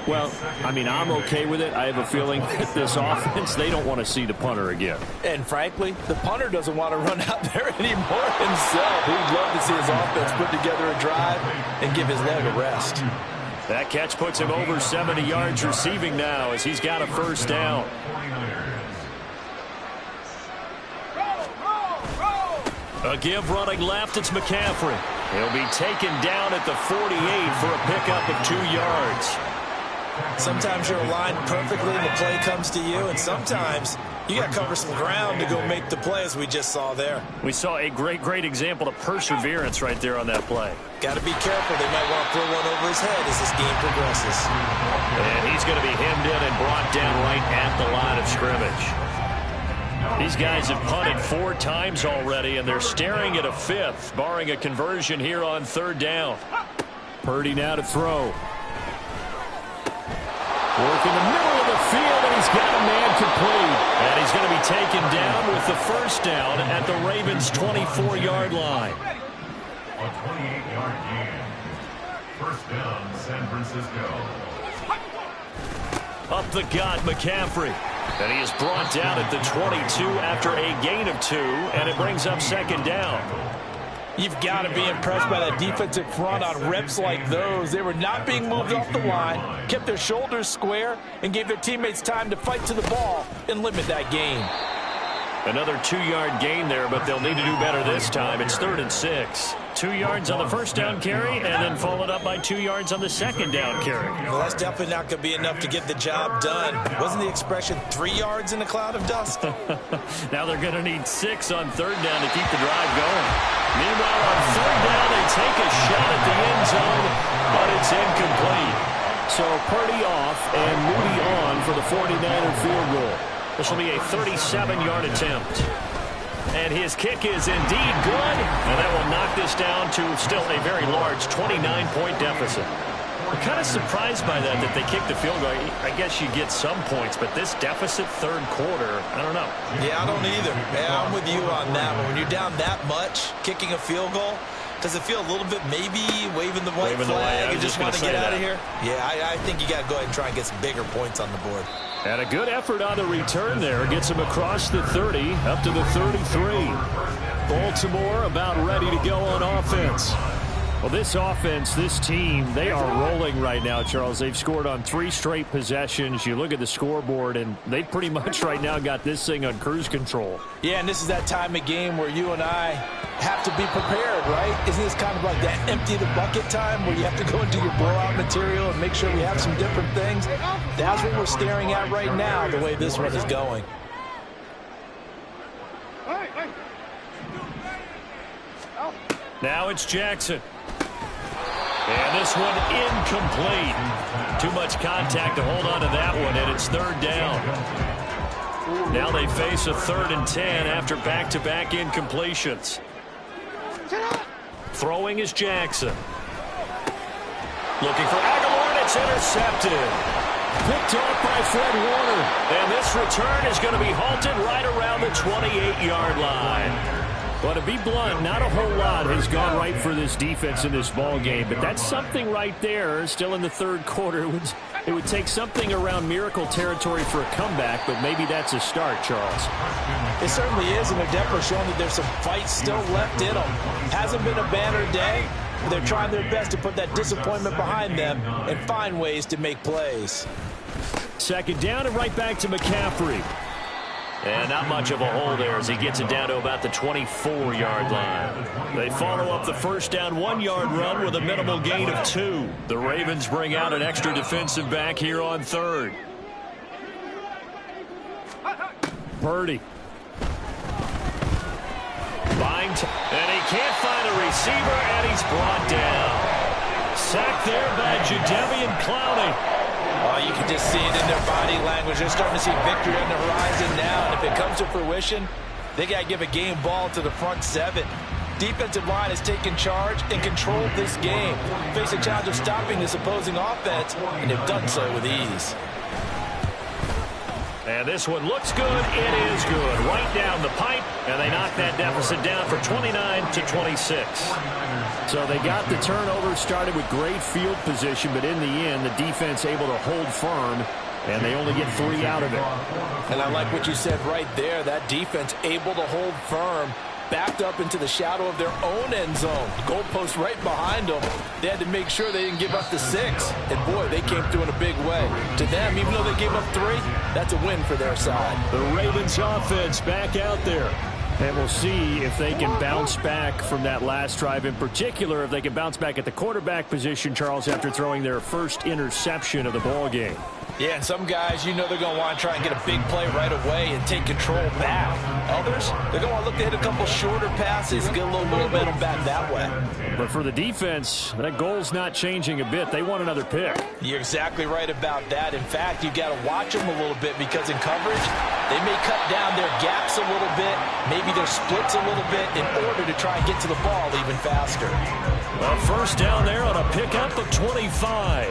Well, I mean, I'm okay with it. I have a feeling that this offense, they don't want to see the punter again. And frankly, the punter doesn't want to run out there anymore himself. He'd love to see his offense put together a drive and give his leg a rest. That catch puts him over 70 yards receiving now as he's got a 1st down. A give running left, it's McCaffrey. He'll be taken down at the 48 for a pickup of 2 yards. Sometimes you're aligned perfectly and the play comes to you, and sometimes you got to cover some ground to go make the play, as we just saw there. We saw a great example of perseverance right there on that play. Got to be careful. They might want to throw one over his head as this game progresses. And he's going to be hemmed in and brought down right at the line of scrimmage. These guys have punted 4 times already, and they're staring at a 5th, barring a conversion here on 3rd down. Purdy now to throw. Working the middle of the field, and he's got a man complete. And he's going to be taken down with the 1st down at the Ravens' 24-yard line. A 28-yard gain. 1st down, San Francisco. Up the gut, McCaffrey. And he is brought down at the 22 after a gain of 2, and it brings up 2nd down. You've got to be impressed by that defensive front on reps like those. They were not being moved off the line, kept their shoulders square, and gave their teammates time to fight to the ball and limit that gain. Another 2-yard gain there, but they'll need to do better this time. It's 3rd and 6. 2 yards on the 1st down carry, and then followed up by 2 yards on the 2nd down carry. Well, that's definitely not going to be enough to get the job done. Wasn't the expression 3 yards in a cloud of dust? Now they're going to need 6 on 3rd down to keep the drive going. Meanwhile, on 3rd down, they take a shot at the end zone, but it's incomplete. So Purdy off and Moody on for the 49er field goal. This will be a 37-yard attempt. And his kick is indeed good, and that will knock this down to still a very large 29-point deficit. We're kind of surprised by that they kicked the field goal. I guess you get some points, but this deficit 3rd quarter, I don't know. Yeah, I don't either. Yeah, I'm with you on that one. When you're down that much, kicking a field goal, Does it feel a little bit maybe waving the white flag and just want to get out of here? Yeah, I think you got to go ahead and try and get some bigger points on the board. And a good effort on the return there. Gets him across the 30, up to the 33. Baltimore about ready to go on offense. Well, this offense, this team, they are rolling right now, Charles. They've scored on 3 straight possessions. You look at the scoreboard, and they pretty much right now got this thing on cruise control. Yeah, and this is that time of game where you and I have to be prepared, right? Isn't this kind of like that empty the bucket time where you have to go into your blowout material and make sure we have some different things? That's what we're staring at right now, the way this one is going. Now it's Jackson. And this one incomplete. Too much contact to hold on to that one, and it's 3rd down. Now they face a 3rd and 10 after back-to-back incompletions. Throwing is Jackson. Looking for Aguilar, and it's intercepted. Picked off by Fred Warner. And this return is going to be halted right around the 28-yard line. But to be blunt, not a whole lot has gone right for this defense in this ball game. But that's something right there. Still in the 3rd quarter. It would take something around miracle territory for a comeback, but maybe that's a start, Charles. It certainly is, and they're definitely showing that there's some fight still left in them. Hasn't been a banner day. They're trying their best to put that disappointment behind them and find ways to make plays. 2nd down and right back to McCaffrey. And not much of a hole there as he gets it down to about the 24-yard line. They follow up the 1st down 1-yard run with a minimal gain of 2. The Ravens bring out an extra defensive back here on 3rd. Purdy. And he can't find a receiver, and he's brought down. Sacked there by Jadeveon Clowney. Oh, you can just see it in their body language. They're starting to see victory on the horizon now. And if it comes to fruition, they got to give a game ball to the front 7. Defensive line has taken charge and controlled this game. Face a challenge of stopping this opposing offense, and they've done so with ease. And this one looks good. It is good. Right down the pipe, and they knock that deficit down for 29-26. So they got the turnover, started with great field position, but in the end, the defense able to hold firm, and they only get 3 out of it. And I like what you said right there. That defense able to hold firm, backed up into the shadow of their own end zone. The goalpost right behind them. They had to make sure they didn't give up the 6. And, boy, they came through in a big way. To them, even though they gave up 3, that's a win for their side. The Ravens offense back out there. And we'll see if they can bounce back from that last drive. In particular, if they can bounce back at the quarterback position, Charles, after throwing their first interception of the ball game. Yeah, and some guys, you know they're going to want to try and get a big play right away and take control back. Others, they're going to want to look to hit a couple shorter passes and get a little momentum back that way. But for the defense, that goal's not changing a bit. They want another pick. You're exactly right about that. In fact, you've got to watch them a little bit because in coverage, they may cut down their gaps a little bit, maybe their splits a little bit in order to try and get to the ball even faster. Well, 1st down there on a pickup of 25.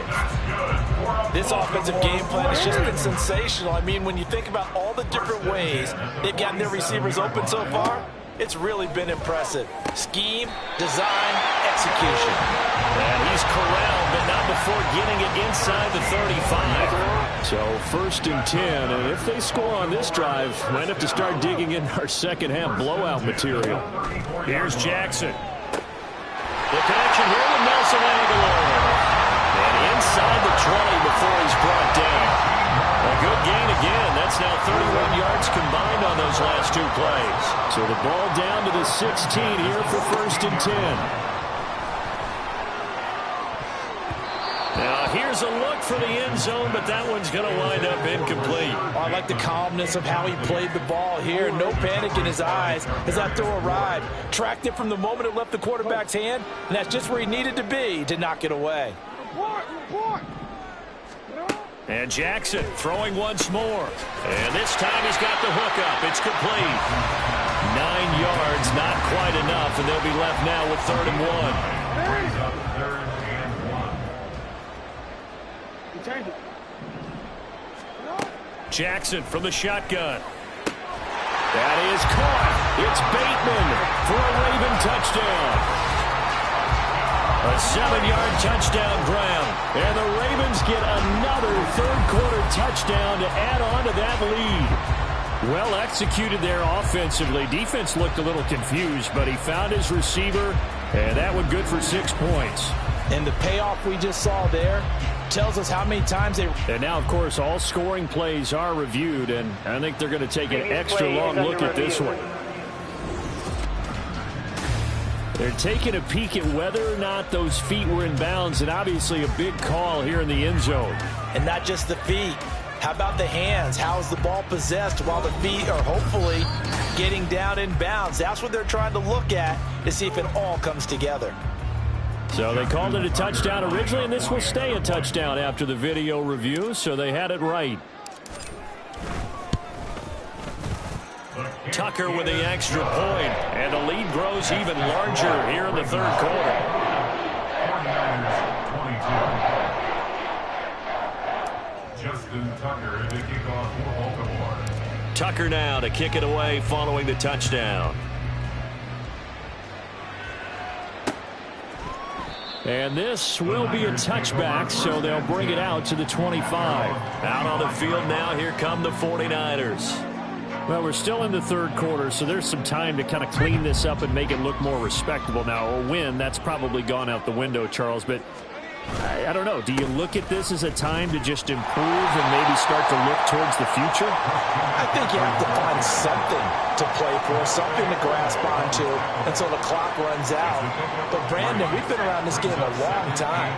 This offensive game plan has just been sensational. I mean, when you think about all the different ways they've gotten their receivers open so far, it's really been impressive. Scheme, design, execution. And he's corralled, but not before getting it inside the 35. So 1st and 10, and if they score on this drive, might have to start digging in our second half blowout material. Here's Jackson. The connection here with Nelson Aguilar. And inside the 20 before he's brought down. A good gain again. That's now 31 yards combined on those last 2 plays. So the ball down to the 16 here for 1st and 10. Now here's a look for the end zone, but that one's going to wind up incomplete. Oh, I like the calmness of how he played the ball here. No panic in his eyes as that throw arrived. Tracked it from the moment it left the quarterback's hand, and that's just where he needed to be to knock it away. And Jackson throwing once more. And this time he's got the hook up. It's complete. 9 yards, not quite enough, and they'll be left now with 3rd and 1. Jackson from the shotgun. That is caught. It's Bateman for a Raven touchdown. A 7-yard touchdown ground. And the Ravens get another third-quarter touchdown to add on to that lead. Well executed there offensively. Defense looked a little confused, but he found his receiver, and that one good for 6 points. And the payoff we just saw there tells us how many times they... And now, of course, all scoring plays are reviewed, and I think they're going to take an extra long look at this one. They're taking a peek at whether or not those feet were in bounds, and obviously a big call here in the end zone. And not just the feet. How about the hands? How's the ball possessed while the feet are hopefully getting down in bounds? That's what they're trying to look at to see if it all comes together. So they called it a touchdown originally, and this will stay a touchdown after the video review, so they had it right. Tucker with the extra point, and the lead grows even larger here in the third quarter. Justin Tucker to kick off for Baltimore. Tucker now to kick it away following the touchdown. And this will be a touchback, so they'll bring it out to the 25. Out on the field now, here come the 49ers. Well, we're still in the third quarter, so there's some time to kind of clean this up and make it look more respectable. Now, a win, that's probably gone out the window, Charles, but I don't know. Do you look at this as a time to just improve and maybe start to look towards the future? I think you have to find something to play for, something to grasp onto until the clock runs out. But, Brandon, we've been around this game a long time.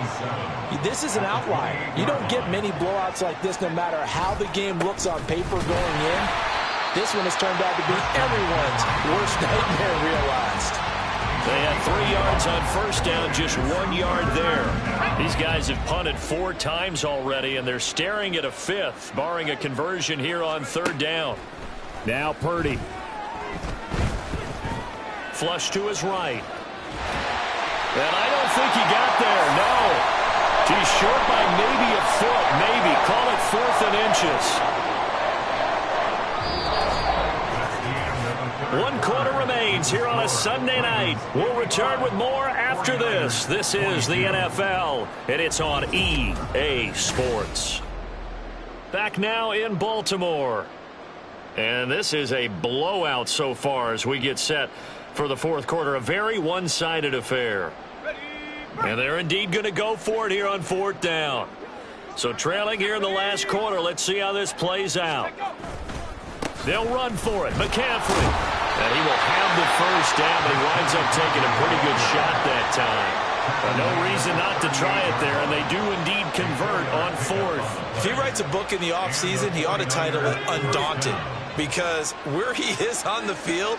This is an outlier. You don't get many blowouts like this no matter how the game looks on paper going in. This one has turned out to be everyone's worst nightmare realized. They had 3 yards on first down, just 1 yard there. These guys have punted 4 times already, and they're staring at a 5th, barring a conversion here on third down. Now Purdy. Flush to his right. And I don't think he got there, no. He's short by maybe a foot, maybe. Call it 4th and inches. 1 quarter remains here on a Sunday night. We'll return with more after this. This is the NFL, and it's on EA Sports. Back now in Baltimore. And this is a blowout so far as we get set for the fourth quarter. A very one-sided affair. And they're indeed going to go for it here on 4th down. So trailing here in the last quarter, let's see how this plays out. They'll run for it. McCaffrey. And he will have the first down, but he winds up taking a pretty good shot that time. But no reason not to try it there, and they do indeed convert on 4th. If he writes a book in the offseason, he ought to title it Undaunted, because where he is on the field,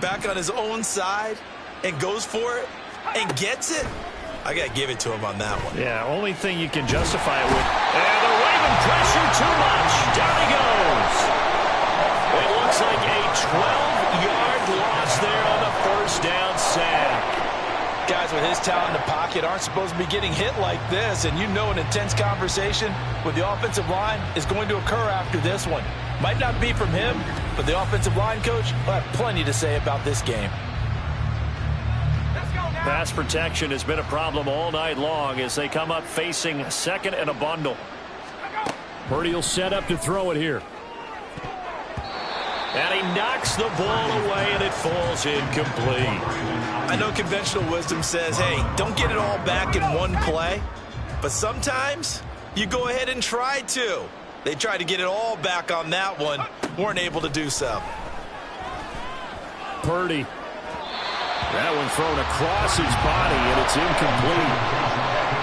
back on his own side, and goes for it, and gets it, I got to give it to him on that one. Yeah, only thing you can justify it with. And the Raven pressure too much. Down he goes. It looks like a 12-yard loss there on the first down sack. Guys with his talent in the pocket aren't supposed to be getting hit like this, and you know an intense conversation with the offensive line is going to occur after this one. Might not be from him, but the offensive line coach will have plenty to say about this game. Pass protection has been a problem all night long as they come up facing second and a bundle. Purdy will set up to throw it here. And he knocks the ball away, and it falls incomplete. I know conventional wisdom says, hey, don't get it all back in one play. But sometimes you go ahead and try to. They tried to get it all back on that one. Weren't able to do so. Purdy. That one thrown across his body, and it's incomplete.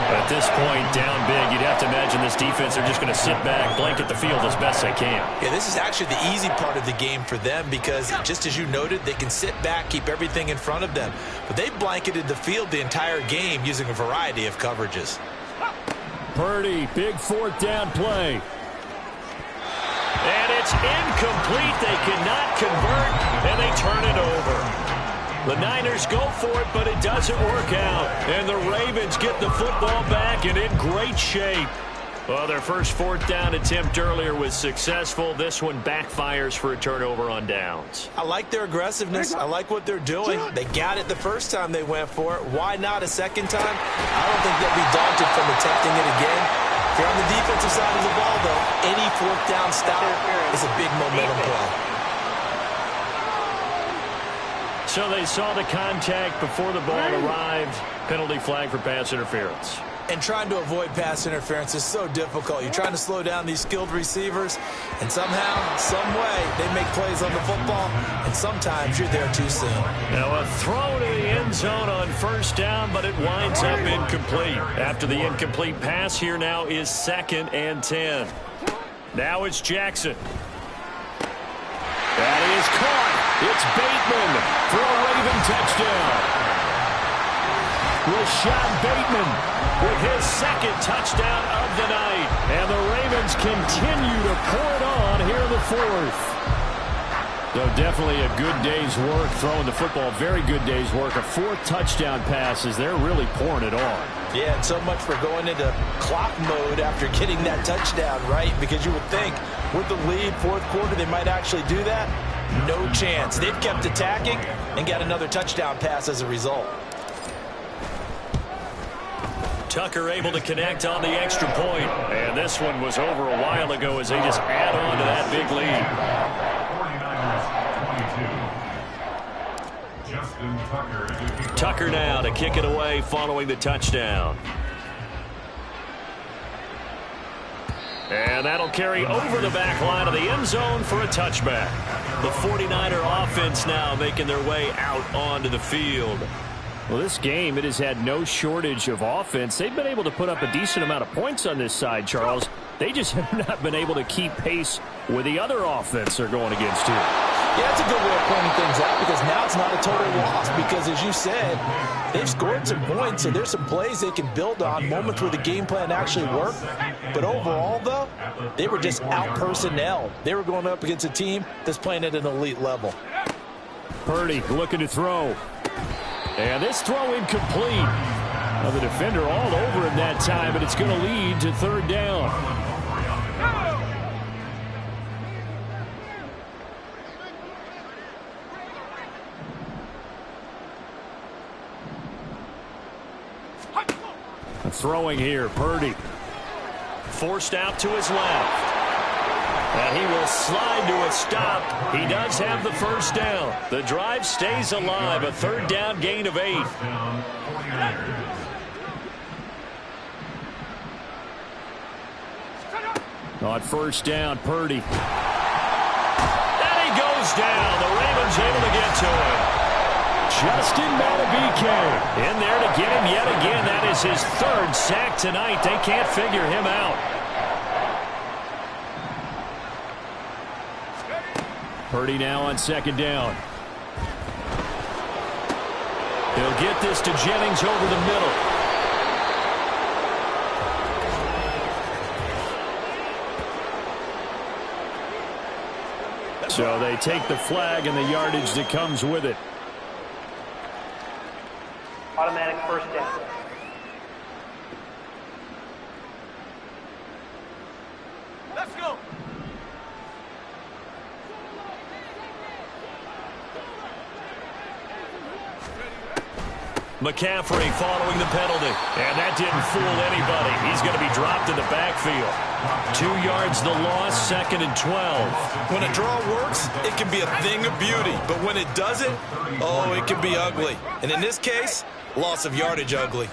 At this point, down big, you'd have to imagine this defense are just going to sit back, blanket the field as best they can. Yeah, this is actually the easy part of the game for them because, just as you noted, they can sit back, keep everything in front of them. But they blanketed the field the entire game using a variety of coverages. Purdy, big 4th down play. And it's incomplete. They cannot convert, and they turn it over. The Niners go for it, but it doesn't work out. And the Ravens get the football back and in great shape. Well, their first fourth down attempt earlier was successful. This one backfires for a turnover on downs. I like their aggressiveness. I like what they're doing. They got it the first time they went for it. Why not a second time? I don't think they'll be daunted from attempting it again. If you're on the defensive side of the ball, though, any fourth down stop is a big momentum play. So they saw the contact before the ball arrived. Penalty flag for pass interference. And trying to avoid pass interference is so difficult. You're trying to slow down these skilled receivers, and somehow, some way, they make plays on the football, and sometimes you're there too soon. Now a throw to the end zone on first down, but it winds up incomplete. After the incomplete pass, here now is 2nd and 10. Now it's Jackson. That is caught. It's Bateman for a Raven touchdown. Rashad Bateman with his 2nd touchdown of the night. And the Ravens continue to pour it on here in the 4th. So definitely a good day's work throwing the football. Very good day's work. A 4th touchdown passes. They're really pouring it on. Yeah, and so much for going into clock mode after getting that touchdown, right? Because you would think with the lead, 4th quarter, they might actually do that. No chance. They've kept attacking and got another touchdown pass as a result. Tucker able to connect on the extra point. And this one was over a while ago as they just add on to that big lead. 49ers 22. Justin Tucker. Tucker now to kick it away following the touchdown. And that'll carry over the back line of the end zone for a touchback. The 49er offense now making their way out onto the field. Well, this game, it has had no shortage of offense. They've been able to put up a decent amount of points on this side, Charles. They just have not been able to keep pace with the other offense they're going against here. Yeah, that's a good way of pointing things out because now it's not a total loss because, as you said, they've scored some points, so there's some plays they can build on, moments where the game plan actually worked. But overall, though, they were just out-personnel. They were going up against a team that's playing at an elite level. Purdy looking to throw. And this throw incomplete. Now the defender all over him that time, but it's going to lead to 3rd down. Throwing here, Purdy. Forced out to his left. And he will slide to a stop. He does have the first down. The drive stays alive. A 3rd down gain of 8. On first down, Purdy. And he goes down. The Ravens able to get to him. Justin Madubuike in there to get him yet again. That is his 3rd sack tonight. They can't figure him out. Purdy now on 2nd down. He'll get this to Jennings over the middle. So they take the flag and the yardage that comes with it. Automatic first down. Let's go. McCaffrey following the penalty. And that didn't fool anybody. He's going to be dropped in the backfield. 2 yards the loss, 2nd and 12. When a draw works, it can be a thing of beauty. But when it doesn't, oh, it can be ugly. And in this case, loss of yardage ugly.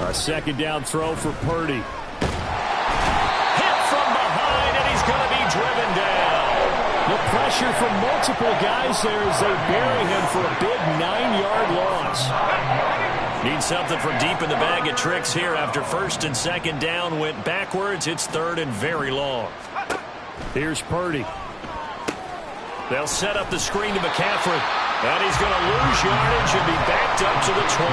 A 2nd down throw for Purdy. Hit from behind, and he's going to be driven down. The pressure from multiple guys there as they bury him for a big 9-yard loss. Need something from deep in the bag of tricks here after 1st and 2nd down went backwards. It's 3rd and very long. Here's Purdy. They'll set up the screen to McCaffrey. And he's going to lose yardage and be backed up to the 25.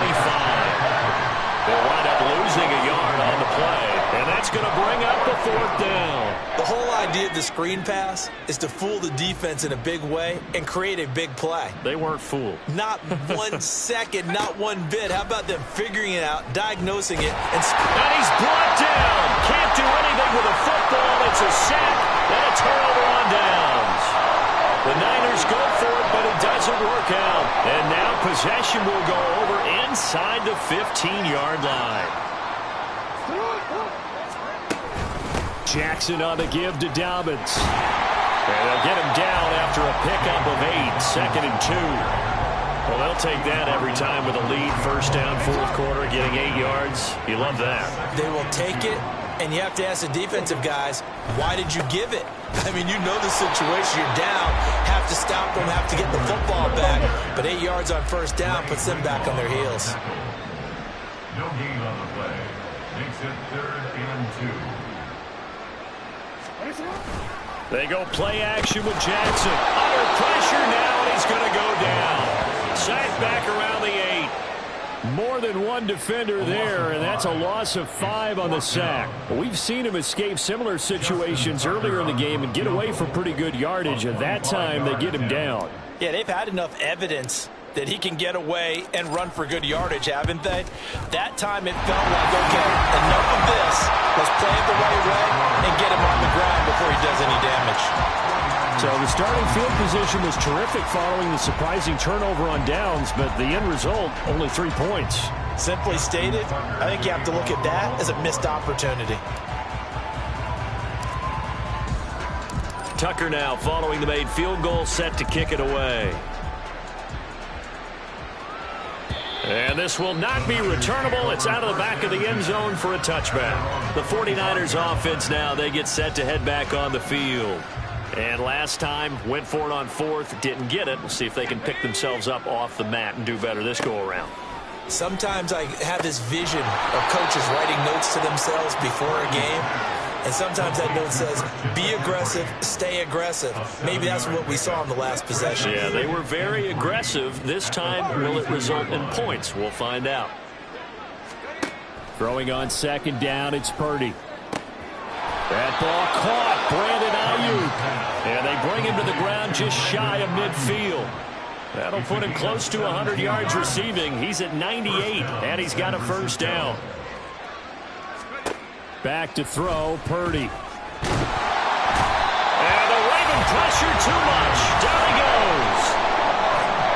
They'll wind up losing a yard on the play. And that's going to bring up the 4th down. The whole idea of the screen pass is to fool the defense in a big way and create a big play. They weren't fooled. Not 1 second, not one bit. How about them figuring it out, diagnosing it, and he's brought down. Can't do anything with a football. It's a sack and a turnover on downs. The Niners go for it, but it doesn't work out. And now possession will go over inside the 15-yard line. Jackson on the give to Dobbins. And they'll get him down after a pickup of 8, 2nd and 2. Well, they'll take that every time with a lead. 1st down, 4th quarter, getting 8 yards. You love that. They will take it, and you have to ask the defensive guys, why did you give it? I mean, you know the situation. You're down, have to stop them, have to get the football back. But 8 yards on 1st down puts them back on their heels. No gain on the play. Makes it 3rd and 2. They go play action with Jackson. Under pressure now, and he's going to go down. Sacked back around the 8. More than one defender there, and that's a loss of 5 on the sack. We've seen him escape similar situations earlier in the game and get away from pretty good yardage, and that time they get him down. Yeah, they've had enough evidence that he can get away and run for good yardage, haven't they? That time it felt like, okay, enough of this. Let's play it the right way and get him on the ground before he does any damage. So the starting field position was terrific following the surprising turnover on downs, but the end result, only 3 points. Simply stated, I think you have to look at that as a missed opportunity. Tucker now following the made field goal, set to kick it away. And this will not be returnable. It's out of the back of the end zone for a touchback. The 49ers offense now, they get set to head back on the field. And last time, went for it on 4th, didn't get it. We'll see if they can pick themselves up off the mat and do better this go-around. Sometimes I have this vision of coaches writing notes to themselves before a game. And sometimes that note says, be aggressive, stay aggressive. Maybe that's what we saw in the last possession. Yeah, they were very aggressive. This time, will it result in points? We'll find out. Throwing on 2nd down, it's Purdy. That ball caught, Brandon Ayuk. And they bring him to the ground just shy of midfield. That'll put him close to 100 yards receiving. He's at 98, and he's got a 1st down. Back to throw, Purdy. And the Raven pressure too much. Down he goes.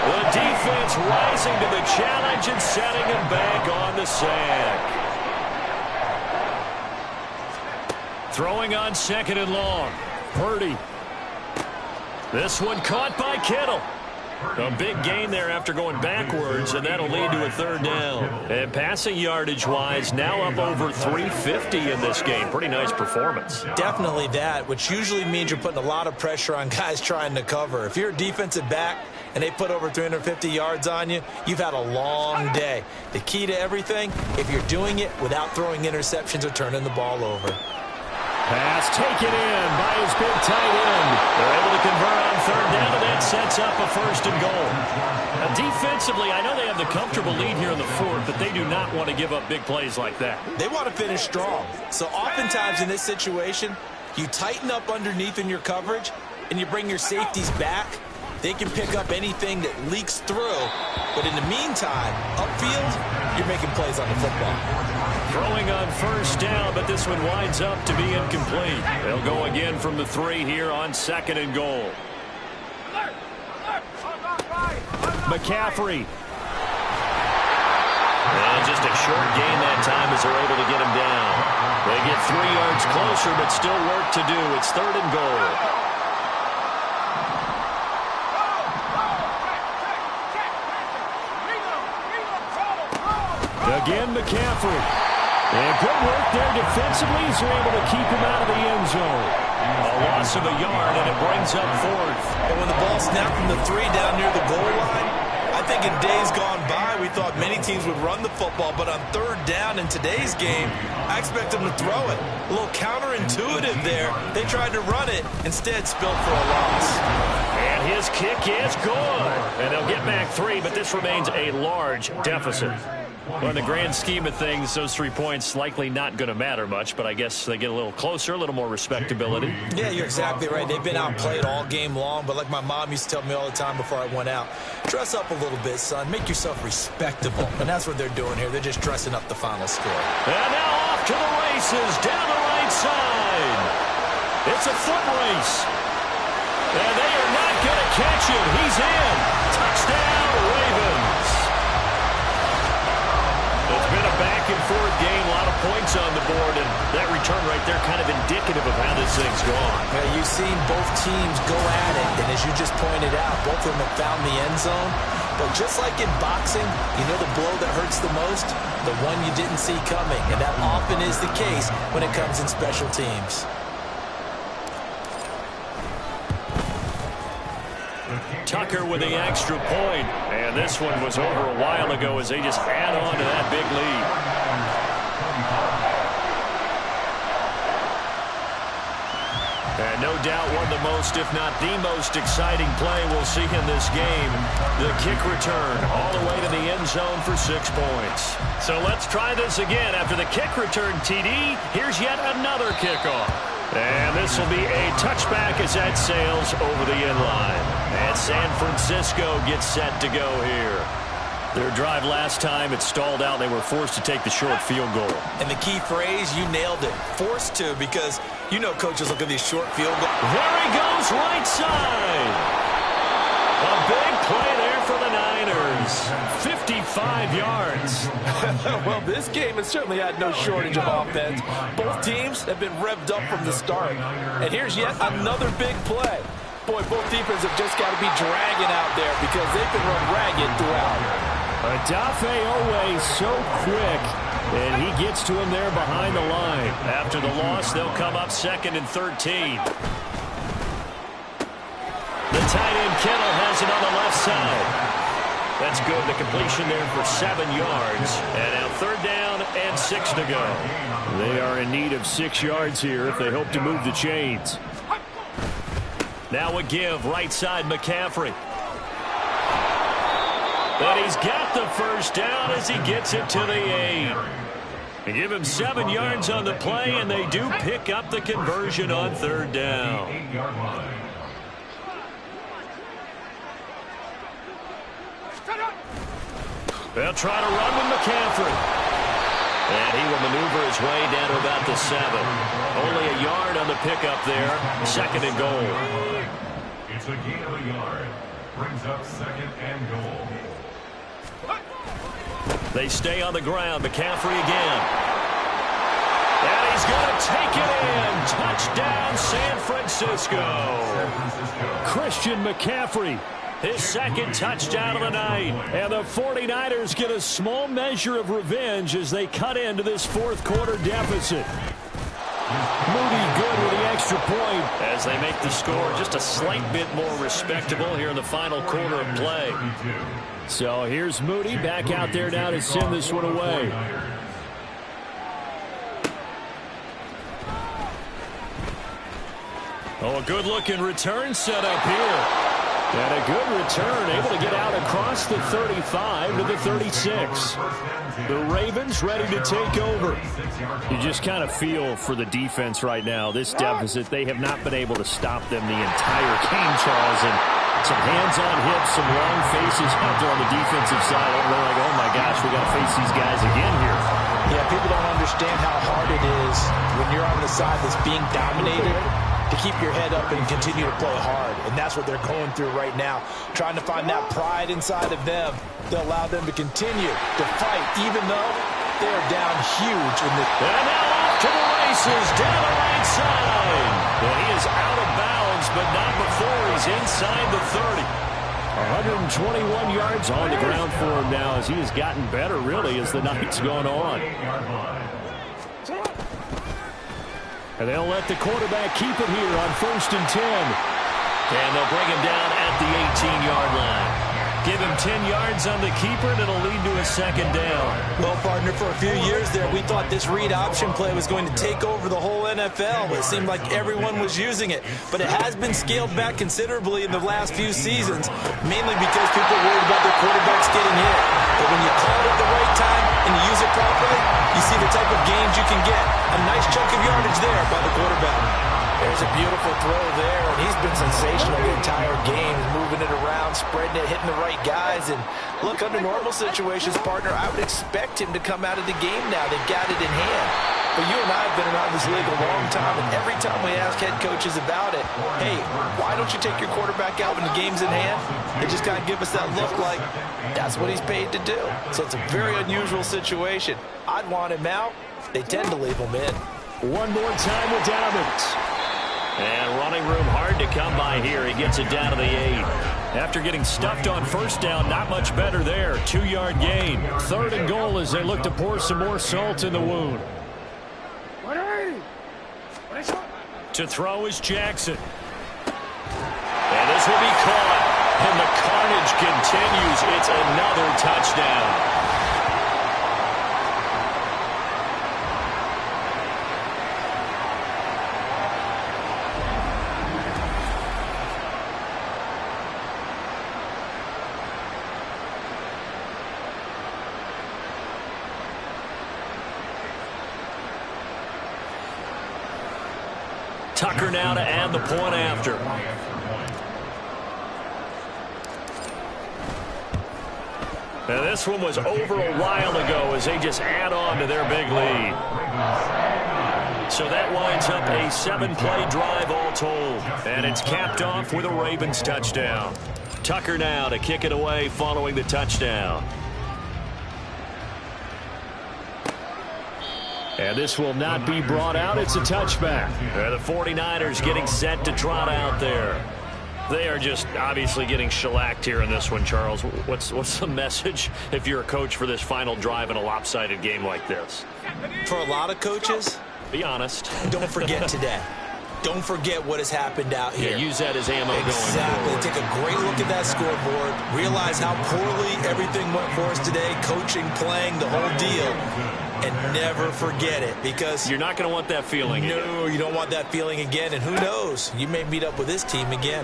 The defense rising to the challenge and setting him back on the sack. Throwing on 2nd and long. Purdy. This one caught by Kittle. A big gain there after going backwards, and that'll lead to a 3rd down. And passing yardage-wise, now up over 350 in this game. Pretty nice performance. Definitely that, which usually means you're putting a lot of pressure on guys trying to cover. If you're a defensive back and they put over 350 yards on you, you've had a long day. The key to everything, if you're doing it without throwing interceptions or turning the ball over. Pass taken in by his big tight end. They're able to convert on 3rd down, and that sets up a 1st and goal. Now, defensively, I know they have the comfortable lead here in the 4th, but they do not want to give up big plays like that. They want to finish strong. So oftentimes in this situation, you tighten up underneath in your coverage, and you bring your safeties back. They can pick up anything that leaks through. But in the meantime, upfield, you're making plays on the football. Throwing on 1st down, but this one winds up to be incomplete. They'll go again from the 3 here on 2nd and goal. McCaffrey. And just a short gain that time as they're able to get him down. They get 3 yards closer, but still work to do. It's 3rd and goal. Again, McCaffrey. And good work there defensively as they're able to keep him out of the end zone. A loss of a yard, and it brings up 4th. And when the ball snapped from the 3 down near the goal line, I think in days gone by, we thought many teams would run the football, but on third down in today's game, I expect them to throw it. A little counterintuitive there. They tried to run it, instead spilled for a loss. And his kick is good. And they'll get back 3, but this remains a large deficit. Well, in the grand scheme of things, those 3 points likely not going to matter much, but I guess they get a little closer, a little more respectability. Yeah, you're exactly right. They've been outplayed all game long, but like my mom used to tell me all the time before I went out, dress up a little bit, son. Make yourself respectable. And that's what they're doing here. They're just dressing up the final score. And now off to the races, down the right side. It's a foot race. And they are not going to catch him. He's in. Touchdown, Ravens. It's been a back-and-forth game, a lot of points on the board, and that return right there kind of indicative of how this thing's gone. Yeah, you've seen both teams go at it, and as you just pointed out, both of them have found the end zone. But just like in boxing, you know the blow that hurts the most? The one you didn't see coming, and that often is the case when it comes in special teams. Tucker with the extra point. And this one was over a while ago as they just add on to that big lead. And no doubt one of the most, if not the most exciting play we'll see in this game. The kick return all the way to the end zone for 6 points. So let's try this again. After the kick return TD, here's yet another kickoff. And this will be a touchback as that sails over the end line. And San Francisco gets set to go here. Their drive last time, it stalled out. They were forced to take the short field goal. And the key phrase, you nailed it. Forced to, because you know coaches look at these short field goals. There he goes, right side. A big play there for the Niners. 55 yards. Well, this game has certainly had no shortage of offense. Both teams have been revved up from the start. And here's yet another big play. Boy, both defenses have just got to be dragging out there because they've been run ragged throughout. Adafe Owe so quick, and he gets to him there behind the line. After the loss, they'll come up 2nd and 13. The tight end Kittle has it on the left side. That's good. The completion there for 7 yards. And now 3rd down and 6 to go. They are in need of 6 yards here if they hope to move the chains. Now a give, right side McCaffrey. And he's got the first down as he gets it to the 8. They give him 7 yards on the play, and they do pick up the conversion on 3rd down. They'll try to run with McCaffrey. And he will maneuver his way down to about the 7. Only a yard on the pickup there. 2nd and goal. It's a gain of a yard. Brings up 2nd and goal. They stay on the ground. McCaffrey again. And he's going to take it in. Touchdown, San Francisco. Christian McCaffrey. His 2nd touchdown of the night. And the 49ers get a small measure of revenge as they cut into this 4th quarter deficit. Moody good with the extra point as they make the score just a slight bit more respectable here in the final quarter of play. So here's Moody back out there now to send this one away. Oh, a good-looking return set up here. And a good return, able to get out across the 35 to the 36. The Ravens ready to take over. You just kind of feel for the defense right now. This deficit, they have not been able to stop them the entire game, Charles. And some hands on hips, some long faces out there on the defensive side. They're like, oh my gosh, we got to face these guys again here. Yeah, people don't understand how hard it is when you're on the side that's being dominated to keep your head up and continue to play hard. And that's what they're going through right now, trying to find that pride inside of them to allow them to continue to fight, even though they're down huge in the... And now off to the races, down the right side. And he is out of bounds, but not before he's inside the 30. 121 yards on the ground for him now as he has gotten better, really, as the night's gone on. And they'll let the quarterback keep it here on 1st and 10. And they'll bring him down at the 18-yard line. Give him 10 yards on the keeper, and it'll lead to a second down. Well, partner, for a few years there, we thought this read option play was going to take over the whole NFL. It seemed like everyone was using it. But it has been scaled back considerably in the last few seasons, mainly because people are worried about their quarterbacks getting hit. But when you call it at the right time and you use it properly, you see the type of gains you can get. A nice chunk of yardage there by the quarterback. There's a beautiful throw there, and he's been sensational the entire game. He's moving it around, spreading it, hitting the right guys. And look, under normal situations, partner, I would expect him to come out of the game now. They've got it in hand. But you and I have been around this league a long time, and every time we ask head coaches about it, hey, why don't you take your quarterback out when the game's in hand? They just kind of give us that look like that's what he's paid to do. So it's a very unusual situation. I'd want him out. They tend to leave him in. One more time with Dobbins. And running room hard to come by here. He gets it down to the 8. After getting stuffed on first down, not much better there. 2-yard gain. 3rd and goal as they look to pour some more salt in the wound. To throw is Jackson. And this will be caught. And the carnage continues. It's another touchdown. Tucker now to add the point after. Now this one was over a while ago as they just add on to their big lead. So that winds up a 7-play drive all told. And it's capped off with a Ravens touchdown. Tucker now to kick it away following the touchdown. And this will not be brought out. It's a touchback. The 49ers getting set to trot out there. They are just obviously getting shellacked here in this one, Charles. What's the message if you're a coach for this final drive in a lopsided game like this? For a lot of coaches, be honest. Don't forget today. Don't forget what has happened out here. Yeah, use that as ammo going forward. Exactly. Take a great look at that scoreboard. Realize how poorly everything went for us today. Coaching, playing, the whole deal. And never forget it, because you're not going to want that feeling again. No, you don't want that feeling again. And who knows? You may meet up with this team again.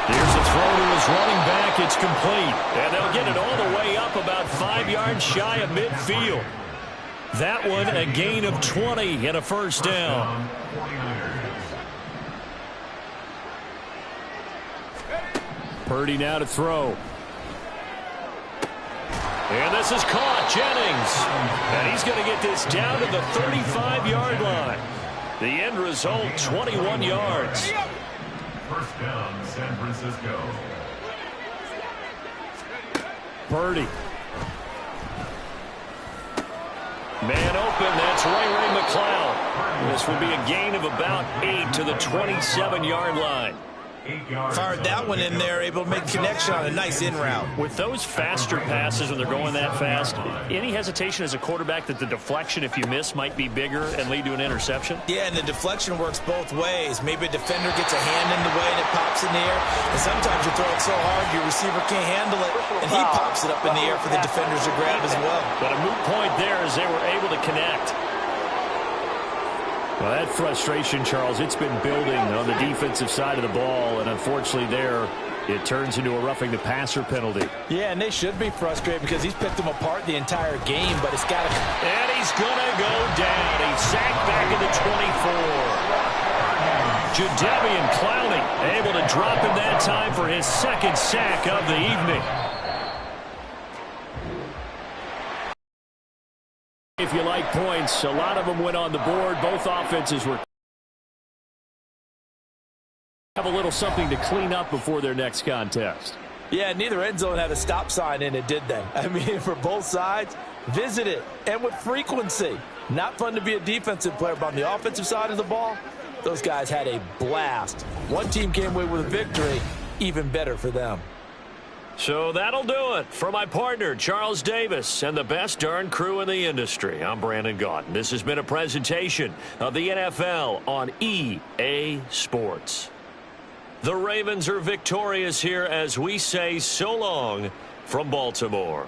Here's a throw to his running back. It's complete. And they'll get it all the way up about 5 yards shy of midfield. That one a gain of 20 and a first down. Purdy now to throw. And this is caught. Jennings. And he's going to get this down to the 35-yard line. The end result, 21 yards. First down, San Francisco. Purdy. Man open, that's Ray McLeod. This will be a gain of about 8 to the 27-yard line. Fired that one in there, able to make connection on a nice in route. With those faster passes when they're going that fast, any hesitation as a quarterback that the deflection, if you miss, might be bigger and lead to an interception? Yeah, and the deflection works both ways. Maybe a defender gets a hand in the way and it pops in the air. And sometimes you throw it so hard your receiver can't handle it, and he pops it up in the air for the defenders to grab as well. But a moot point there as they were able to connect. Well, that frustration, Charles, it's been building on the defensive side of the ball, and unfortunately there, it turns into a roughing the passer penalty. Yeah, and they should be frustrated because he's picked them apart the entire game, but it's got to... And he's going to go down. He's sacked back at the 24. Jadeveon Clowney able to drop him that time for his second sack of the evening. If you like points, a lot of them went on the board. Both offenses were have a little something to clean up before their next contest. Yeah, neither end zone had a stop sign in it, did they? I mean, for both sides, visit it, and with frequency. Not fun to be a defensive player, but on the offensive side of the ball, those guys had a blast. One team came away with a victory, even better for them. So that'll do it for my partner, Charles Davis, and the best darn crew in the industry. I'm Brandon Gaudin. This has been a presentation of the NFL on EA Sports. The Ravens are victorious here as we say so long from Baltimore.